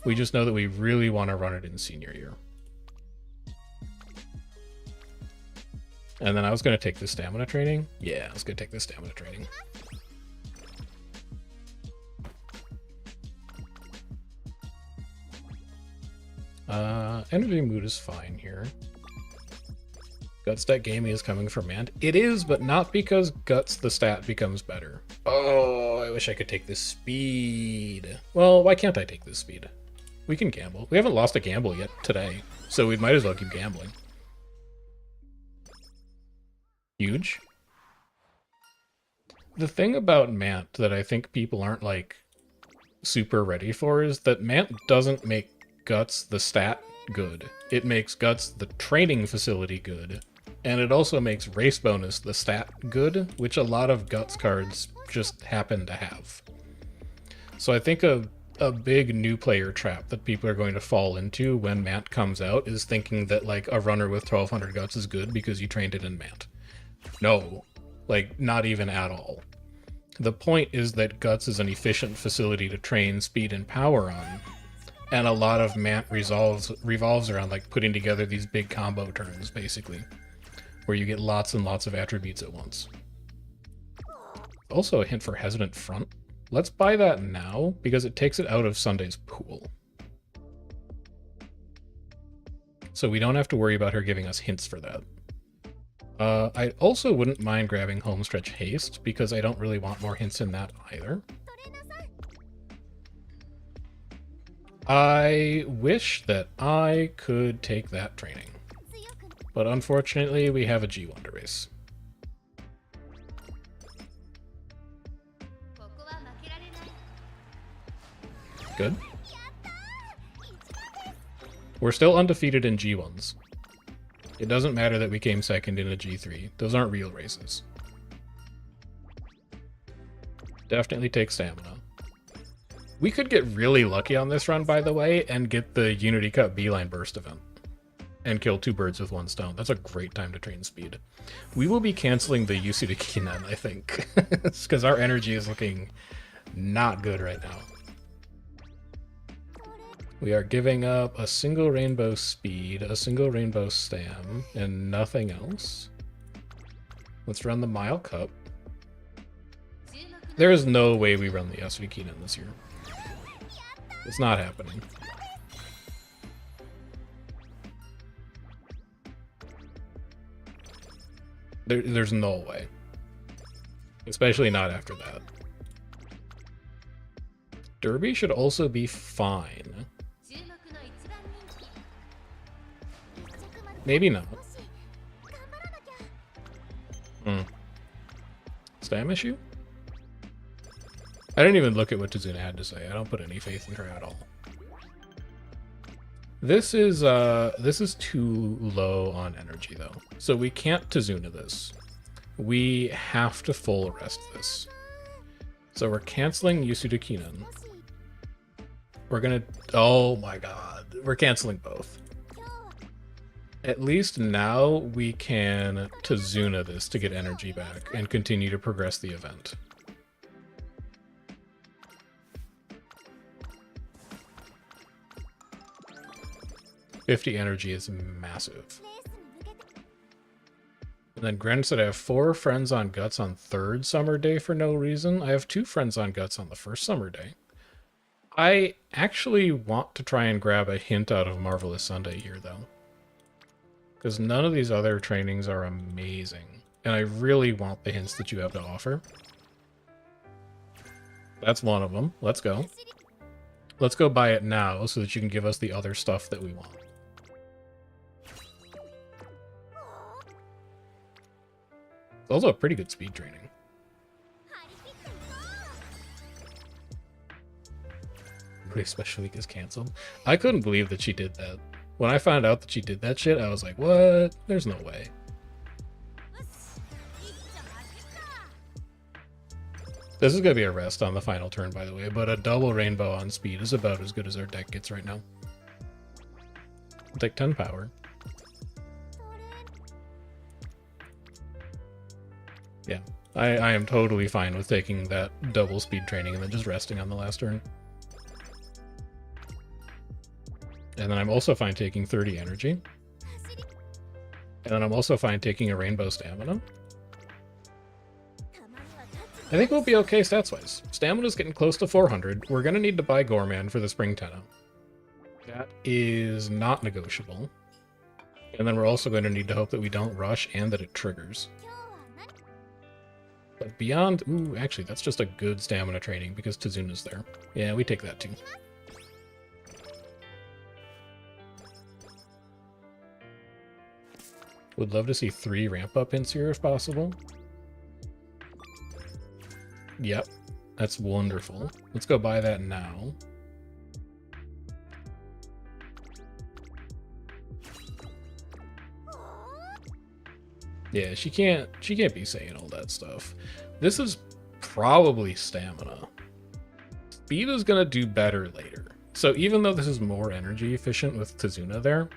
We just know that we really want to run it in senior year. And then I was going to take the stamina training. Yeah, I was going to take the stamina training. Energy mood is fine here. Guts stat gaming is coming from Mant. It is, but not because Guts the stat becomes better. Oh, I wish I could take this speed. Well, why can't I take this speed? We can gamble. We haven't lost a gamble yet today, so we might as well keep gambling. Huge. The thing about Mant that I think people aren't like super ready for is that Mant doesn't make Guts the stat good. It makes Guts the training facility good. And it also makes race bonus the stat good, which a lot of Guts cards just happen to have. So I think a big new player trap that people are going to fall into when Mant comes out is thinking that like a runner with 1200 Guts is good because you trained it in Mant. No, like not even at all. The point is that Guts is an efficient facility to train speed and power on. And a lot of Mant revolves around like putting together these big combo turns, basically, where you get lots and lots of attributes at once. Also a hint for Hesitant Front. Let's buy that now, because it takes it out of Sunday's pool. So we don't have to worry about her giving us hints for that. I also wouldn't mind grabbing Homestretch Haste, because I don't really want more hints in that either. I wish that I could take that training. But unfortunately, we have a G1 to race. Good. We're still undefeated in G1s. It doesn't matter that we came second in a G3. Those aren't real races. Definitely take stamina. We could get really lucky on this run, by the way, and get the Unity Cup Beeline Burst event. And kill two birds with one stone. That's a great time to train speed. We will be canceling the Yusuda Kinen, I think. Because our energy is looking not good right now. We are giving up a single rainbow speed, a single rainbow stam, and nothing else. Let's run the Mile Cup. There is no way we run the Yasuda Kinen this year. It's not happening. There's no way. Especially not after that. Derby should also be fine. Maybe not. Stam issue? I didn't even look at what Tazuna had to say. I don't put any faith in her at all. This is too low on energy though. So we can't Tazuna this. We have to full rest this. So we're canceling Yusuda Kinen. We're gonna, oh my god, we're canceling both. At least now we can Tazuna this to get energy back and continue to progress the event. $50 energy is massive. And then Gren said I have 4 friends on Guts on 3rd summer day for no reason. I have 2 friends on Guts on the 1st summer day. I actually want to try and grab a hint out of Marvelous Sunday here though. Because none of these other trainings are amazing. And I really want the hints that you have to offer. That's one of them. Let's go. Let's go buy it now so that you can give us the other stuff that we want. It's also a pretty good speed training. Pretty special week is canceled. I couldn't believe that she did that. When I found out that she did that shit, I was like, what? There's no way. This is going to be a rest on the final turn, by the way, but a double rainbow on speed is about as good as our deck gets right now. I'll take 10 power. Yeah, I am totally fine with taking that double speed training and then just resting on the last turn. And then I'm also fine taking 30 energy. And then I'm also fine taking a rainbow stamina. I think we'll be okay stats-wise. Stamina's getting close to 400. We're going to need to buy Gorman for the Spring Tenno. That is not negotiable. And then we're also going to need to hope that we don't rush and that it triggers. But beyond... Ooh, actually, that's just a good stamina training because Tazuna's there. Yeah, we take that too. Would love to see 3 ramp-up hints here if possible. Yep, that's wonderful. Let's go buy that now. Yeah, she can't be saying all that stuff. This is probably stamina. Speed is gonna do better later. So even though this is more energy efficient with Tazuna there,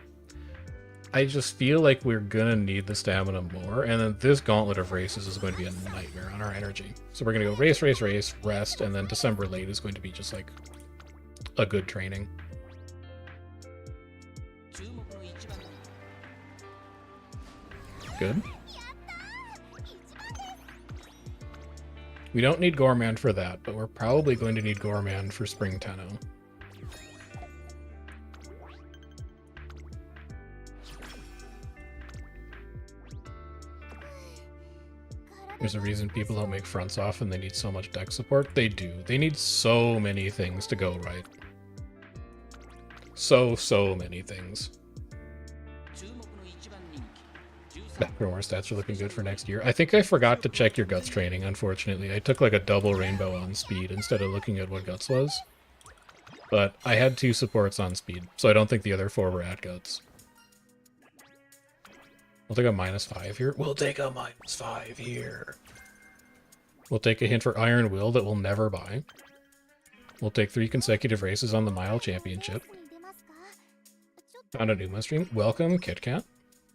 I just feel like we're gonna need the stamina more, and then this gauntlet of races is going to be a nightmare on our energy. So we're gonna go race, race, race, rest, and then December late is going to be just like a good training. Good. We don't need Gorman for that, but we're probably going to need Gorman for Spring Tenno. There's a reason people don't make fronts off and they need so much deck support. They do. They need so many things to go right. So many things. Background stats are looking good for next year. I think I forgot to check your guts training, unfortunately. I took like a double rainbow on speed instead of looking at what guts was. But I had 2 supports on speed, so I don't think the other 4 were at guts. We'll take a -5 here. We'll take a -5 here. We'll take a hint for Iron Will that we'll never buy. We'll take 3 consecutive races on the Mile Championship. Found an Uma stream. Welcome, KitKat.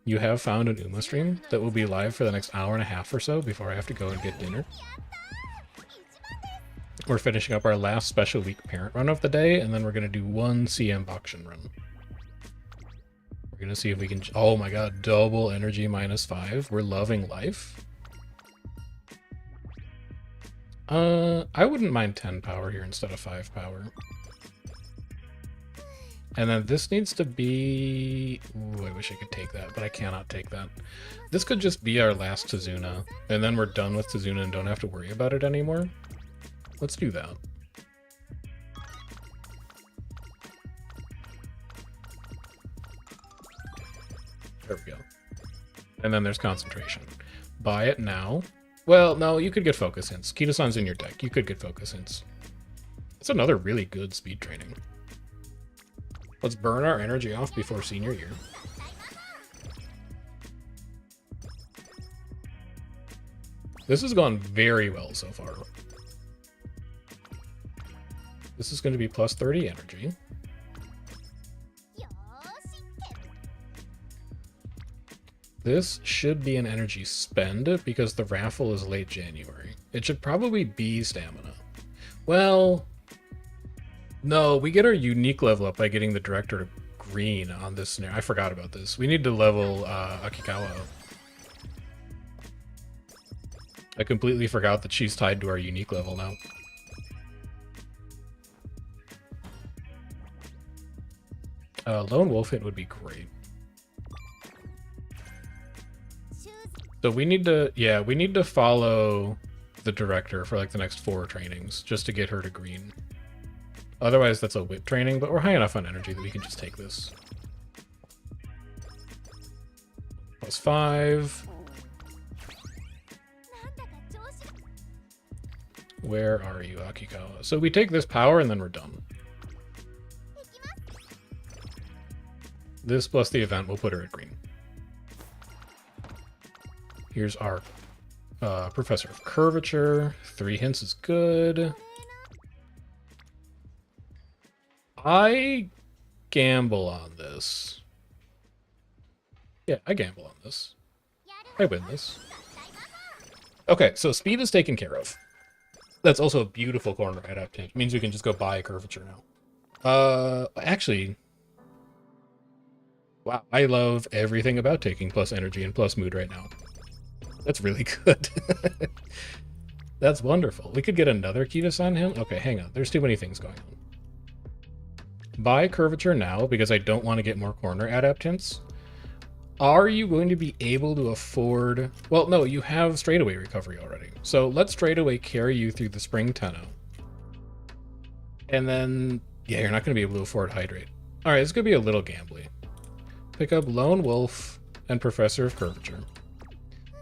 You have found an Uma stream that will be live for the next hour and a half or so before I have to go and get dinner. We're finishing up our last special week parent run of the day, and then we're going to do 1 CM Bakushin run. We're going to see if we can... Oh my god, double energy -5. We're loving life. I wouldn't mind 10 power here instead of 5 power. And then this needs to be... Ooh, I wish I could take that, but I cannot take that. This could just be our last Tazuna, and then we're done with Tazuna and don't have to worry about it anymore. Let's do that. There we go. And then there's concentration. Buy it now. Well, no, you could get focus hints. Kita-san's in your deck. You could get focus hints. It's another really good speed training. Let's burn our energy off before senior year. This has gone very well so far. This is going to be plus 30 energy. This should be an energy spend because the raffle is late January. It should probably be stamina. Well, no, we get our unique level up by getting the director to green on this scenario. I forgot about this. We need to level Akikawa up. I completely forgot that she's tied to our unique level now. Lone Wolf hit would be great. So we need to, yeah, we need to follow the director for like the next 4 trainings just to get her to green. Otherwise, that's a whip training, but we're high enough on energy that we can just take this. Plus 5. Where are you, Akikawa? So we take this power and then we're done. This plus the event will put her at green. Here's our Professor of Curvature. 3 hints is good. I gamble on this. Yeah, I gamble on this. I win this. Okay, so speed is taken care of. That's also a beautiful corner adaptation. It means we can just go buy a Curvature now. Actually... Wow, I love everything about taking plus energy and plus mood right now. That's really good. That's wonderful. We could get another Kita-san him? Okay, hang on. There's too many things going on. Buy Curvature now, because I don't want to get more corner adaptants. Are you going to be able to afford... Well, no, you have straightaway recovery already. So let's straightaway carry you through the Spring Tenno. And then... Yeah, you're not going to be able to afford Hydrate. Alright, it's going to be a little gambly. Pick up Lone Wolf and Professor of Curvature.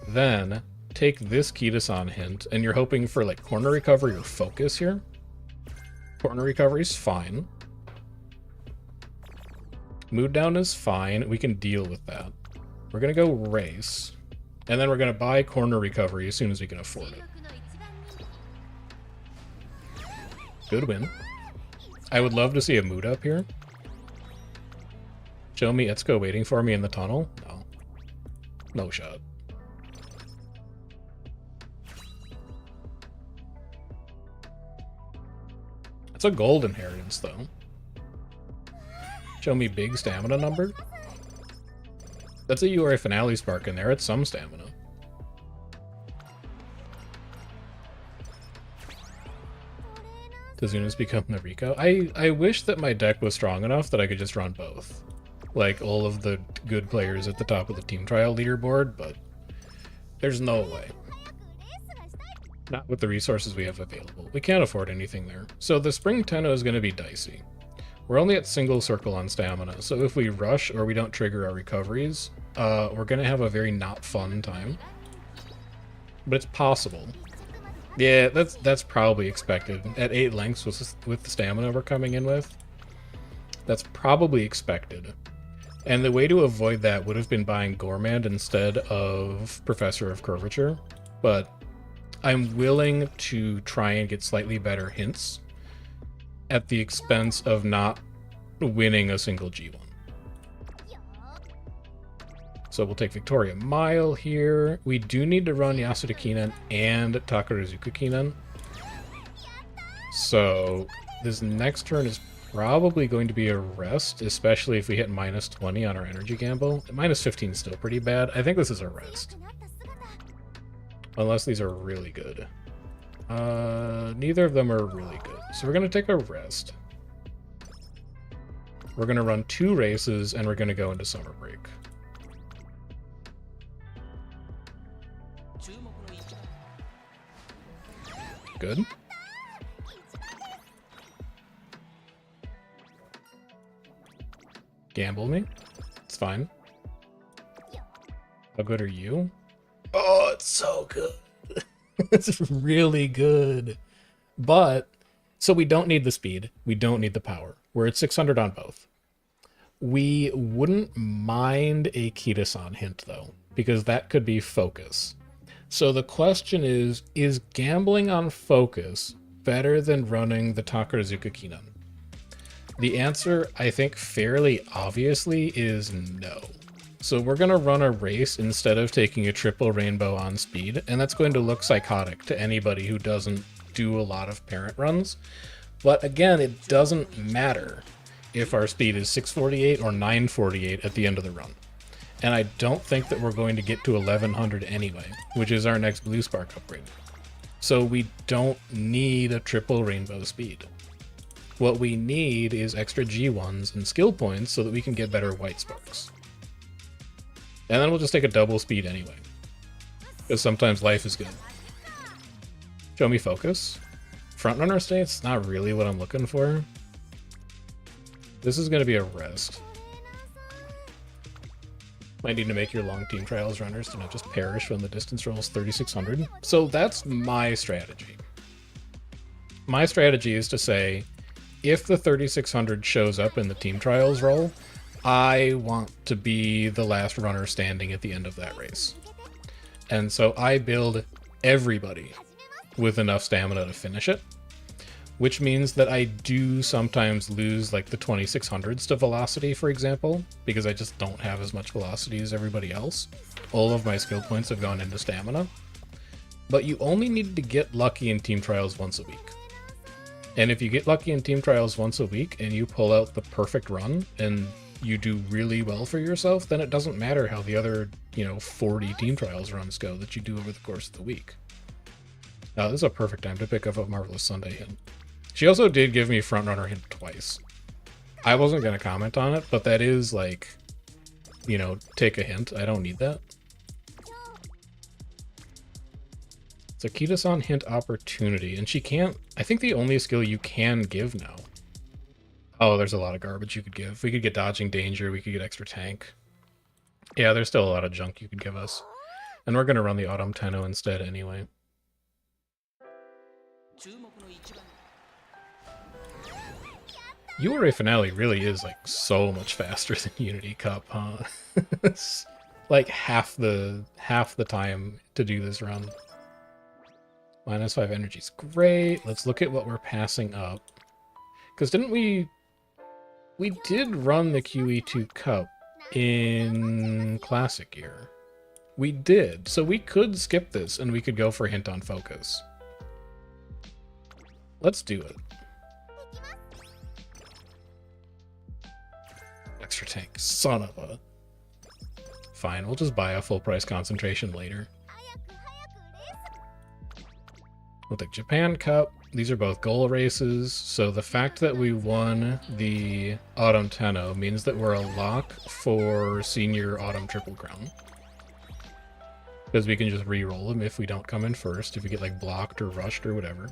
Then take this Kita-san hint, and you're hoping for like corner recovery or focus here. Corner recovery is fine. Mood down is fine. We can deal with that. We're gonna go race, and then we're gonna buy corner recovery as soon as we can afford it. Good win. I would love to see a mood up here. Show me Etsuko waiting for me in the tunnel? No. No shot. It's a gold inheritance, though. Show me big stamina number. That's a URA Finale Spark in there. It's some stamina. Tazuna's become the Rico. I wish that my deck was strong enough that I could just run both. Like all of the good players at the top of the team trial leaderboard, but there's no way. Not with the resources we have available. We can't afford anything there. So the Spring Tenno is going to be dicey. We're only at single circle on stamina, so if we rush or we don't trigger our recoveries, we're gonna have a very not fun time. But it's possible. Yeah, that's probably expected. At 8 lengths with the stamina we're coming in with, that's probably expected. And the way to avoid that would have been buying Gourmand instead of Professor of Curvature, but I'm willing to try and get slightly better hints at the expense of not winning a single G1. So we'll take Victoria Mile here. We do need to run Yasuda Kinan and Takarazuka Kinan. So this next turn is probably going to be a rest, especially if we hit minus 20 on our energy gamble. Minus 15 is still pretty bad. I think this is a rest. Unless these are really good. Neither of them are really good. So we're going to take a rest. We're going to run 2 races, and we're going to go into summer break. Good. Gamble me. It's fine. How good are you? Oh, it's so good. It's really good. But, so we don't need the speed. We don't need the power. We're at 600 on both. We wouldn't mind a Kita-san hint, though, because that could be focus. So the question is gambling on focus better than running the Takarazuka Kinan? The answer, I think fairly obviously, is no. So we're going to run a race instead of taking a triple rainbow on speed, and that's going to look psychotic to anybody who doesn't do a lot of parent runs. But again, it doesn't matter if our speed is 648 or 948 at the end of the run. And I don't think that we're going to get to 1100 anyway, which is our next Blue Spark upgrade. So we don't need a triple rainbow speed. What we need is extra G1s and skill points so that we can get better white sparks. And then we'll just take a double speed anyway. Because sometimes life is good. Show me focus. Frontrunner state's not really what I'm looking for. This is going to be a rest. Might need to make your long team trials runners to not just perish when the distance rolls 3600. So that's my strategy. My strategy is to say, if the 3600 shows up in the team trials roll, I want to be the last runner standing at the end of that race. And so I build everybody with enough stamina to finish it, which means that I do sometimes lose like the 2600s to velocity, for example, because I just don't have as much velocity as everybody else. All of my skill points have gone into stamina. But you only need to get lucky in team trials once a week. And if you get lucky in team trials once a week and you pull out the perfect run and you do really well for yourself, then it doesn't matter how the other, 40 team trials runs go that you do over the course of the week. Now, this is a perfect time to pick up a Marvelous Sunday hint. She also did give me frontrunner hint twice. I wasn't going to comment on it, but that is like, take a hint. I don't need that. It's a Kita-san hint opportunity, and she can't... I think the only skill you can give now... Oh, there's a lot of garbage you could give. We could get dodging danger, we could get extra tank. Yeah, there's still a lot of junk you could give us. And we're going to run the Autumn Tenno instead anyway. URA Finale really is like so much faster than Unity Cup, huh? It's like half the time to do this run. -5 energy's great. Let's look at what we're passing up. Because didn't we did run the QE2 Cup in Classic Year. We did. So we could skip this and we could go for hint on focus. Let's do it. Extra tank. Son of a... Fine, we'll just buy a full price concentration later. We'll take Japan Cup. These are both goal races, so the fact that we won the Autumn Tenno means that we're a lock for Senior Autumn Triple Crown. Because we can just re-roll them if we don't come in first, if we get like blocked or rushed or whatever.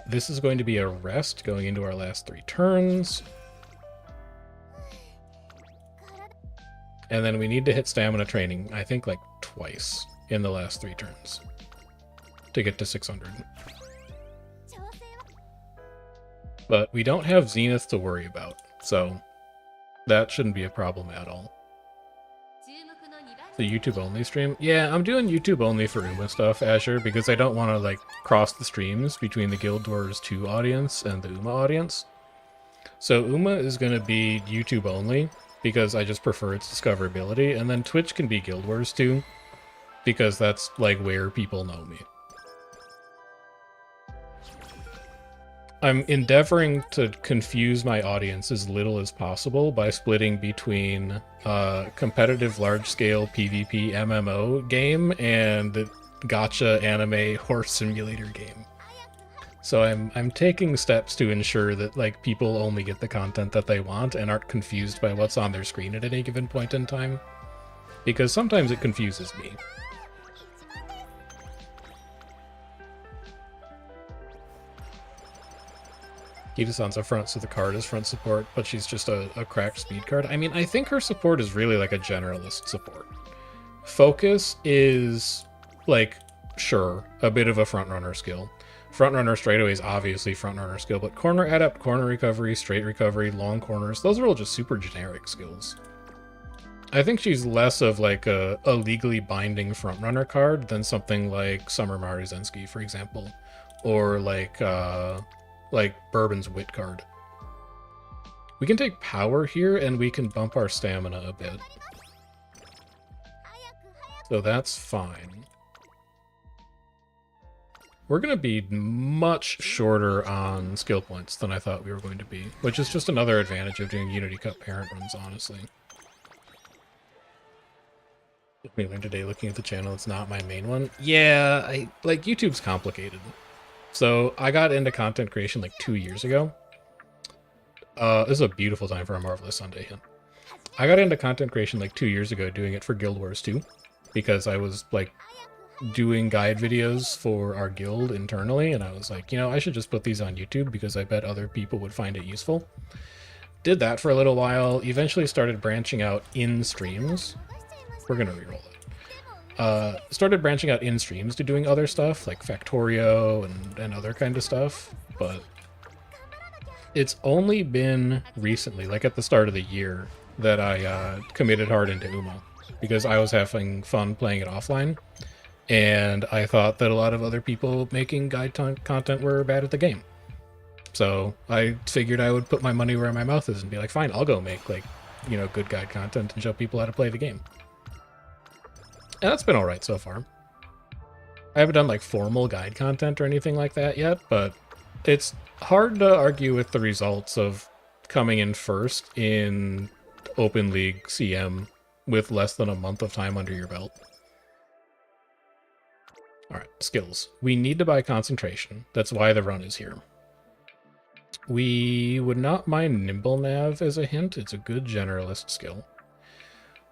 This is going to be a rest going into our last 3 turns. And then we need to hit stamina training, I think like twice in the last 3 turns to get to 600. But we don't have Zenith to worry about, so that shouldn't be a problem at all. The YouTube only stream? Yeah, I'm doing YouTube only for Uma stuff, Asher, because I don't want to like cross the streams between the Guild Wars 2 audience and the Uma audience. So Uma is going to be YouTube only because I just prefer its discoverability, and then Twitch can be Guild Wars 2 because that's like where people know me. I'm endeavoring to confuse my audience as little as possible by splitting between competitive large-scale PvP MMO game and gacha anime horse simulator game. So I'm taking steps to ensure that like people only get the content that they want and aren't confused by what's on their screen at any given point in time, because sometimes it confuses me. Kita-san's up front, so the card is front support, but she's just a cracked speed card. I mean, I think her support is really like a generalist support. Focus is, like, sure, a bit of a frontrunner skill. Frontrunner straightaway is obviously frontrunner skill, but corner adept, corner recovery, straight recovery, long corners, those are all just super generic skills. I think she's less of like a legally binding frontrunner card than something like Summer Maruzensky, for example, or like Bourbon's Wit card. We can take power here, and we can bump our stamina a bit. So that's fine. We're going to be much shorter on skill points than I thought we were going to be, which is just another advantage of doing Unity Cup parent runs, honestly. We learned today looking at the channel, it's not my main one. Yeah, YouTube's complicated. So I got into content creation like 2 years ago. This is a beautiful time for a Marvelous Sunday hint. I got into content creation like 2 years ago doing it for Guild Wars 2 because I was like doing guide videos for our guild internally, and I was like, you know, I should just put these on YouTube because I bet other people would find it useful. Did that for a little while, eventually started branching out in streams. We're gonna reroll it. Started branching out in streams to doing other stuff like Factorio and other kind of stuff, but it's only been recently, like at the start of the year, that I committed hard into Uma because I was having fun playing it offline, and I thought that a lot of other people making guide content were bad at the game. So I figured I would put my money where my mouth is and be like, fine, I'll go make like, you know, good guide content and show people how to play the game. And that's been alright so far. I haven't done like formal guide content or anything like that yet, but it's hard to argue with the results of coming in first in Open League CM with less than a month of time under your belt. Alright, skills. We need to buy concentration. That's why the run is here. We would not mind Nimble Nav as a hint. It's a good generalist skill.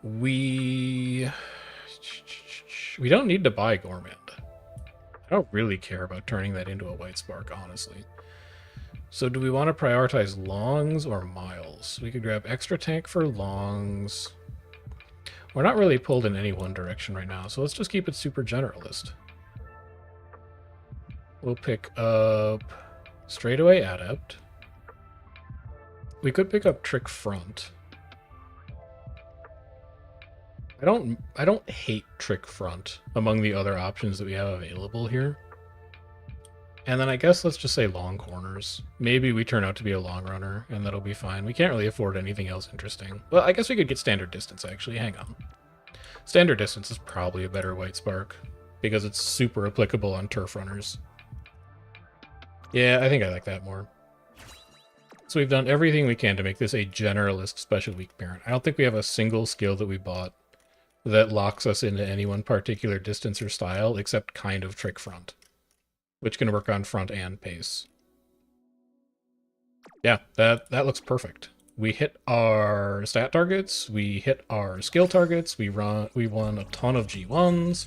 We don't need to buy Gourmand. I don't really care about turning that into a White Spark, honestly. So do we want to prioritize longs or miles? We could grab extra tank for longs. We're not really pulled in any one direction right now, so let's just keep it super generalist. We'll pick up straightaway adept. We could pick up trick front. I don't hate trick front among the other options that we have available here. And then I guess let's just say long corners. Maybe we turn out to be a long runner, and that'll be fine. We can't really afford anything else interesting. Well, I guess we could get standard distance, actually. Hang on. Standard distance is probably a better White Spark, because it's super applicable on turf runners. Yeah, I think I like that more. So we've done everything we can to make this a generalist special week parent. I don't think we have a single skill that we bought that locks us into any one particular distance or style, except kind of trick front, which can work on front and pace. Yeah, that looks perfect. We hit our stat targets, we hit our skill targets, we won a ton of G1s.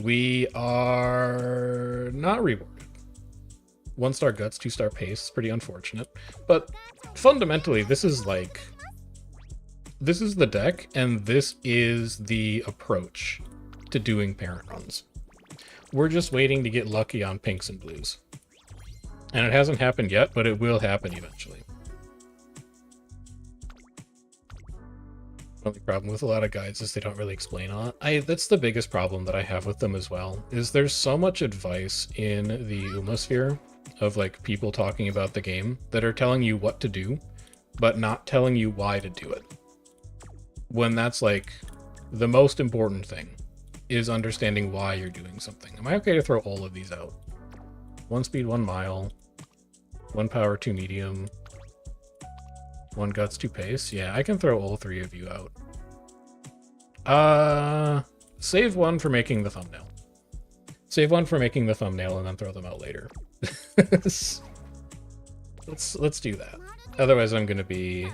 We are not rewarded. 1-star guts, 2-star pace. It's pretty unfortunate. But fundamentally, this is like... This is the deck, and this is the approach to doing parent runs. We're just waiting to get lucky on pinks and blues. And it hasn't happened yet, but it will happen eventually. The only problem with a lot of guides is they don't really explain all it. That's the biggest problem that I have with them as well, is there's so much advice in the Umasphere of like people talking about the game that are telling you what to do, but not telling you why to do it. When that's like the most important thing is understanding why you're doing something. Am I okay to throw all of these out? 1 speed, 1 mile, 1 power, 2 medium, 1 guts, 2 pace. Yeah, I can throw all 3 of you out. Save 1 for making the thumbnail. Save 1 for making the thumbnail and then throw them out later. let's do that. Otherwise I'm gonna be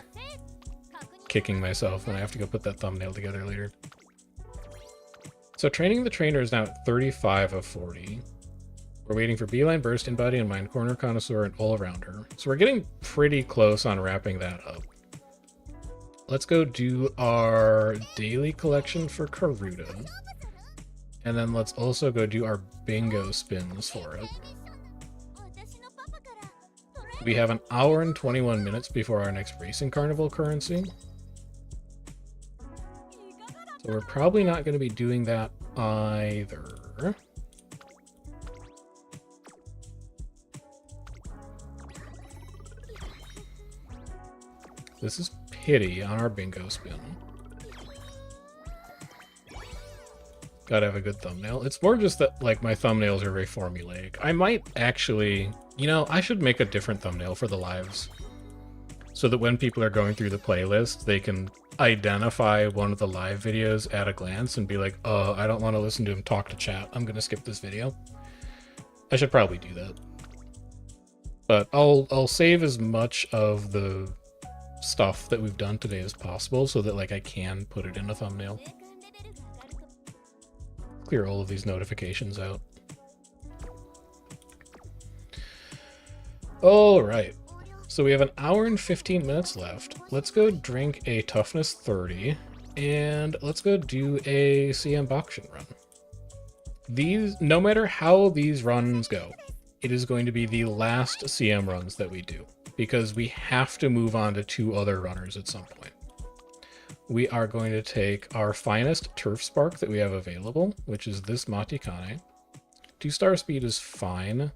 kicking myself and I have to go put that thumbnail together later. So training the trainer is now at 35 of 40. We're waiting for Beeline, Burst, In-Body, and Mind Corner, Connoisseur, and All Around Her. So we're getting pretty close on wrapping that up. Let's go do our daily collection for Karuta. And then let's also go do our bingo spins for it. We have an hour and 21 minutes before our next Racing Carnival currency. So we're probably not going to be doing that either. This is pity on our bingo spin. Gotta have a good thumbnail. It's more just that, like, my thumbnails are very formulaic. I might actually... You know, I should make a different thumbnail for the lives. So that when people are going through the playlist, they can identify one of the live videos at a glance and be like, oh, I don't want to listen to him talk to chat. I'm going to skip this video. I should probably do that. But I'll save as much of the stuff that we've done today as possible so that, like, I can put it in a thumbnail. Clear all of these notifications out. All right. So we have an hour and 15 minutes left. Let's go drink a toughness 30 and let's go do a CM Bakushin run. These, no matter how these runs go, it is going to be the last CM runs that we do because we have to move on to 2 other runners at some point. We are going to take our finest Turf Spark that we have available, which is this Matikane. 2-star speed is fine.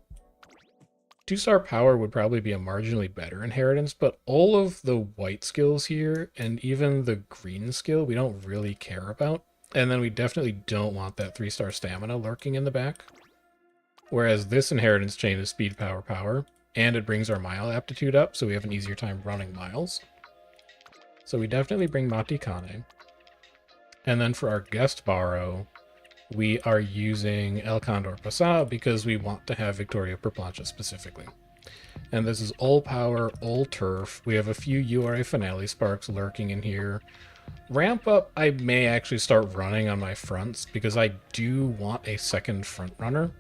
2-star power would probably be a marginally better inheritance, but all of the white skills here, and even the green skill, we don't really care about. And then we definitely don't want that 3-star stamina lurking in the back. Whereas this inheritance chain is speed, power, power, and it brings our mile aptitude up, so we have an easier time running miles. So we definitely bring Matikane. And then for our guest borrow, we are using El Condor Pasa because we want to have Victoria per plancha specifically. And this is all power, all turf. We have a few URA finale sparks lurking in here. Ramp up, I may actually start running on my fronts because I do want a second front runner.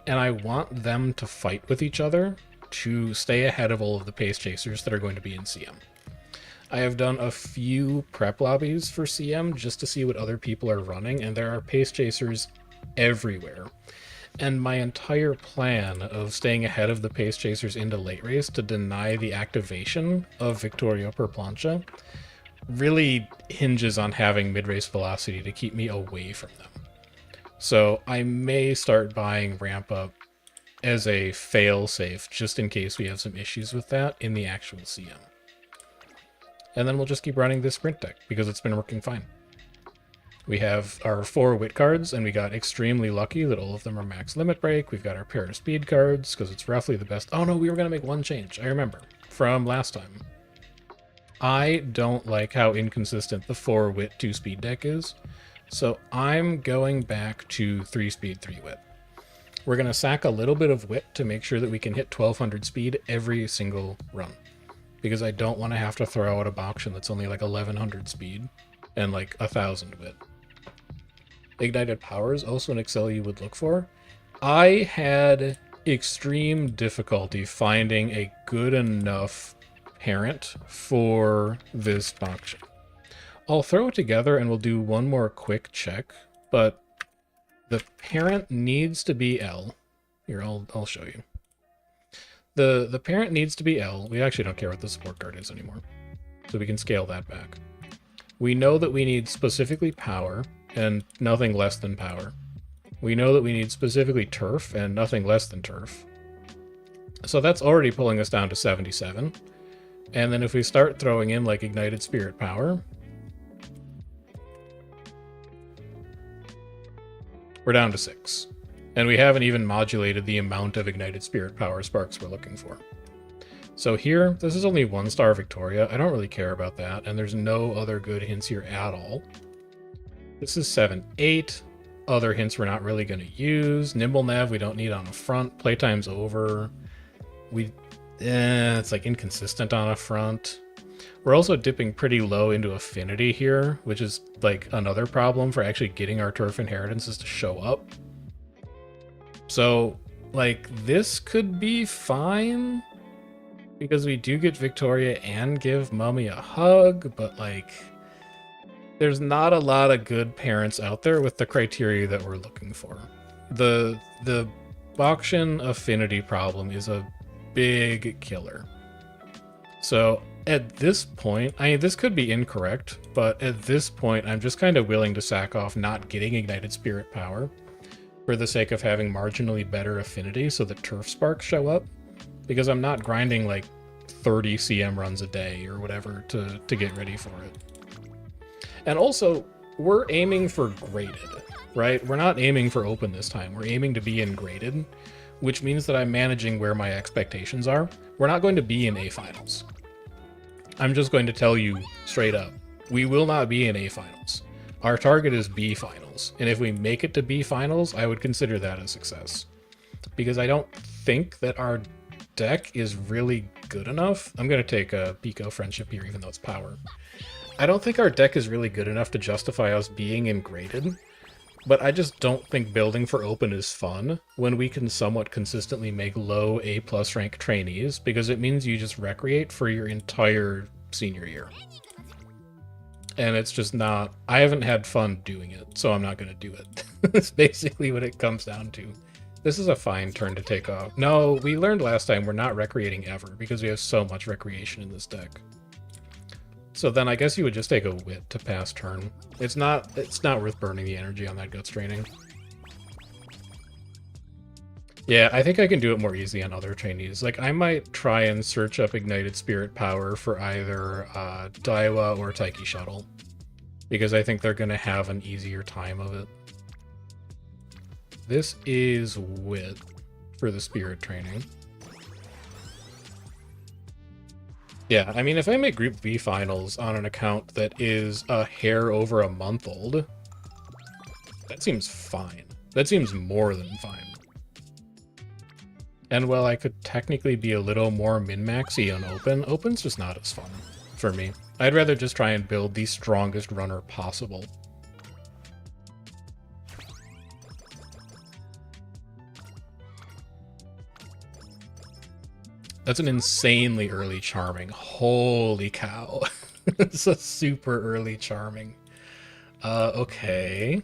And I want them to fight with each other to stay ahead of all of the pace chasers that are going to be in CM. I have done a few prep lobbies for CM just to see what other people are running, and there are pace chasers everywhere. And my entire plan of staying ahead of the pace chasers into late race to deny the activation of Victoria per plancha really hinges on having mid-race velocity to keep me away from them. So I may start buying ramp up as a fail-safe just in case we have some issues with that in the actual CM. And then we'll just keep running this sprint deck because it's been working fine. We have our 4 wit cards, and we got extremely lucky that all of them are max limit break. We've got our pair of speed cards because it's roughly the best. Oh no, we were going to make one change. I remember from last time. I don't like how inconsistent the 4 wit 2 speed deck is. So I'm going back to 3 speed 3 wit. We're going to sack a little bit of wit to make sure that we can hit 1200 speed every single run. Because I don't want to have to throw out a Bakushin that's only like 1100 speed and like 1000 wit. Ignited power is also an Excel you would look for. I had extreme difficulty finding a good enough parent for this Bakushin. I'll throw it together and we'll do one more quick check, but the parent needs to be L. Here, I'll show you. The parent needs to be L. We actually don't care what the support card is anymore, so we can scale that back. We know that we need specifically power and nothing less than power. We know that we need specifically turf and nothing less than turf. So that's already pulling us down to 77. And then if we start throwing in like ignited spirit power, we're down to 6. And we haven't even modulated the amount of ignited spirit power sparks we're looking for. So here, this is only 1-star Victoria. I don't really care about that, and there's no other good hints here at all. This is 7-8. Other hints we're not really going to use. Nimble Nav we don't need on a front. Playtime's over. It's like inconsistent on a front. We're also dipping pretty low into affinity here, which is like another problem for actually getting our turf inheritances to show up. So, like, this could be fine, because we do get Victoria and give Mummy a hug, but, like, there's not a lot of good parents out there with the criteria that we're looking for. The Bakushin affinity problem is a big killer. So, at this point, I mean, this could be incorrect, but at this point, I'm just kind of willing to sack off not getting Ignited Spirit Power for the sake of having marginally better affinity so that turf sparks show up, because I'm not grinding like 30 CM runs a day or whatever to get ready for it. And also, we're aiming for graded, right? We're not aiming for open this time. We're aiming to be in graded, which means that I'm managing where my expectations are. We're not going to be in A finals. I'm just going to tell you straight up, we will not be in A finals. Our target is B finals, and if we make it to B finals, I would consider that a success. Because I don't think that our deck is really good enough. I'm going to take a Pico Friendship here, even though it's power. I don't think our deck is really good enough to justify us being in graded, but I just don't think building for open is fun when we can somewhat consistently make low A+ rank trainees, because it means you just recreate for your entire senior year. And it's just not, I haven't had fun doing it, so I'm not going to do it. That's basically what it comes down to. This is a fine turn to take off. No, we learned last time we're not recreating ever, because we have so much recreation in this deck. So then I guess you would just take a wit to pass turn. It's not worth burning the energy on that guts training. Yeah, I think I can do it more easy on other trainees. Like, I might try and search up Ignited Spirit Power for either Daiwa or Taiki Shuttle, because I think they're going to have an easier time of it. This is Wit for the Spirit training. Yeah, I mean, if I make Group B finals on an account that is a hair over a month old, that seems fine. That seems more than fine. And while I could technically be a little more min-maxy on open, open's just not as fun for me. I'd rather just try and build the strongest runner possible. That's an insanely early Charming. Holy cow. It's a super early Charming. Okay.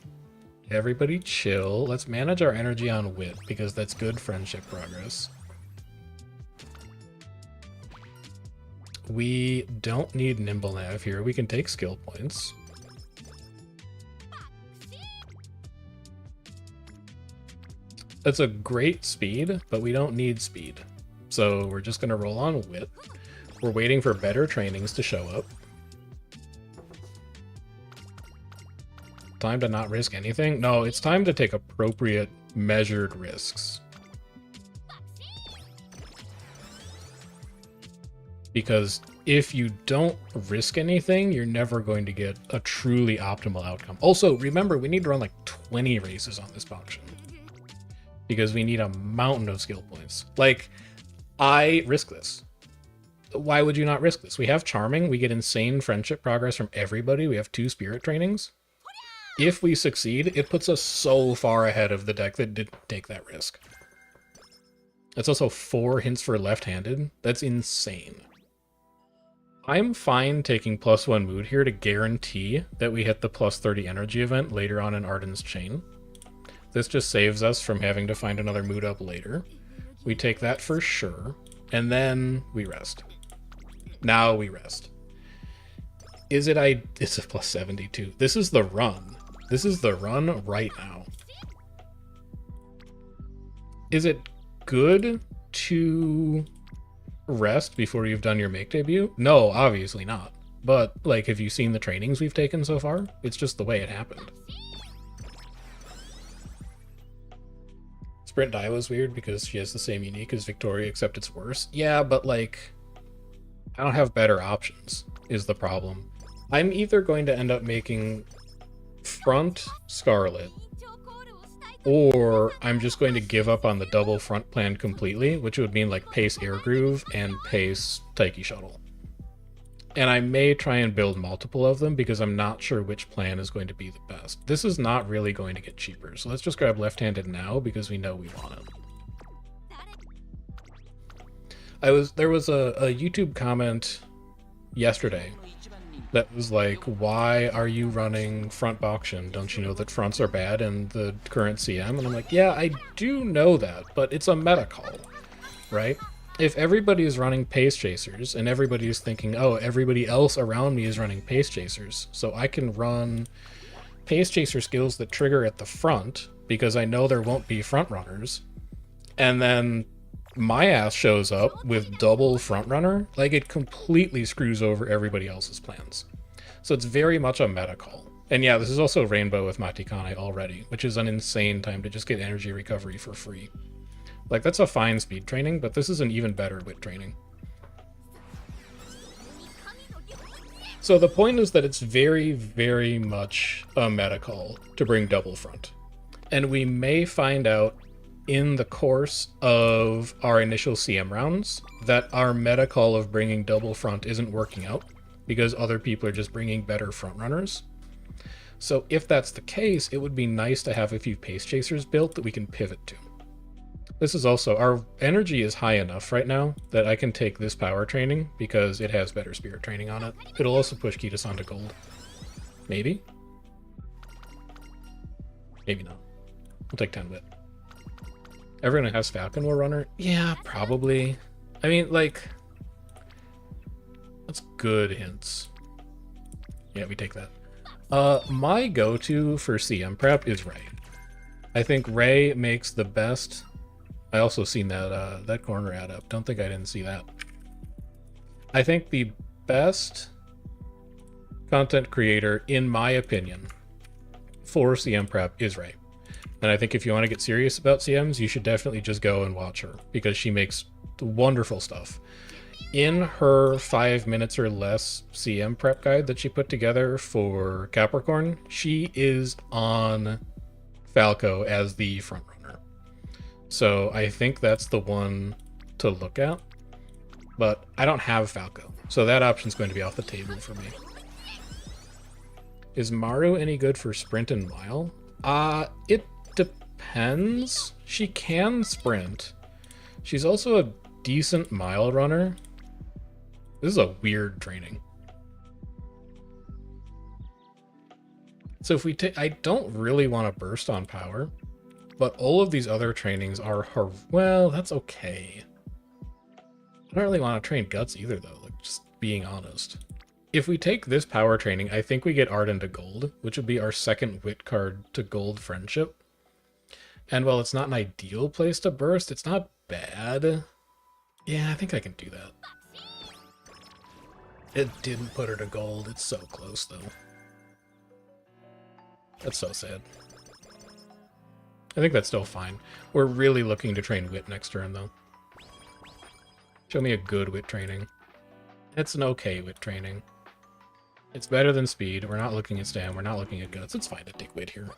Everybody chill. Let's manage our energy on Wit, because that's good friendship progress. We don't need Nimble Nav here. We can take skill points. That's a great speed, but we don't need speed. So we're just going to roll on Wit. We're waiting for better trainings to show up. Time to not risk anything? No, it's time to take appropriate, measured risks. Because if you don't risk anything, you're never going to get a truly optimal outcome. Also, remember, we need to run like 20 races on this function, because we need a mountain of skill points. Like, I risk this. Why would you not risk this? We have Charming, we get insane friendship progress from everybody, we have 2 spirit trainings. If we succeed, it puts us so far ahead of the deck that didn't take that risk. It's also 4 hints for left-handed. That's insane. I'm fine taking +1 mood here to guarantee that we hit the +30 energy event later on in Arden's chain. This just saves us from having to find another mood up later. We take that for sure, and then we rest. Now we rest. It's a +72. This is the run. This is the run right now. Is it good to rest before you've done your make debut? No, obviously not. But, like, have you seen the trainings we've taken so far? It's just the way it happened. Sprint Daiwa's weird because she has the same unique as Victoria, except it's worse. Yeah, but, like, I don't have better options, is the problem. I'm either going to end up making front Scarlet, or I'm just going to give up on the double front plan completely, which would mean like pace Air Groove and pace Taiki Shuttle. And I may try and build multiple of them because I'm not sure which plan is going to be the best. This is not really going to get cheaper, so let's just grab left-handed now because we know we want it. There was a YouTube comment yesterday that was like, why are you running front Bakushin? Don't you know that fronts are bad in the current CM? And I'm like, yeah, I do know that, but it's a meta call, right? If everybody is running pace chasers and everybody is thinking, oh, everybody else around me is running pace chasers, so I can run pace chaser skills that trigger at the front because I know there won't be front runners, and then my ass shows up with double front runner, like it completely screws over everybody else's plans. So it's very much a meta call. And yeah, this is also Rainbow with Matikane already, which is an insane time to just get energy recovery for free. Like, that's a fine speed training, but this is an even better wit training. So the point is that it's very, very much a meta call to bring double front. And we may find out in the course of our initial CM rounds that our meta call of bringing double front isn't working out because other people are just bringing better front runners. So if that's the case, it would be nice to have a few pace chasers built that we can pivot to. This is also, our energy is high enough right now that I can take this power training because it has better spirit training on it. It'll also push Kita-san to gold. Maybe? Maybe not. We'll take 10 wit. Everyone who has Falcon will runner? Yeah, probably. I mean, like, that's good hints. Yeah, we take that. My go-to for CM prep is Ray. I think Ray makes the best. I also seen that that corner ad up. Don't think I didn't see that. I think the best content creator, in my opinion, for CM prep is Ray. And I think if you want to get serious about CMs, you should definitely just go and watch her because she makes wonderful stuff. In her 5 minutes or less CM prep guide that she put together for Capricorn, she is on Falco as the front runner. So I think that's the one to look at. But I don't have Falco, so that option's going to be off the table for me. Is Maru any good for sprint and mile? It depends. She can sprint. She's also a decent mile runner. This is a weird training. So if we take, I don't really want to burst on power, but all of these other trainings are well, that's okay. I don't really want to train guts either though, like just being honest. If we take this power training, I think we get Arden to gold, which would be our second wit card to gold friendship. And while it's not an ideal place to burst, it's not bad. Yeah, I think I can do that. It didn't put her to gold. It's so close, though. That's so sad. I think that's still fine. We're really looking to train wit next turn, though. Show me a good wit training. It's an okay wit training. It's better than speed. We're not looking at stam. We're not looking at guts. It's fine to take wit here.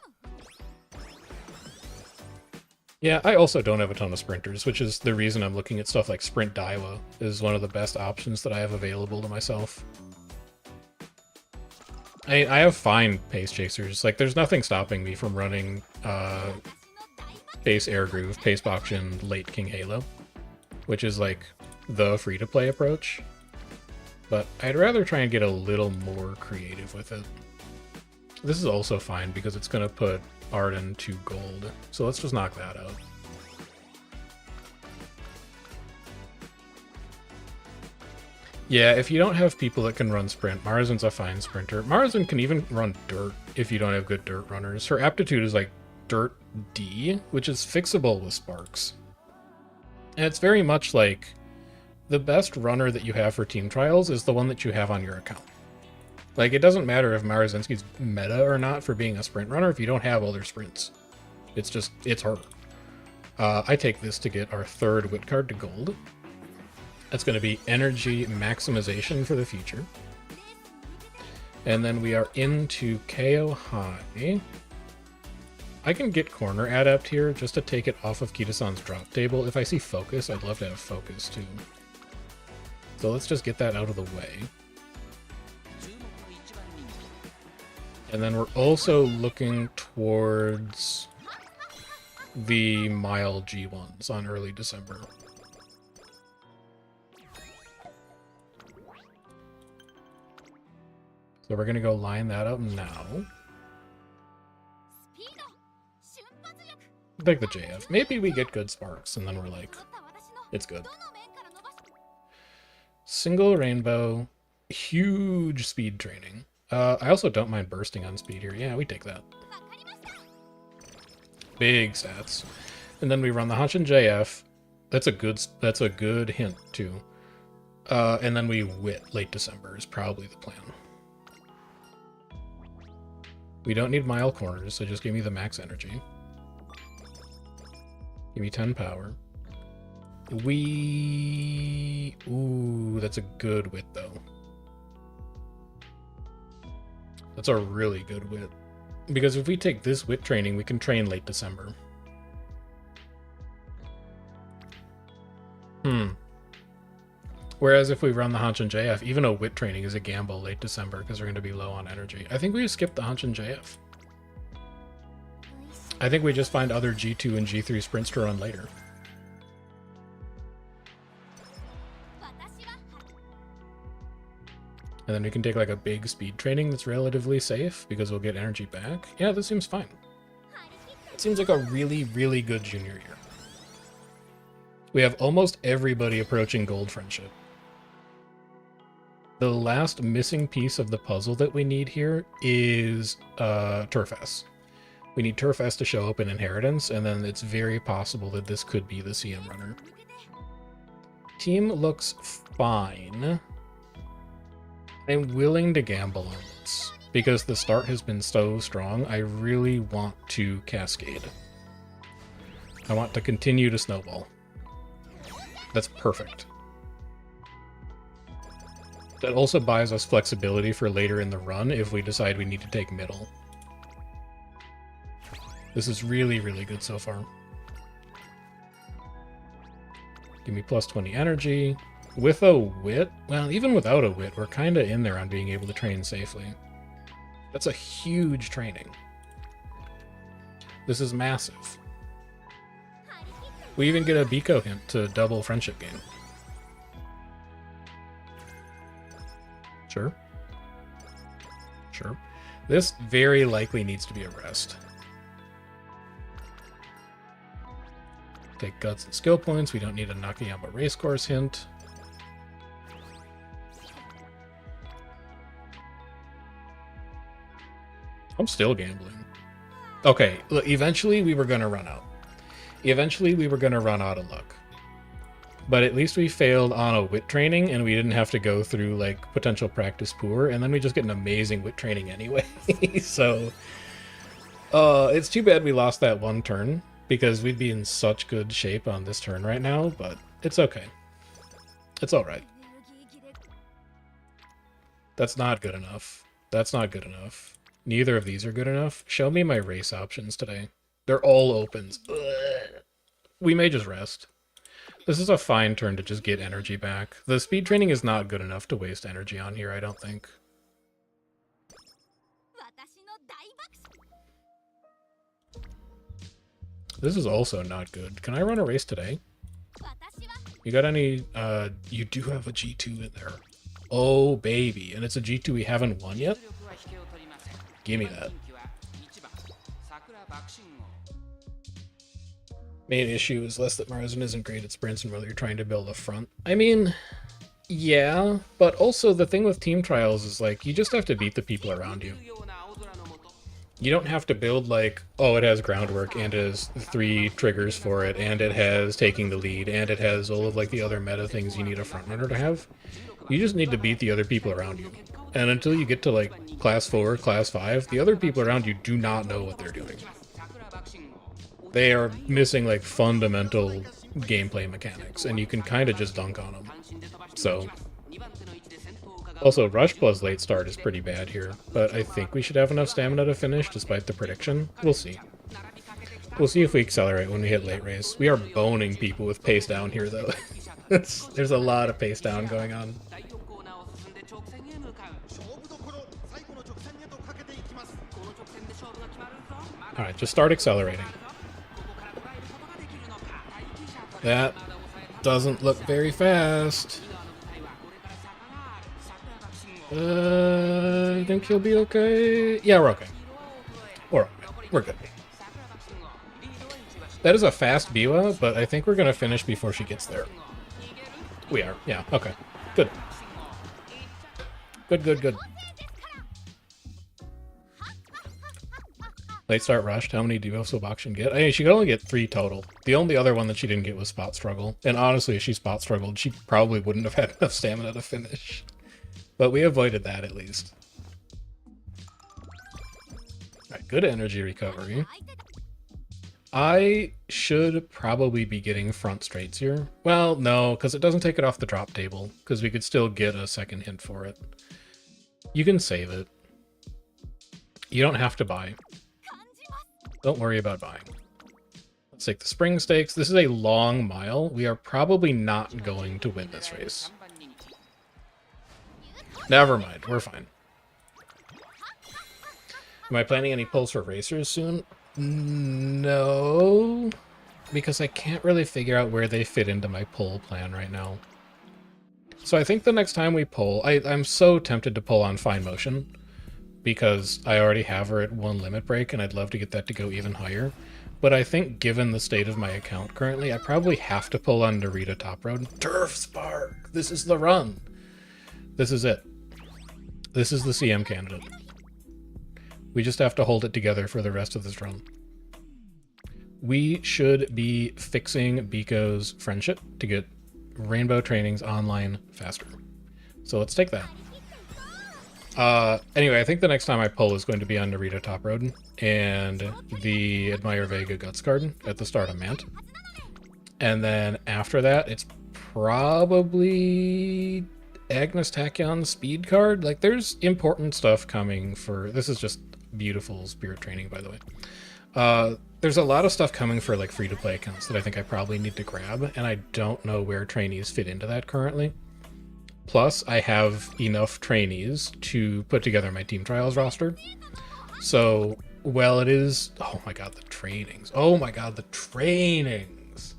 Yeah, I also don't have a ton of sprinters, which is the reason I'm looking at stuff like Sprint Daiwa is one of the best options that I have available to myself. I have fine pace chasers. Like, there's nothing stopping me from running pace Air Groove, pace Bakushin, late King Halo. which is like the free-to-play approach. But I'd rather try and get a little more creative with it. This is also fine because it's going to put Arden to gold. So let's just knock that out. Yeah, if you don't have people that can run sprint, Marizun's a fine sprinter. Marizun can even run dirt if you don't have good dirt runners. Her aptitude is like dirt D, which is fixable with sparks. And it's very much like the best runner that you have for team trials is the one that you have on your account. Like, it doesn't matter if Marizunski's meta or not for being a sprint runner if you don't have all their sprints. It's just, it's her. I take this to get our third wit card to gold. That's going to be energy maximization for the future. And then we are into KO High. I can get corner adept here just to take it off of Kita-san's drop table. If I see focus, I'd love to have focus too. So let's just get that out of the way. And then we're also looking towards the mile G1s on early December. So we're going to go line that up now. Take the JF. Maybe we get good sparks, and then we're like, it's good. Single rainbow, huge speed training. I also don't mind bursting on speed here. Yeah, we take that. Big stats. And then we run the Hanshin JF. That's a good hint, too. And then we wit late December is probably the plan. We don't need mile corners, so just give me the max energy. Give me 10 power. Ooh, that's a good wit, though. That's a really good wit. Because if we take this wit training, we can train late December. Whereas if we run the Hanshin JF, even a wit training is a gamble late December because we're going to be low on energy. I think we skip the Hanshin JF. I think we just find other G2 and G3 sprints to run later. And then we can take like a big speed training that's relatively safe because we'll get energy back. Yeah, this seems fine. It seems like a really, really good junior year. We have almost everybody approaching gold friendship. The last missing piece of the puzzle that we need here is Turf S. We need Turf S to show up in Inheritance, and then it's very possible that this could be the CM runner. Team looks fine. I'm willing to gamble on this, because the start has been so strong. I really want to cascade. I want to continue to snowball. That's perfect. That also buys us flexibility for later in the run if we decide we need to take middle. This is really, really good so far. Give me plus 20 energy. With a wit, well, even without a wit, we're kind of in there on being able to train safely. That's a huge training. This is massive. We even get a Biko hint to double friendship gain. Sure. Sure. This very likely needs to be a rest. Take guts and skill points. We don't need a Nakayama racecourse hint. I'm still gambling. Okay, look, eventually we were going to run out. Eventually we were going to run out of luck. But at least we failed on a wit training, and we didn't have to go through, like, potential practice poor, and then we just get an amazing wit training anyway. So, it's too bad we lost that one turn, because we'd be in such good shape on this turn right now, but it's okay. It's alright. That's not good enough. That's not good enough. Neither of these are good enough. Show me my race options today. They're all opens. Ugh. We may just rest. This is a fine turn to just get energy back. The speed training is not good enough to waste energy on here, I don't think. This is also not good. Can I run a race today? You got any, you do have a G2 in there. Oh, baby. And it's a G2 we haven't won yet? Give me that. Main issue is less that Marzin isn't great at sprints and whether you're trying to build a front. I mean, yeah, but also the thing with team trials is like, you just have to beat the people around you. You don't have to build like, oh, it has groundwork and it has 3 triggers for it and it has taking the lead and it has all of like the other meta things you need a frontrunner to have. You just need to beat the other people around you. And until you get to like class 4, class 5, the other people around you do not know what they're doing. They are missing like fundamental gameplay mechanics and you can kind of just dunk on them. So, also rush plus late start is pretty bad here, but I think we should have enough stamina to finish despite the prediction. We'll see. We'll see if we accelerate when we hit late race. We are boning people with pace down here though. There's a lot of pace down going on. Alright, just start accelerating. That doesn't look very fast. I think he'll be okay. Yeah, we're okay. We're okay. We're good. That is a fast Biwa, but I think we're going to finish before she gets there. We are. Yeah, okay. Good. Good, good, good. Late start rushed. How many do Bakushin get? I mean, she could only get 3 total. The only other one that she didn't get was spot struggle. And honestly, if she spot struggled, she probably wouldn't have had enough stamina to finish. But we avoided that at least. Alright, good energy recovery. I should probably be getting front straights here. Well, no, because it doesn't take it off the drop table, because we could still get a second hint for it. You can save it. You don't have to buy. Don't worry about buying. Let's take the spring stakes. This is a long mile. We are probably not going to win this race. Never mind, we're fine. Am I planning any pulls for racers soon? No, because I can't really figure out where they fit into my pull plan right now. So I think the next time we pull, I'm so tempted to pull on Fine Motion, because I already have her at 1 limit break, and I'd love to get that to go even higher. But I think given the state of my account currently, I probably have to pull on Narita Top Road. Turf Spark! This is the run! This is it. This is the CM candidate. We just have to hold it together for the rest of this run. We should be fixing Biko's friendship to get rainbow trainings online faster. So let's take that. Anyway, I think the next time I pull is going to be on Narita Top Road and the Admire Vega Guts card at the start of Mant. And then after that, it's probably Agnes Tachyon speed card. Like, there's important stuff coming for... This is just beautiful spirit training, by the way. There's a lot of stuff coming for, like, free-to-play accounts that I think I probably need to grab, and I don't know where trainees fit into that currently. Plus, I have enough trainees to put together my team trials roster. So, well, it is... Oh my god, the trainings. Oh my god, the trainings!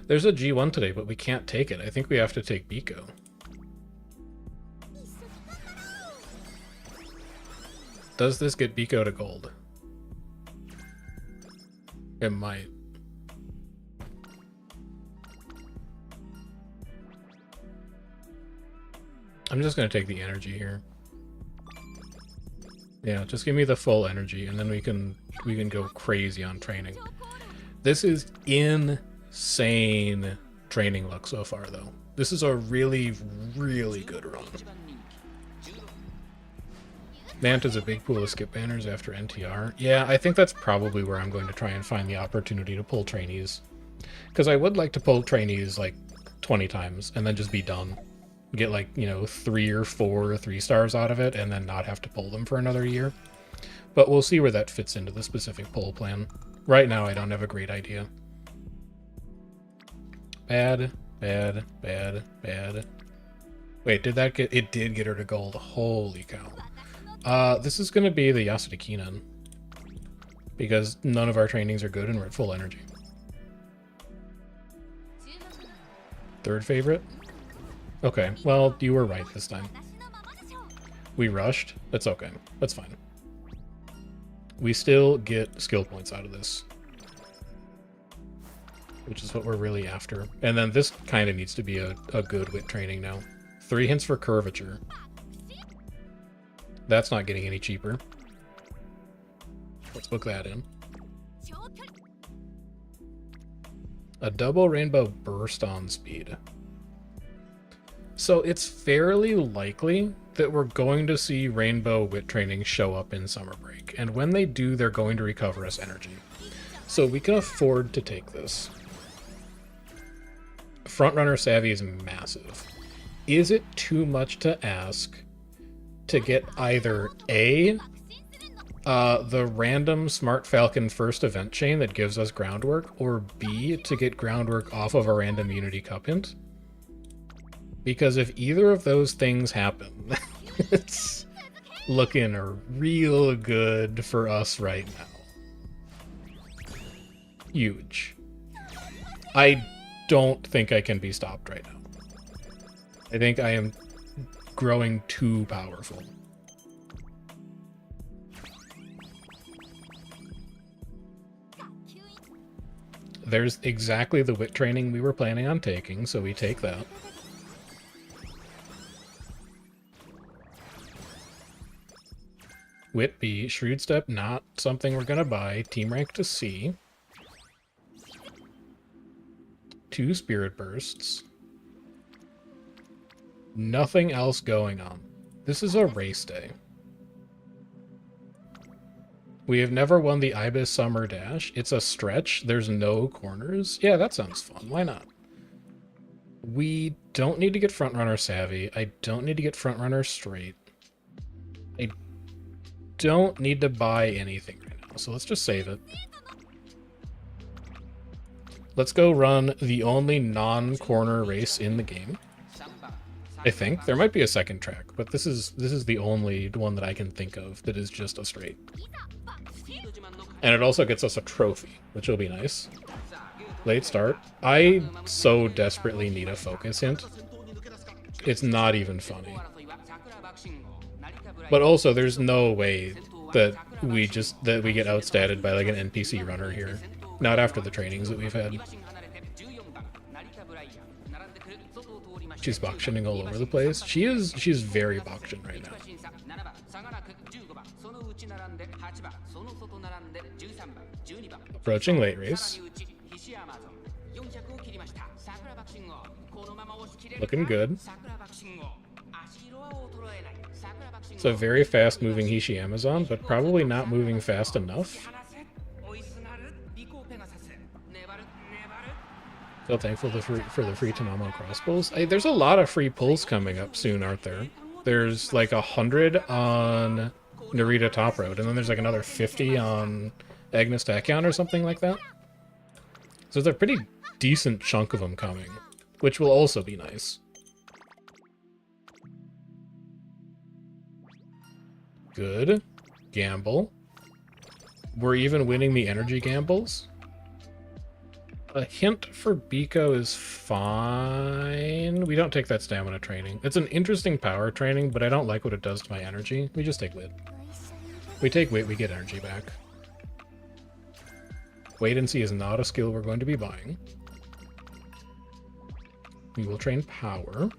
There's a G1 today, but we can't take it. I think we have to take Biko. Does this get Biko to gold? It might. I'm just going to take the energy here. Yeah, just give me the full energy, and then we can go crazy on training. This is insane training luck so far, though. This is a really, really good run. Mant is a big pool of skip banners after NTR. Yeah, I think that's probably where I'm going to try and find the opportunity to pull trainees. Because I would like to pull trainees like 20 times and then just be done. Get like, you know, 3 or 4 3-stars out of it and then not have to pull them for another year. But we'll see where that fits into the specific pull plan. Right now, I don't have a great idea. Bad, bad, bad, bad. Wait, did that get... It did get her to gold. Holy cow. This is going to be the Yasuda Kinan. Because none of our trainings are good and we're at full energy. Third favorite? Okay, well, you were right this time. We rushed. That's okay. That's fine. We still get skill points out of this, which is what we're really after. And then this kind of needs to be a good wit training now. 3 hints for curvature. That's not getting any cheaper. Let's book that in. A double rainbow burst on speed. So it's fairly likely that we're going to see rainbow wit training show up in summer break. And when they do, they're going to recover us energy. So we can afford to take this. Frontrunner savvy is massive. Is it too much to ask to get either A, the random Smart Falcon first event chain that gives us groundwork, or B, to get groundwork off of a random Unity Cup hint? Because if either of those things happen, it's looking real good for us right now. Huge. I don't think I can be stopped right now. I think I am growing too powerful. There's exactly the wit training we were planning on taking, so we take that. Wit B, Shrewd Step, not something we're gonna buy. Team rank to C. 2 Spirit Bursts. Nothing else going on. This is a race day. We have never won the Ibis Summer Dash. It's a stretch. There's no corners. Yeah, that sounds fun. Why not? We don't need to get Frontrunner Savvy. I don't need to get Frontrunner Straight. I don't need to buy anything right now, so let's just save it. Let's go run the only non-corner race in the game. I think. There might be a second track, but this is the only one that I can think of that is just a straight. And it also gets us a trophy, which will be nice. Late start. I so desperately need a focus hint. It's not even funny. But also, there's no way that we get outstatted by like an NPC runner here. Not after the trainings that we've had. She's Bakushining all over the place. She's very Bakushin right now. Approaching late race. Looking good. It's a very fast moving Hishi Amazon, but probably not moving fast enough. So thankful for the free Tanamo crossbows. There's a lot of free pulls coming up soon, aren't there? There's like 100 on Narita Top Road, and then there's like another 50 on Agnes Tachyon or something like that. So there's a pretty decent chunk of them coming, which will also be nice. Good. Gamble. We're even winning the energy gambles. A hint for Biko is fine. We don't take that stamina training. It's an interesting power training, but I don't like what it does to my energy. We just take wit. We take wit, we get energy back. Wait and see is not a skill we're going to be buying. We will train power.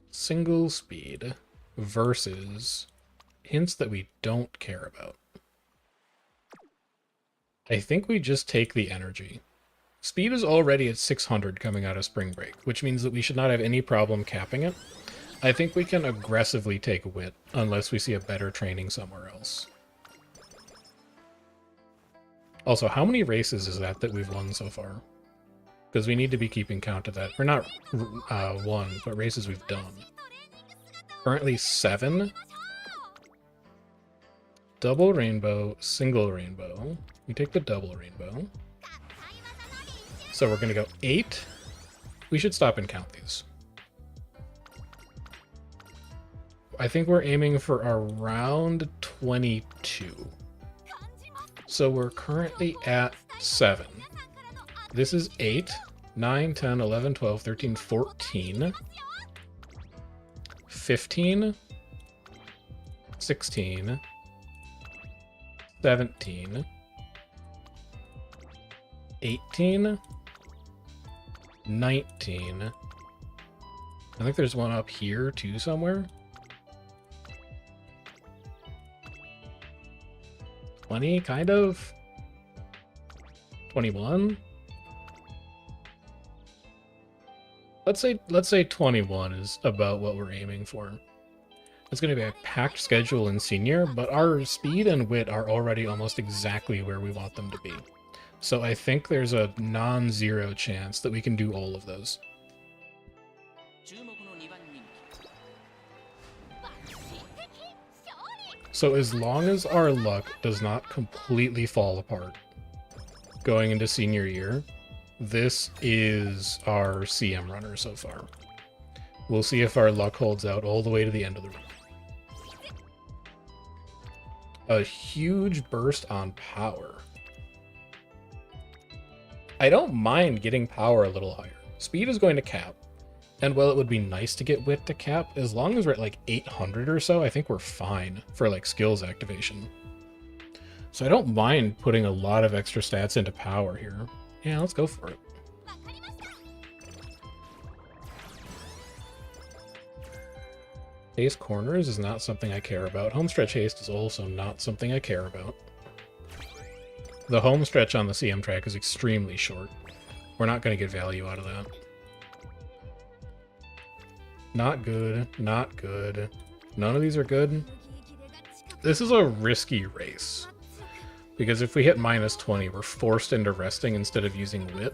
Single speed versus hints that we don't care about. I think we just take the energy. Speed is already at 600 coming out of spring break, which means that we should not have any problem capping it. I think we can aggressively take wit unless we see a better training somewhere else. Also, how many races is that we've won so far? Because we need to be keeping count of that. Or not won, but races we've done. Currently 7. Double rainbow, single rainbow. We take the double rainbow. So we're going to go 8. We should stop and count these. I think we're aiming for around 22. So we're currently at 7. This is 8, 9, 10, 11, 12, 13, 14, 15, 16, 17, 18, 19. I think there's one up here too somewhere. 20, kind of. 21. Let's say 21 is about what we're aiming for. It's going to be a packed schedule in senior, but our speed and wit are already almost exactly where we want them to be. So I think there's a non-zero chance that we can do all of those. So as long as our luck does not completely fall apart going into senior year, this is our CM runner so far. We'll see if our luck holds out all the way to the end of the run. A huge burst on power. I don't mind getting power a little higher. Speed is going to cap. And while it would be nice to get wit to cap, as long as we're at like 800 or so, I think we're fine for like skills activation. So I don't mind putting a lot of extra stats into power here. Yeah, let's go for it. Haste corners is not something I care about. Homestretch haste is also not something I care about. The homestretch on the CM track is extremely short. We're not going to get value out of that. Not good. Not good. None of these are good. This is a risky race. Because if we hit minus 20, we're forced into resting instead of using wit.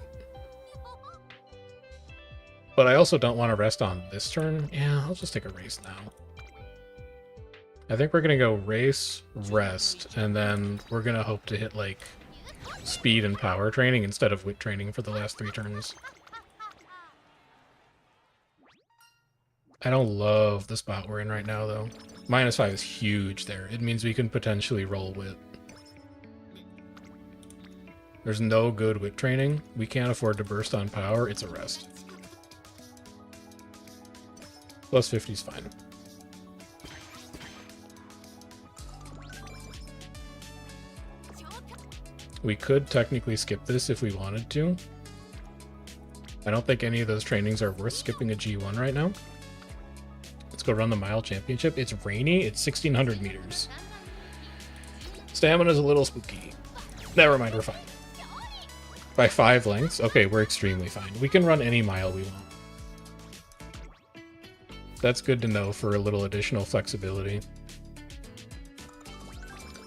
But I also don't want to rest on this turn. Yeah, I'll just take a race now. I think we're going to go race, rest, and then we're going to hope to hit, like, speed and power training instead of wit training for the last 3 turns. I don't love the spot we're in right now, though. Minus 5 is huge there. It means we can potentially roll wit. There's no good wit training. We can't afford to burst on power. It's a rest. Plus 50 is fine. We could technically skip this if we wanted to. I don't think any of those trainings are worth skipping a G1 right now. Let's go run the mile championship. It's rainy. It's 1600 meters. Stamina's a little spooky. Never mind, we're fine. By 5 lengths? Okay, we're extremely fine. We can run any mile we want. That's good to know for a little additional flexibility.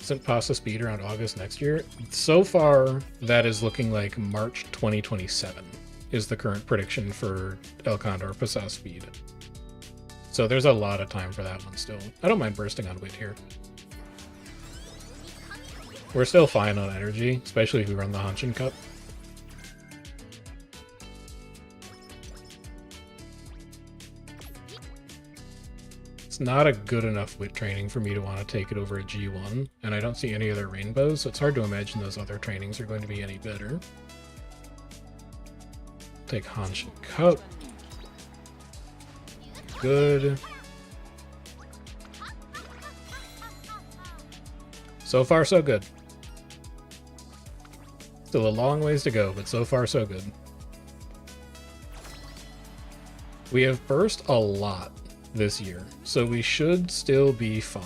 Isn't pasta speed around August next year? So far, that is looking like March 2027 is the current prediction for El Condor Pasa speed. So there's a lot of time for that one still. I don't mind bursting on wit here. We're still fine on energy, especially if we run the Hanshin Cup. It's not a good enough wit training for me to want to take it over a G1, and I don't see any other rainbows, so it's hard to imagine those other trainings are going to be any better. Take Hanshin Cup. Good. So far, so good. Still a long ways to go, but so far, so good. We have burst a lot this year, so we should still be fine.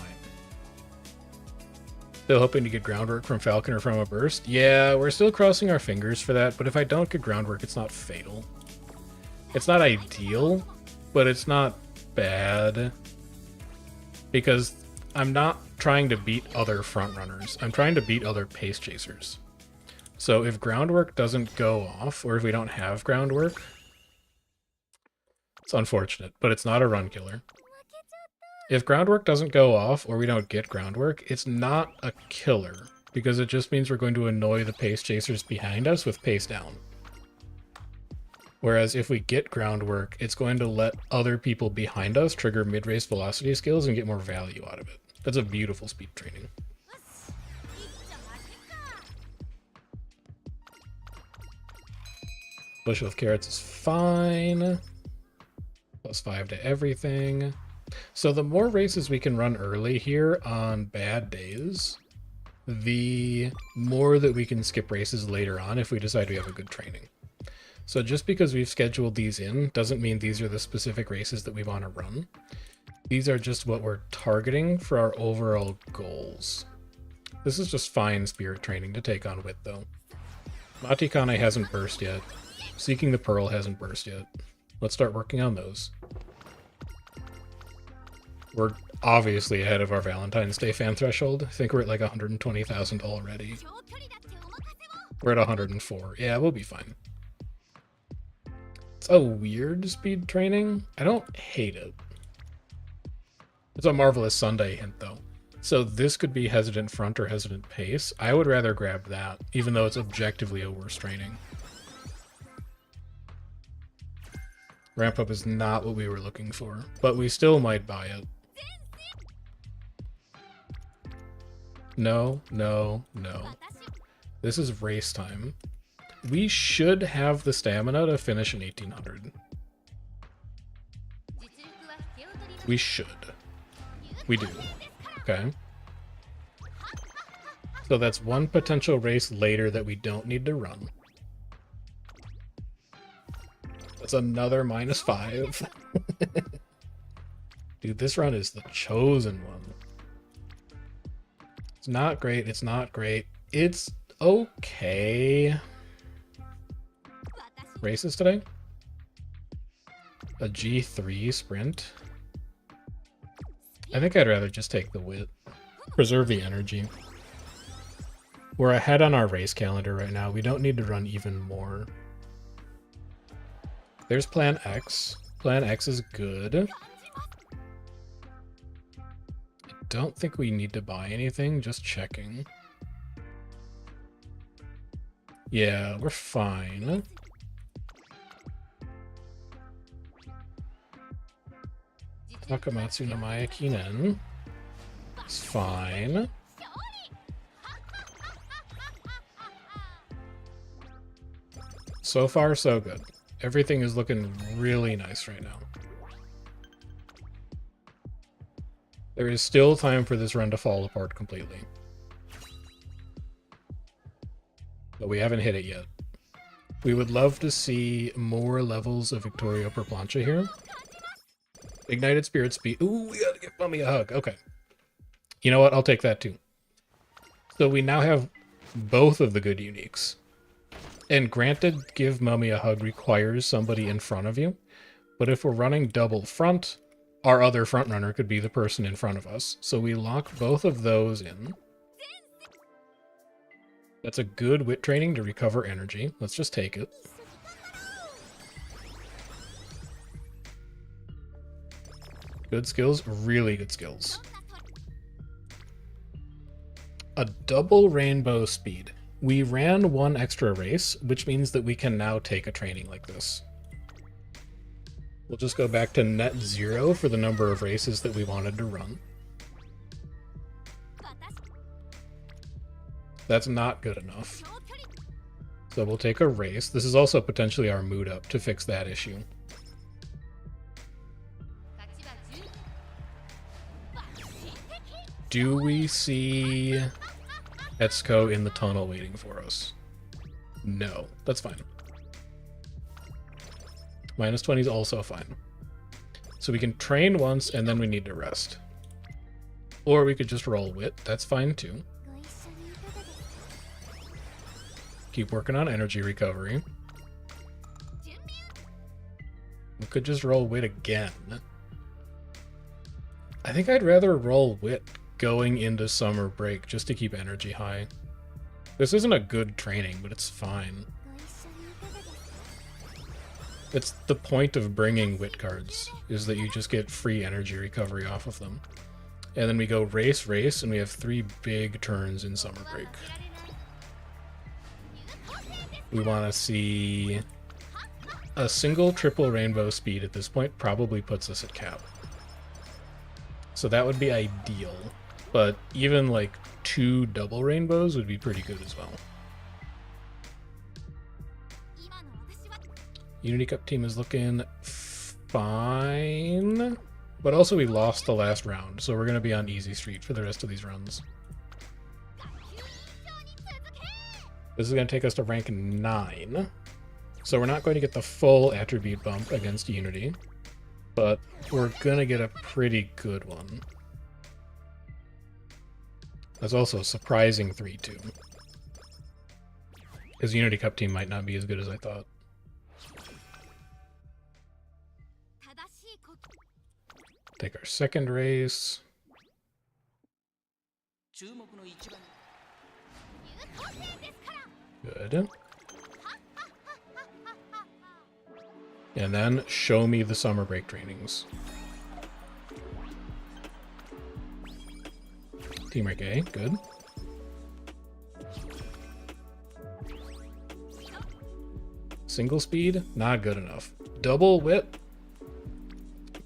Still hoping to get groundwork from Falcon or from a burst. Yeah, we're still crossing our fingers for that, but if I don't get groundwork, it's not fatal. It's not ideal, but it's not bad. Because I'm not trying to beat other frontrunners. I'm trying to beat other pace chasers. So if groundwork doesn't go off, or if we don't have groundwork, it's unfortunate, but it's not a run killer. If groundwork doesn't go off, or we don't get groundwork, it's not a killer, because it just means we're going to annoy the pace chasers behind us with pace down. Whereas if we get groundwork, it's going to let other people behind us trigger mid-race velocity skills and get more value out of it. That's a beautiful speed training. Bushel of carrots is fine. +5 to everything. So the more races we can run early here on bad days, the more that we can skip races later on if we decide we have a good training. So just because we've scheduled these in doesn't mean these are the specific races that we want to run. These are just what we're targeting for our overall goals. This is just fine spirit training to take on with, though. Matikane hasn't burst yet. Seeking the Pearl hasn't burst yet. Let's start working on those. We're obviously ahead of our Valentine's Day fan threshold. I think we're at like 120,000 already. We're at 104. Yeah, we'll be fine. It's a weird speed training. I don't hate it. It's a Marvelous Sunday hint, though. So this could be Hesitant Front or Hesitant Pace. I would rather grab that, even though it's objectively a worse training. Ramp up is not what we were looking for, but we still might buy it. No, no, no. This is race time. We should have the stamina to finish in 1800. We should. We do. Okay. So that's one potential race later that we don't need to run. That's another -5. Dude, this run is the chosen one. It's not great. It's not great. It's okay. Races today? A G3 sprint? I think I'd rather just take the wit. Preserve the energy. We're ahead on our race calendar right now. We don't need to run even more. There's Plan X. Plan X is good. I don't think we need to buy anything, just checking. Yeah, we're fine. Takamatsu no Mayakinen. It's fine. So far, so good. Everything is looking really nice right now. There is still time for this run to fall apart completely. But we haven't hit it yet. We would love to see more levels of Victoria per plancha here. Ignited Spirit Speed. Ooh, we gotta give Mummy a hug. Okay. You know what? I'll take that too. So we now have both of the good uniques. And granted, give Mummy a hug requires somebody in front of you. But if we're running double front, our other front runner could be the person in front of us. So we lock both of those in. That's a good wit training to recover energy. Let's just take it. Good skills, really good skills. A double rainbow speed. We ran one extra race, which means that we can now take a training like this. We'll just go back to net 0 for the number of races that we wanted to run. That's not good enough. So we'll take a race. This is also potentially our mood up to fix that issue. Do we see Etsuko in the tunnel waiting for us? No, that's fine. -20 is also fine. So we can train once and then we need to rest. Or we could just roll wit, that's fine too. Keep working on energy recovery. We could just roll wit again. I think I'd rather roll wit going into summer break just to keep energy high. This isn't a good training, but it's fine. It's the point of bringing wit cards, is that you just get free energy recovery off of them. And then we go race, race, and we have 3 big turns in summer break. We want to see a single triple rainbow speed at this point probably puts us at cap. So that would be ideal. But even like 2 double rainbows would be pretty good as well. Unity Cup team is looking fine. But also we lost the last round, so we're going to be on easy street for the rest of these runs. This is going to take us to rank 9. So we're not going to get the full attribute bump against Unity, but we're going to get a pretty good one. That's also a surprising 3-2. Because Unity Cup team might not be as good as I thought. Take our second race. Good. And then show me the summer break trainings. Team rank A, good. Single speed, not good enough. Double whip,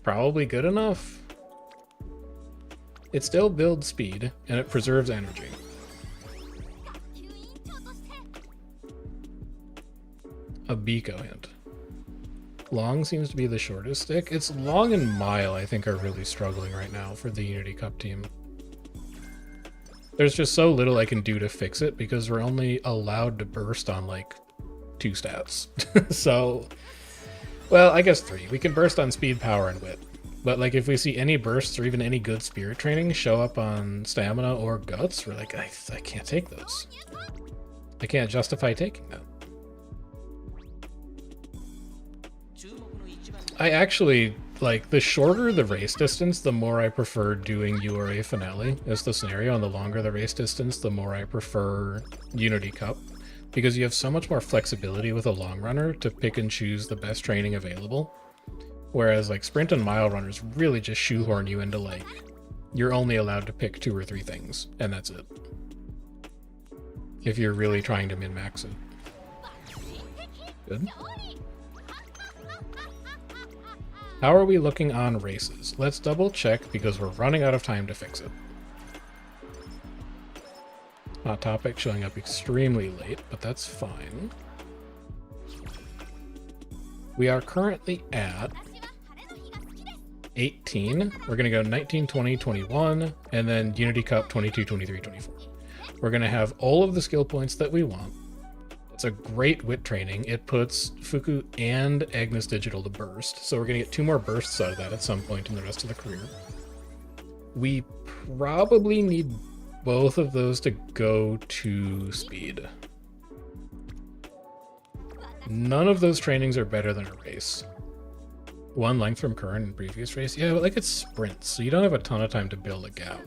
probably good enough. It still builds speed, and it preserves energy. A Biko hint. Long seems to be the shortest stick. It's long and mile, I think, are really struggling right now for the Unity Cup team. There's just so little I can do to fix it because we're only allowed to burst on, like, 2 stats. So, well, I guess 3. We can burst on speed, power, and wit. But, like, if we see any bursts or even any good spirit training show up on stamina or guts, we're like, I can't take those. I can't justify taking that. I actually, like, the shorter the race distance, the more I prefer doing URA Finale as the scenario, and the longer the race distance, the more I prefer Unity Cup. Because you have so much more flexibility with a long runner to pick and choose the best training available. Whereas, like, sprint and mile runners really just shoehorn you into, like, you're only allowed to pick 2 or 3 things, and that's it. If you're really trying to min-max it. Good. How are we looking on races? Let's double check because we're running out of time to fix it. Hot Topic showing up extremely late, but that's fine. We are currently at 18. We're going to go 19, 20, 21, and then Unity Cup 22, 23, 24. We're going to have all of the skill points that we want. It's a great wit training. It puts Fuku and Agnes Digital to burst, so we're going to get 2 more bursts out of that at some point in the rest of the career. We probably need both of those to go to speed. None of those trainings are better than a race. 1 length from current and previous race. Yeah, but like it's sprints, so you don't have a ton of time to build a gap.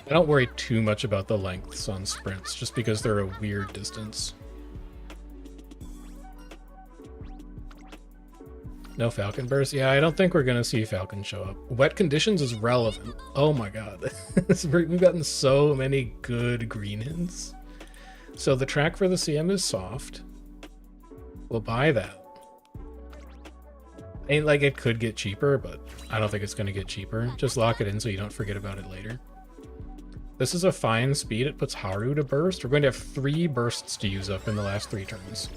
I don't worry too much about the lengths on sprints, just because they're a weird distance. No Falcon Burst? Yeah, I don't think we're going to see Falcon show up. Wet conditions is relevant. Oh my god. We've gotten so many good green hints. So the track for the CM is soft. We'll buy that. Ain't like it could get cheaper, but I don't think it's going to get cheaper. Just lock it in so you don't forget about it later. This is a fine speed. It puts Haru to burst. We're going to have 3 bursts to use up in the last 3 turns.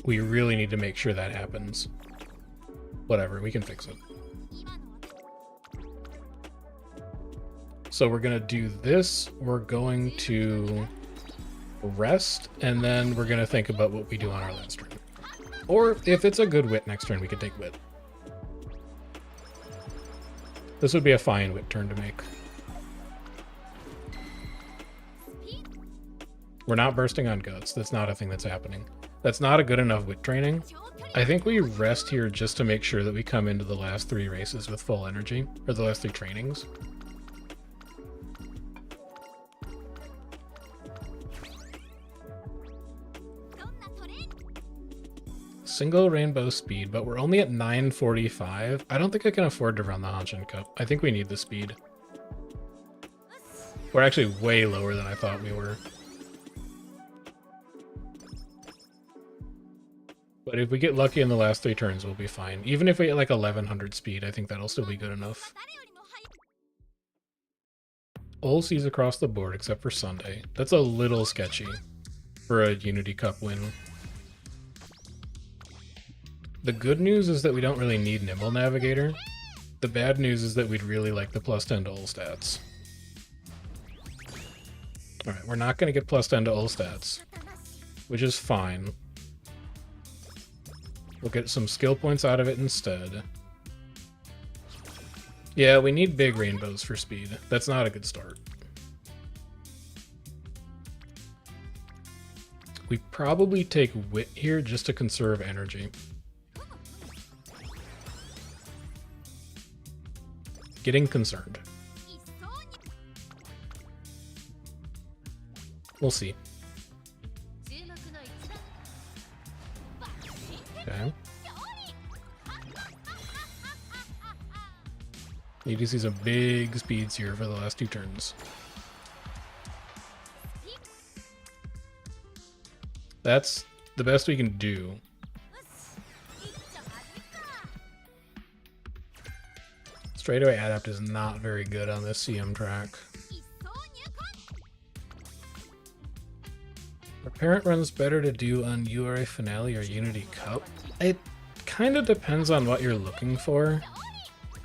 We really need to make sure that happens. Whatever, we can fix it. So we're going to do this. We're going to rest, and then we're going to think about what we do on our last turn. Or if it's a good wit next turn, we can take wit. This would be a fine wit turn to make. We're not bursting on guts. That's not a thing that's happening. That's not a good enough wit training. I think we rest here just to make sure that we come into the last 3 races with full energy, or the last 3 trainings. Single rainbow speed, but we're only at 945. I don't think I can afford to run the Hanshin Cup. I think we need the speed. We're actually way lower than I thought we were. But if we get lucky in the last 3 turns, we'll be fine. Even if we get like 1100 speed, I think that'll still be good enough. All C's across the board except for Sunday. That's a little sketchy for a Unity Cup win. The good news is that we don't really need Nimble Navigator. The bad news is that we'd really like the plus 10 to all stats. Alright, we're not going to get plus 10 to all stats, which is fine. We'll get some skill points out of it instead. Yeah, we need big rainbows for speed. That's not a good start. We probably take wit here just to conserve energy. Getting concerned. We'll see. Okay. You do see some big speeds here for the last 2 turns. That's the best we can do. Straightaway adapt is not very good on this CM track. Are parent runs better to do on URA Finale or Unity Cup? It kind of depends on what you're looking for.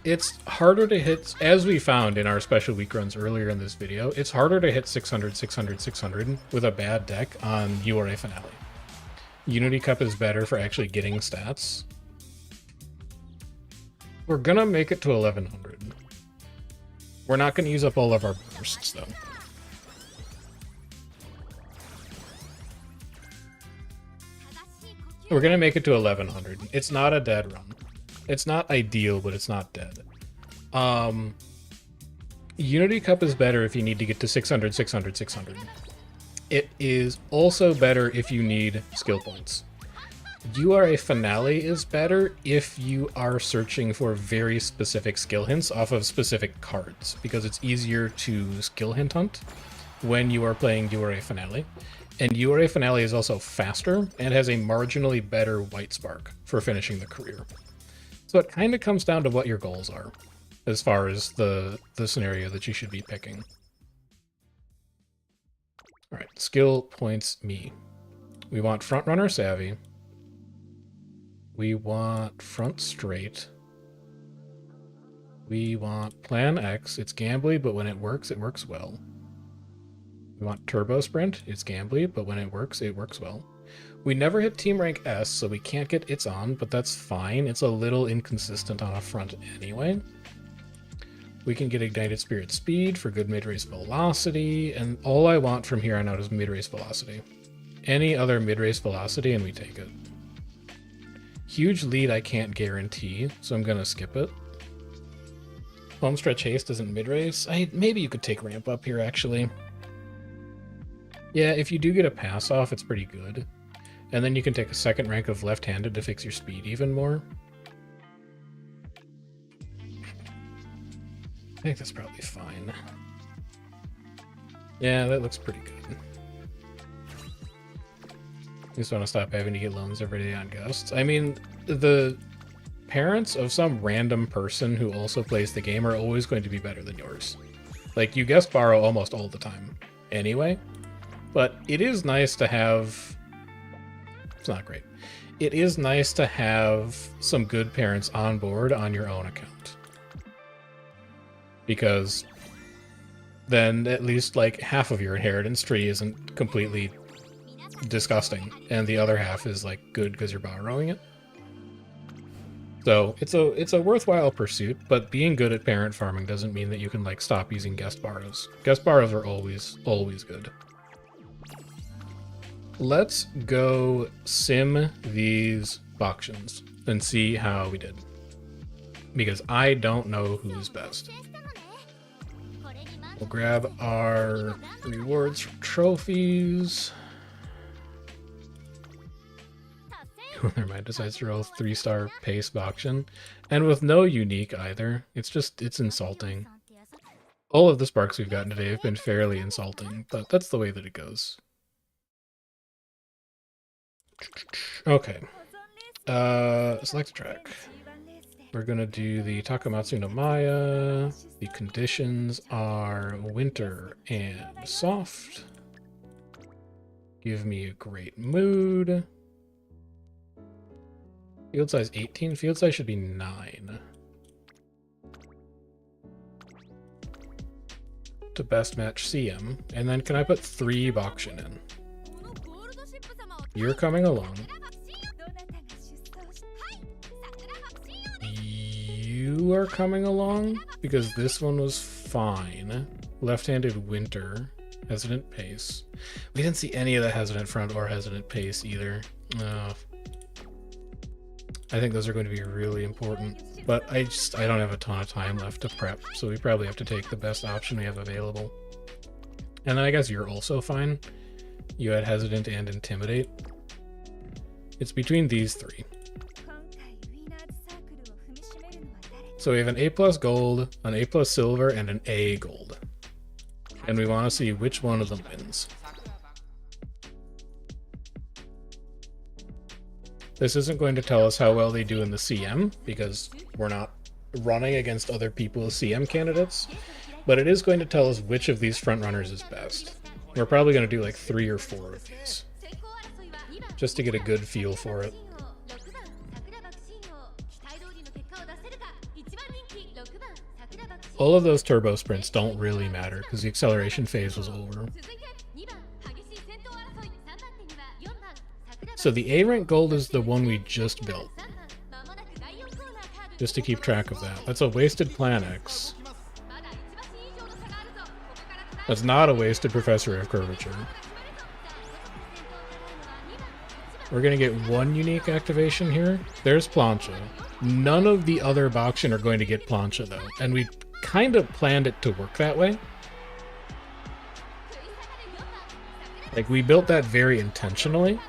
It's harder to hit, as we found in our special week runs earlier in this video, it's harder to hit 600, 600, 600 with a bad deck on URA Finale. Unity Cup is better for actually getting stats. We're gonna make it to 1100. We're not gonna use up all of our bursts though. We're gonna make it to 1100. It's not a dead run. It's not ideal, but it's not dead. Unity Cup is better if you need to get to 600, 600, 600. It is also better if you need skill points. URA Finale is better if you are searching for very specific skill hints off of specific cards, because it's easier to skill hint hunt when you are playing URA Finale. And URA Finale is also faster and has a marginally better white spark for finishing the career. So it kind of comes down to what your goals are as far as the scenario that you should be picking. All right, skill points me. We want front runner savvy. We want front straight. We want plan X. It's gambly, but when it works well. We want turbo sprint. It's gambly, but when it works well. We never hit team rank S, so we can't get it's on, but that's fine. It's a little inconsistent on a front anyway. We can get ignited spirit speed for good mid-race velocity, and all I want from here on out is mid-race velocity. Any other mid-race velocity and we take it. Huge lead I can't guarantee, so I'm gonna skip it. Homestretch haste isn't mid-race. Maybe you could take ramp up here actually. Yeah, if you do get a pass off, it's pretty good. And then you can take a second rank of left-handed to fix your speed even more. I think that's probably fine. Yeah, that looks pretty good. Just want to stop having to get loans every day on gusts. I mean, the parents of some random person who also plays the game are always going to be better than yours. Like, you guest borrow almost all the time anyway. But it is nice to have... It's not great. It is nice to have some good parents on board on your own account. Because then at least like half of your inheritance tree isn't completely disgusting, and the other half is like good because you're borrowing it. So it's a worthwhile pursuit, but being good at parent farming doesn't mean that you can like stop using guest borrows. Guest borrows are always good. Let's go sim these Bakushins and see how we did. Because I don't know who's best. We'll grab our rewards from trophies. Never mind, decides to roll 3-star pace Bakushin. And with no unique either. It's insulting. All of the sparks we've gotten today have been fairly insulting, but that's the way that it goes. Okay. Select a track. We're gonna do the Takamatsu no Maya. The conditions are winter and soft. Give me a great mood. Field size 18. Field size should be 9. To best match CM. And then can I put 3 Bakushin in? You're coming along. You are coming along because this one was fine. Left-handed winter. Hesitant pace. We didn't see any of the hesitant front or hesitant pace either. I think those are going to be really important, but I don't have a ton of time left to prep, so we probably have to take the best option we have available. And then I guess you're also fine. You had hesitant and intimidate. It's between these 3. So we have an A+ gold, an A+ silver, and an A gold. And we want to see which one of them wins. This isn't going to tell us how well they do in the CM, because we're not running against other people's CM candidates, but it is going to tell us which of these frontrunners is best. We're probably going to do like 3 or 4 of these, just to get a good feel for it. All of those turbo sprints don't really matter, because the acceleration phase was over. So the A rank gold is the one we just built. Just to keep track of that. That's a wasted Plan X. That's not a wasted Professor of Curvature. We're gonna get 1 unique activation here. There's Plancha. None of the other Bakushin are going to get Plancha though, and we kind of planned it to work that way. Like, we built that very intentionally.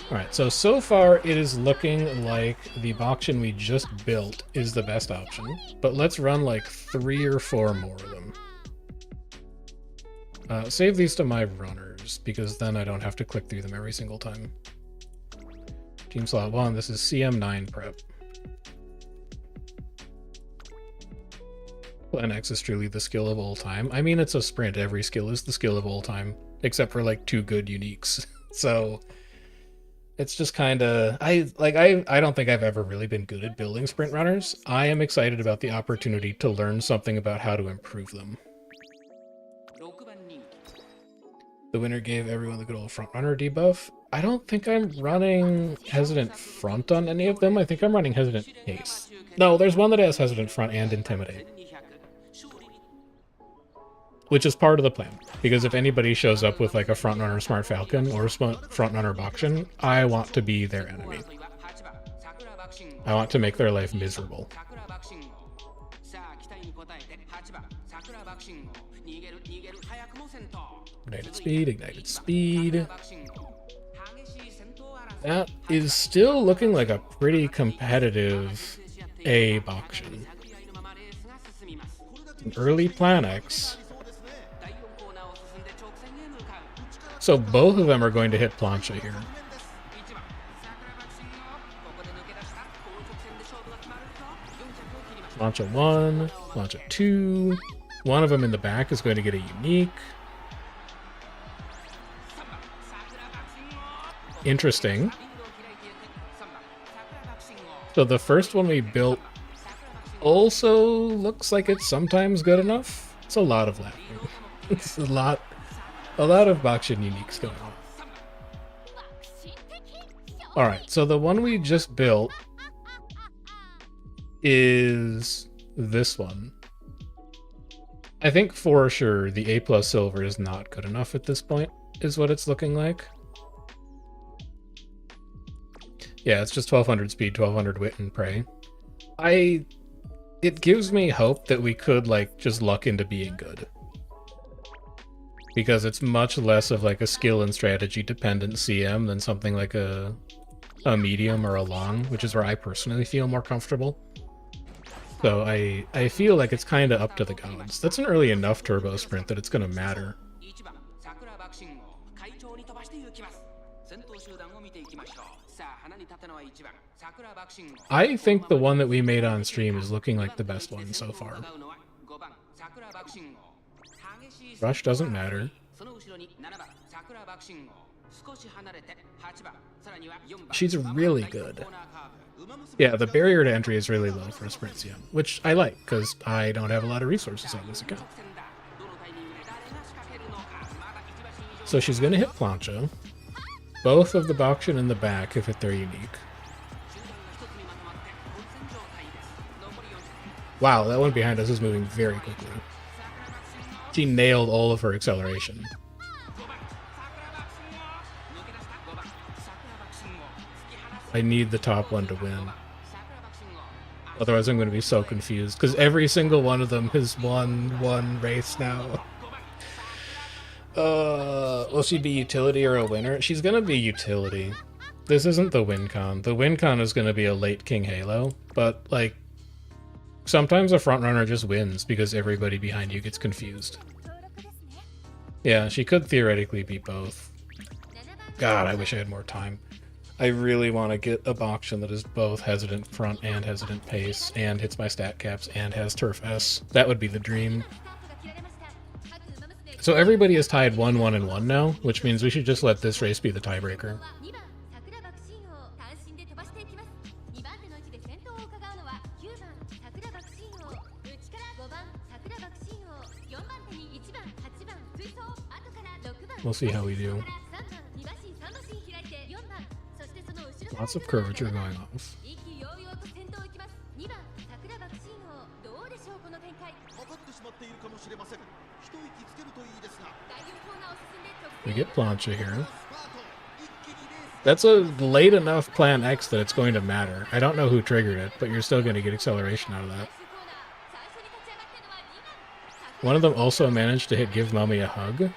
Alright, so far it is looking like the Bakushin we just built is the best option, but let's run like 3 or 4 more of them. Save these to my runners, because then I don't have to click through them every single time. Team slot 1, this is CM9 prep. Plan X is truly the skill of all time. I mean, it's a sprint. Every skill is the skill of all time, except for like 2 good uniques. So it's just kind of, I don't think I've ever really been good at building sprint runners. I am excited about the opportunity to learn something about how to improve them. The winner gave everyone the good old front runner debuff. I don't think I'm running hesitant front on any of them. I think I'm running hesitant pace. No, there's one that has hesitant front and intimidate, which is part of the plan, because if anybody shows up with like a frontrunner Smart Falcon or frontrunner Bakushin, I want to be their enemy. I want to make their life miserable. Ignited speed, ignited speed. That is still looking like a pretty competitive A Bakushin. An early Plan X. So both of them are going to hit Plancha here. Plancha 1, Plancha 2. One of them in the back is going to get a unique. Interesting. So the first one we built also looks like it's sometimes good enough. It's a lot of laughing. It's a lot of Bakushin uniques going on. Alright, so the one we just built is this one. I think for sure the A+ silver is not good enough at this point, is what it's looking like. Yeah, it's just 1200 speed, 1200 wit and prey. It gives me hope that we could like just luck into being good, because it's much less of like a skill and strategy dependent CM than something like a medium or a long, which is where I personally feel more comfortable. So I feel like it's kind of up to the gods. That's an early enough turbo sprint that it's going to matter. I think the one that we made on stream is looking like the best one so far. Rush doesn't matter. She's really good. Yeah, the barrier to entry is really low for a sprint CM, which I like, because I don't have a lot of resources on this account. So she's going to hit Plancha. Both of the Bakushin in the back have hit their unique. Wow, that one behind us is moving very quickly. She nailed all of her acceleration. I need the top one to win. Otherwise I'm going to be so confused, because every single one of them has won one race now. Will she be utility or a winner? She's going to be utility. This isn't the win con. The win con is going to be a late King Halo, but, like, sometimes a frontrunner just wins because everybody behind you gets confused. Yeah, she could theoretically be both. God, I wish I had more time. I really want to get a Bakushin that is both hesitant front and hesitant pace, and hits my stat caps, and has Turf S. That would be the dream. So everybody is tied 1-1 and 1 now, which means we should just let this race be the tiebreaker. We'll see how we do. Lots of curvature going off. We get Plancha here. That's a late enough plan X that it's going to matter. I don't know who triggered it, but you're still going to get acceleration out of that. One of them also managed to hit Give Mommy a Hug.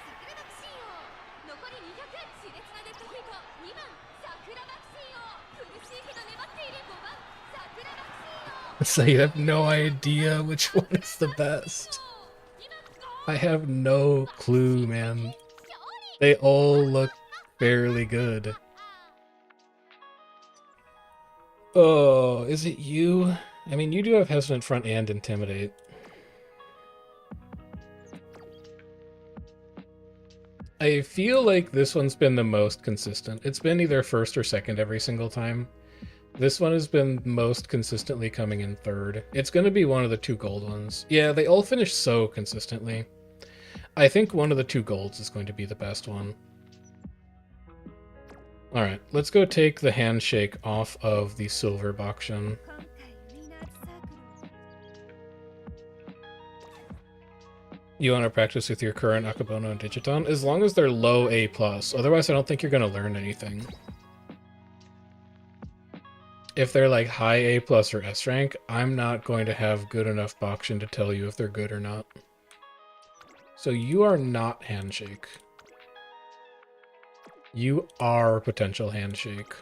So you have no idea which one is the best. I have no clue, man. They all look fairly good. Oh, is it you? I mean, you do have hesitant front and intimidate. I feel like this one's been the most consistent. It's been either first or second every single time. This one has been most consistently coming in third. It's going to be one of the two gold ones. Yeah, they all finish so consistently. I think one of the two golds is going to be the best one. Alright, let's go take the handshake off of the silver Bakushin. You want to practice with your current Akabono and Digiton? As long as they're low A+. Otherwise, I don't think you're going to learn anything. If they're like high A+ or S rank, I'm not going to have good enough Bakushin to tell you if they're good or not. So you are not handshake. You are potential handshake.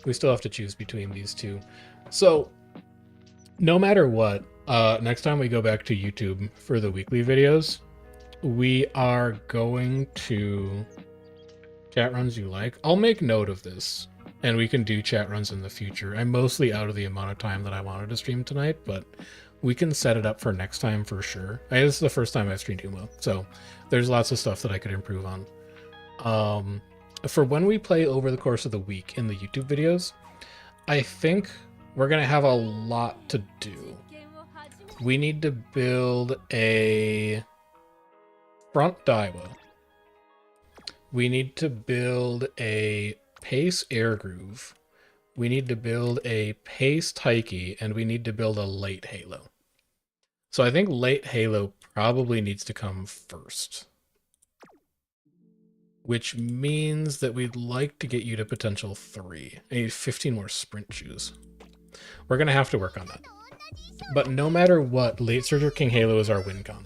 We still have to choose between these two. So, no matter what, next time we go back to YouTube for the weekly videos, we are going to... Chat runs you like? I'll make note of this, and we can do chat runs in the future. I'm mostly out of the amount of time that I wanted to stream tonight, but we can set it up for next time for sure. This is the first time I've streamed Umo, so there's lots of stuff that I could improve on. For when we play over the course of the week in the YouTube videos, I think we're going to have a lot to do. We need to build a front Daiwa. We need to build a pace air groove. We need to build a pace Taiki, and we need to build a late Halo. So I think late Halo probably needs to come first. Which means that we'd like to get you to potential 3. I need 15 more sprint shoes. We're going to have to work on that. But no matter what, Late Surger King Halo is our win con.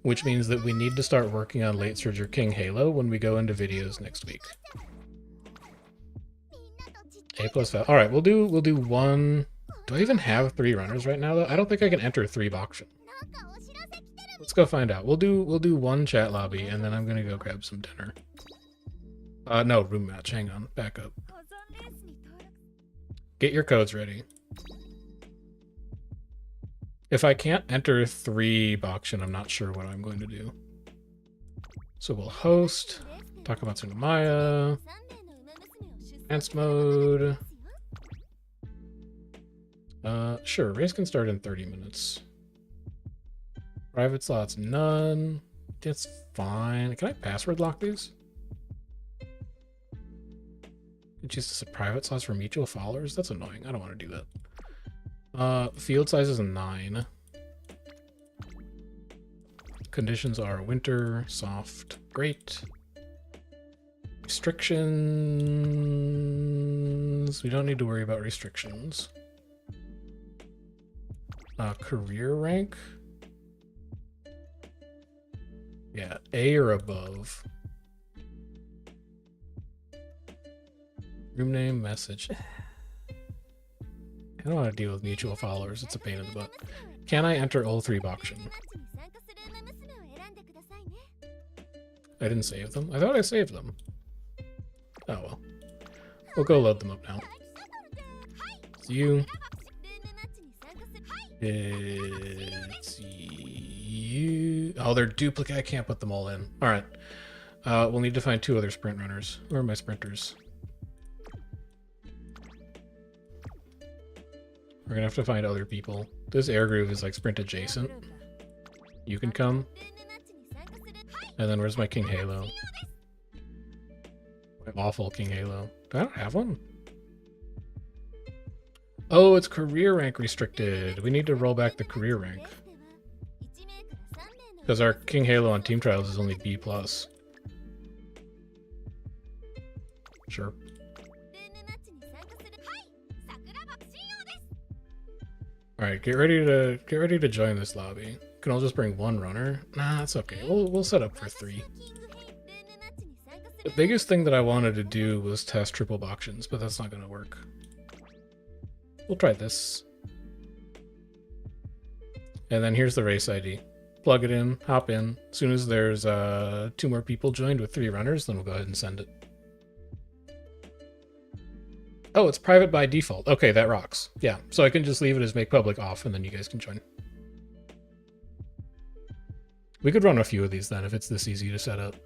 Which means that we need to start working on Late Surger King Halo when we go into videos next week. A+ value. Alright, we'll do one. Do I even have 3 runners right now though? I don't think I can enter 3 Bakushin. Let's go find out. We'll do one chat lobby and then I'm gonna go grab some dinner. No, room match. Hang on. Back up. Get your codes ready. If I can't enter 3 Bakushin, I'm not sure what I'm going to do. So we'll host. Talk about Tsunomaya. Advanced mode. Sure. Race can start in 30 minutes. Private slots, none. That's fine. Can I password lock these? Just private slots for mutual followers? That's annoying. I don't want to do that. Field size is 9. Conditions are winter, soft, great. Restrictions. We don't need to worry about restrictions. Career rank. Yeah, A or above. Room name, message. I don't want to deal with mutual followers. It's a pain in the butt. Can I enter all 3 Bakushin? I didn't save them? I thought I saved them. Oh well. We'll go load them up now. It's you. It's you. Oh, they're duplicate. I can't put them all in. Alright. We'll need to find 2 other sprint runners. Where are my sprinters? We're gonna have to find other people. This air groove is like sprint adjacent. You can come. And then where's my King Halo? My awful King Halo. Do I not have one? Oh, it's career rank restricted. We need to roll back the career rank. Because our King Halo on Team Trials is only B+. Sure. Alright, get ready to join this lobby. Can I just bring 1 runner? Nah, that's okay. We'll set up for 3. The biggest thing that I wanted to do was test triple Bakushins, but that's not gonna work. We'll try this. And then here's the race ID. Plug it in, hop in. As soon as there's 2 more people joined with 3 runners, then we'll go ahead and send it. Oh, it's private by default. Okay, that rocks. Yeah, so I can just leave it as make public off, and then you guys can join. We could run a few of these then, if it's this easy to set up.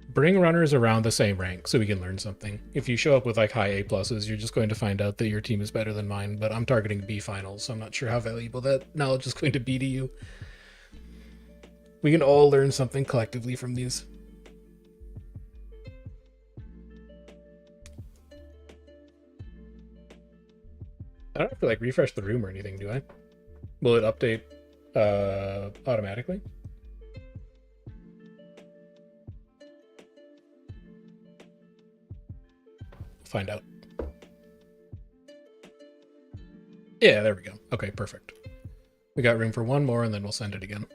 Bring runners around the same rank so we can learn something. If you show up with like high A+, you're just going to find out that your team is better than mine, but I'm targeting B finals, so I'm not sure how valuable that knowledge is going to be to you. We can all learn something collectively from these. I don't have to like refresh the room or anything, do I? Will it update automatically? Find out. Yeah, there we go. Okay, perfect. We got room for 1 more and then we'll send it again.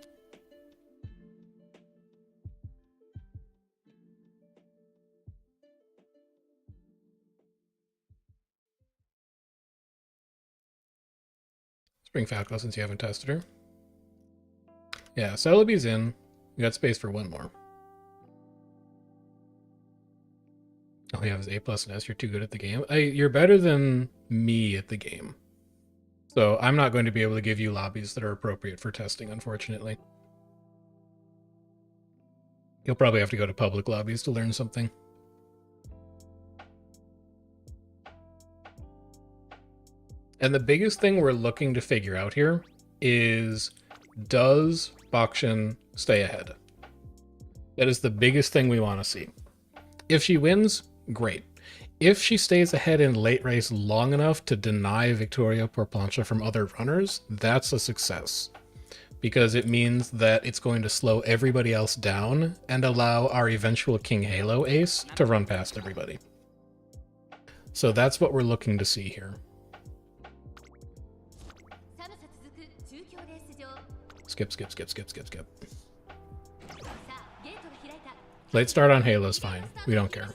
Bring Falco since you haven't tested her. Yeah, Celebi's in. We got space for 1 more. All you have is A+ and S. You're too good at the game. You're better than me at the game. So I'm not going to be able to give you lobbies that are appropriate for testing, unfortunately. You'll probably have to go to public lobbies to learn something. And the biggest thing we're looking to figure out here is, does Bakushin stay ahead? That is the biggest thing we want to see. If she wins, great. If she stays ahead in late race long enough to deny Victoria Porplancha from other runners, that's a success. Because it means that it's going to slow everybody else down and allow our eventual King Halo ace to run past everybody. So that's what we're looking to see here. Skip, skip, skip, skip, skip, skip. Late start on Halo's fine. We don't care.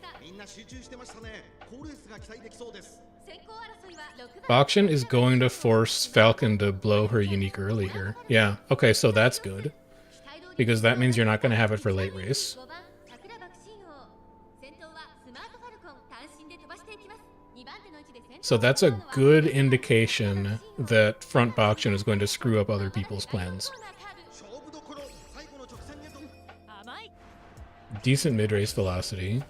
Bakushin is going to force Falcon to blow her unique early here. Yeah, okay, so that's good. Because that means you're not going to have it for late race. So that's a good indication that front Bakushin is going to screw up other people's plans. Decent mid-race velocity.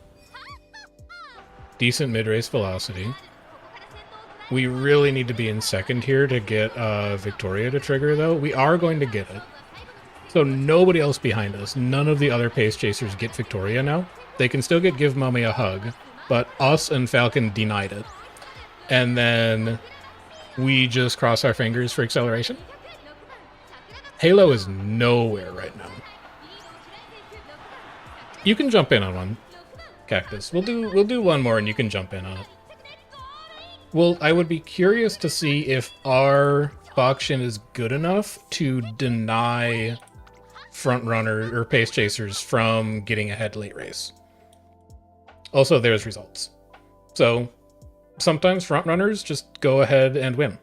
Decent mid-race velocity. We really need to be in second here to get Victoria to trigger, though. We are going to get it. So nobody else behind us, none of the other pace chasers get Victoria now. They can still Give Mommy a hug, but us and Falcon denied it. And then we just cross our fingers for acceleration. Halo is nowhere right now. You can jump in on one, Cactus. We'll do one more and you can jump in on it. Well, I would be curious to see if our Bakushin is good enough to deny front runner or pace chasers from getting ahead late race. Also, there's results. So sometimes front runners just go ahead and win.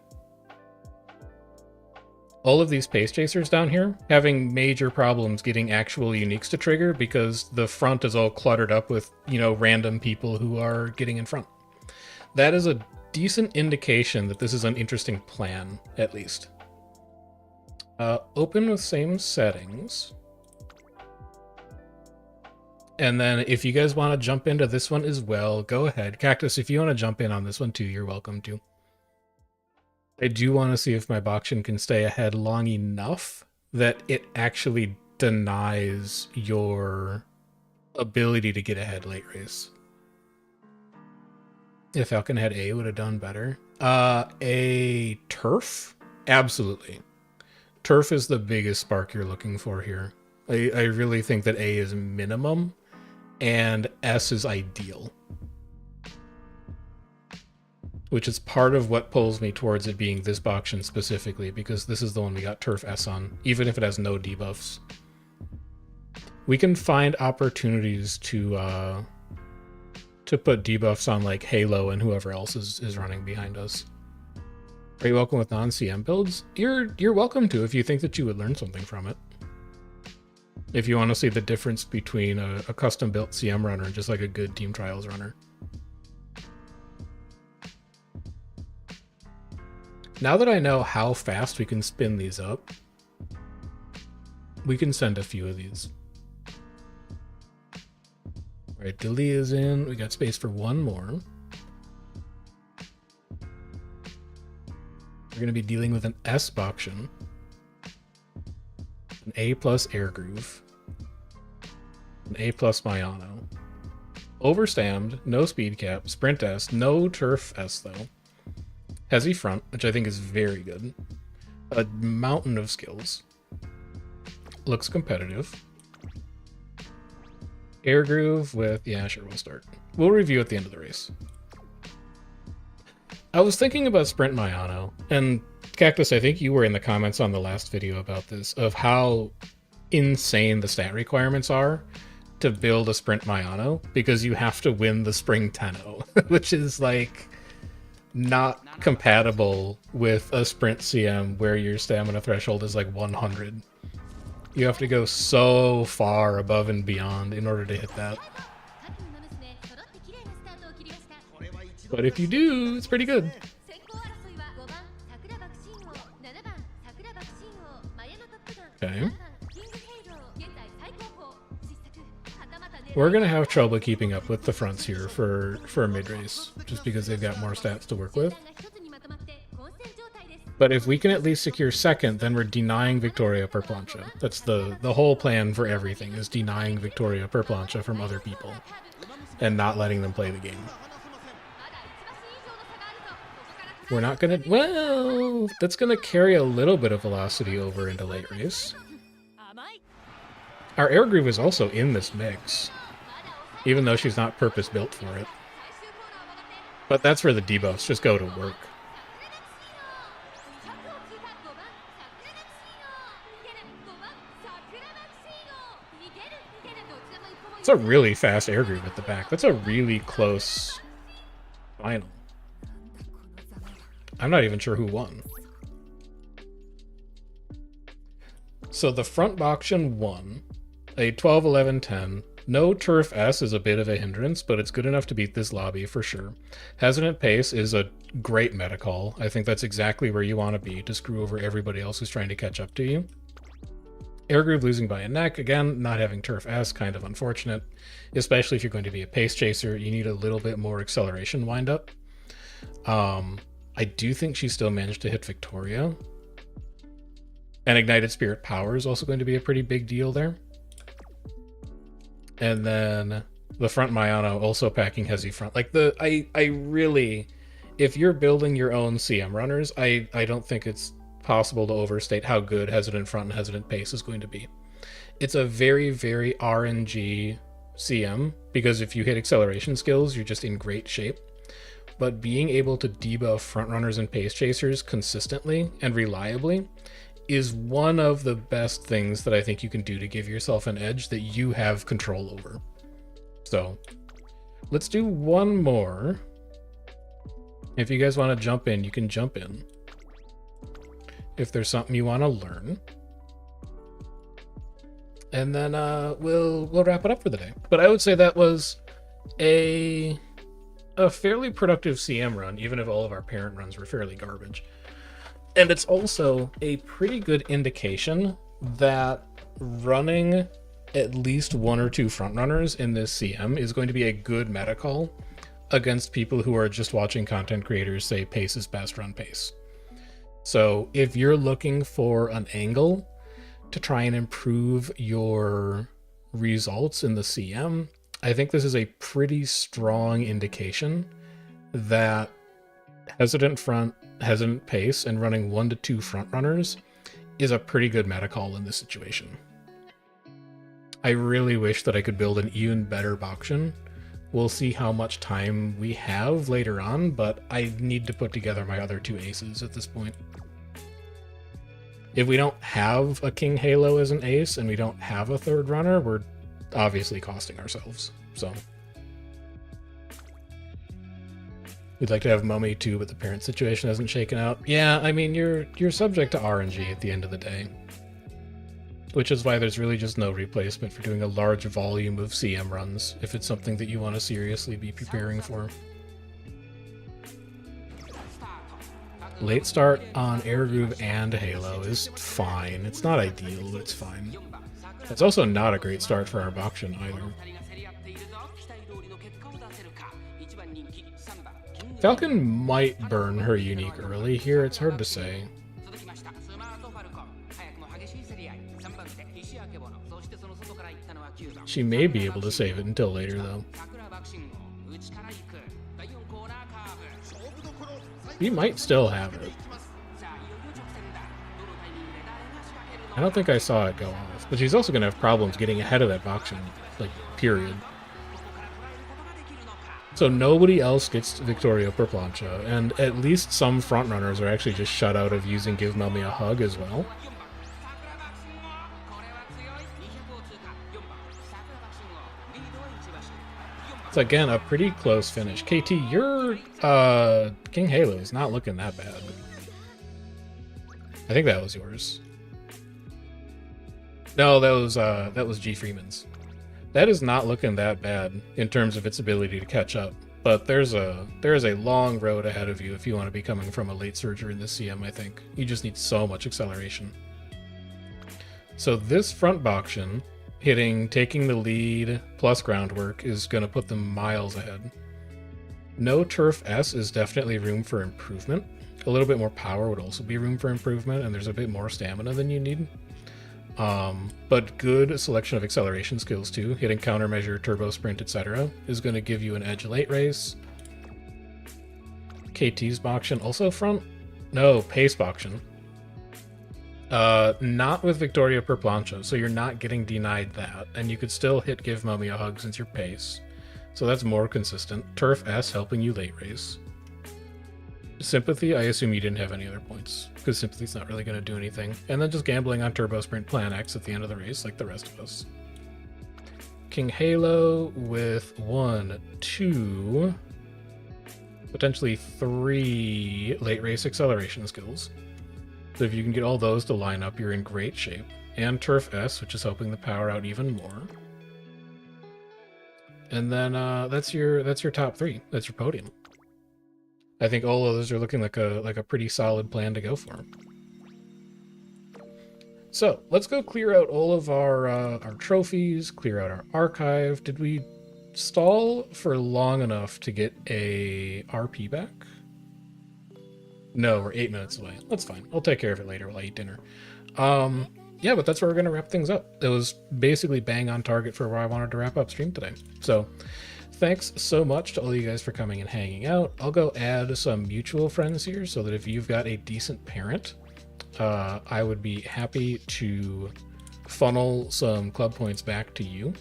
All of these pace chasers down here having major problems getting actual uniques to trigger because the front is all cluttered up with, you know, random people who are getting in front. That is a decent indication that this is an interesting plan, at least. Open with same settings. And then if you guys want to jump into this one as well, go ahead. Cactus, if you want to jump in on this one too, you're welcome to. I do want to see if my Bakushin can stay ahead long enough that it actually denies your ability to get ahead late race. If Falcon had A, would have done better. A turf? Absolutely. Turf is the biggest spark you're looking for here. I really think that A is minimum and S is ideal. Which is part of what pulls me towards it being this Bakushin specifically, because this is the one we got Turf S on, even if it has no debuffs. We can find opportunities to put debuffs on like Halo and whoever else is running behind us. Are you welcome with non-CM builds? You're welcome to if you think that you would learn something from it. If you want to see the difference between a custom-built CM runner and just like a good Team Trials runner. Now that I know how fast we can spin these up, we can send a few of these. All right, Dali is in. We got space for one more. We're going to be dealing with an S Bakushin, an A plus Air Groove, an A plus Mayano, overstammed, no speed cap, sprint S, no turf S though, heavy front, which I think is very good, a mountain of skills, looks competitive, Air Groove with, yeah, sure, we'll start. We'll review at the end of the race. I was thinking about Sprint Mayano, and Cactus, I think you were in the comments on the last video about this, of how insane the stat requirements are to build a Sprint Mayano, because you have to win the Spring Tenno, which is like not compatible with a Sprint CM where your stamina threshold is like 100. You have to go so far above and beyond in order to hit that. But if you do, it's pretty good. Okay. We're going to have trouble keeping up with the fronts here for a mid-race, just because they've got more stats to work with. But if we can at least secure second, then we're denying Victoria per plancha. That's the whole plan for everything, is denying Victoria per plancha from other people and not letting them play the game. We're not going to... Well, that's going to carry a little bit of velocity over into late race. Our Air Groove is also in this mix, even though she's not purpose-built for it. But that's where the debuffs just go to work. It's a really fast air groove at the back. That's a really close final. I'm not even sure who won. So the front Bakushin won. A 12, 11, 10. No Turf S is a bit of a hindrance, but it's good enough to beat this lobby for sure. Hesitant Pace is a great meta call. I think that's exactly where you want to be to screw over everybody else who's trying to catch up to you. Air Groove losing by a neck, again, not having Turf S, kind of unfortunate. Especially if you're going to be a pace chaser, you need a little bit more acceleration wind up. I do think she still managed to hit Victoria. And Ignited Spirit Power is also going to be a pretty big deal there. And then the front Mayano also packing Hezi front. Like I really, if you're building your own CM runners, I don't think it's possible to overstate how good Hesitant Front and Hesitant Pace is going to be. It's a very, very RNG CM, because if you hit acceleration skills, you're just in great shape. But being able to debuff front runners and pace chasers consistently and reliably is one of the best things that I think you can do to give yourself an edge that you have control over. So let's do one more. If you guys want to jump in, you can jump in. If there's something you want to learn. And then we'll wrap it up for the day. But I would say that was a fairly productive CM run, even if all of our parent runs were fairly garbage. And it's also a pretty good indication that running at least one or two frontrunners in this CM is going to be a good meta call against people who are just watching content creators say pace is best, run pace. So if you're looking for an angle to try and improve your results in the CM, I think this is a pretty strong indication that Hesitant Front, Hesitant Pace, and running 1 to 2 front runners is a pretty good meta call in this situation. I really wish that I could build an even better Bakushin. We'll see how much time we have later on, but I need to put together my other 2 aces at this point. If we don't have a King Halo as an ace and we don't have a third runner, we're obviously costing ourselves. So we'd like to have Mummy too, but the parent situation hasn't shaken out. Yeah, I mean, you're subject to RNG at the end of the day, which is why there's really just no replacement for doing a large volume of CM runs if it's something that you want to seriously be preparing for. Late start on Air Groove and Halo is fine. It's not ideal, but it's fine. It's also not a great start for our Bakushin either. Falcon might burn her unique early here, it's hard to say. She may be able to save it until later though. He might still have it. I don't think I saw it go off, but she's also going to have problems getting ahead of that Bakushin, like, period. So nobody else gets Victoria per plancha, and at least some frontrunners are actually just shut out of using Give Mummy a Hug as well. It's again a pretty close finish. KT, your King Halo is not looking that bad. I think that was yours. No, that was G Freeman's. That is not looking that bad in terms of its ability to catch up. But there is a long road ahead of you if you want to be coming from a late surger in this CM, I think. You just need so much acceleration. So this front Bakushin taking the lead plus groundwork is going to put them miles ahead. No Turf S is definitely room for improvement. A little bit more power would also be room for improvement, and there's a bit more stamina than you need. But good selection of acceleration skills too. Hitting countermeasure, turbo sprint, etc. is going to give you an edge late race. KT's Bakushin also front? No, pace Bakushin. Not with Victoria per plancha, so you're not getting denied that, and you could still hit Give Mummy a Hug since you're pace. So that's more consistent. Turf S helping you late race. Sympathy, I assume you didn't have any other points, because Sympathy's not really going to do anything. And then just gambling on Turbo Sprint Plan X at the end of the race, like the rest of us. King Halo with 1, 2, potentially 3 late race acceleration skills. So if you can get all those to line up, you're in great shape. And Turf S, which is helping the power out even more. And then that's your top 3. That's your podium. I think all of those are looking like a pretty solid plan to go for. So let's go clear out all of our trophies, clear out our archive. Did we stall for long enough to get a RP back? No, we're 8 minutes away. That's fine. I'll take care of it later while I eat dinner. Yeah, but that's where we're going to wrap things up. It was basically bang on target for where I wanted to wrap up stream today. So thanks so much to all you guys for coming and hanging out. I'll go add some mutual friends here so that if you've got a decent parent, I would be happy to funnel some club points back to you.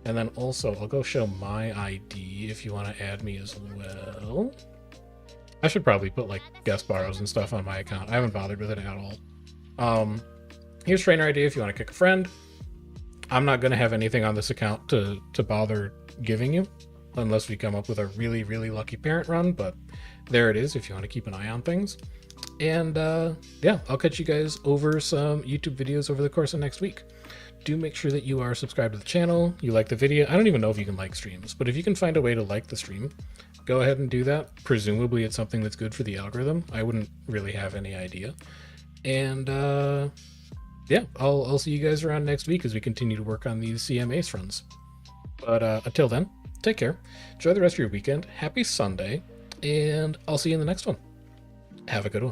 And then also, I'll go show my ID if you want to add me as well. I should probably put like guest borrows and stuff on my account. I haven't bothered with it at all. Here's trainer ID if you want to kick a friend. I'm not going to have anything on this account to bother giving you unless we come up with a really, really lucky parent run, but there it is if you want to keep an eye on things. And yeah, I'll catch you guys over some YouTube videos over the course of next week. Do make sure that you are subscribed to the channel, you like the video. I don't even know if you can like streams, but if you can find a way to like the stream, go ahead and do that. Presumably it's something that's good for the algorithm. I wouldn't really have any idea. And yeah, I'll see you guys around next week as we continue to work on these CM Ace runs. But until then, take care. Enjoy the rest of your weekend. Happy Sunday. And I'll see you in the next one. Have a good one.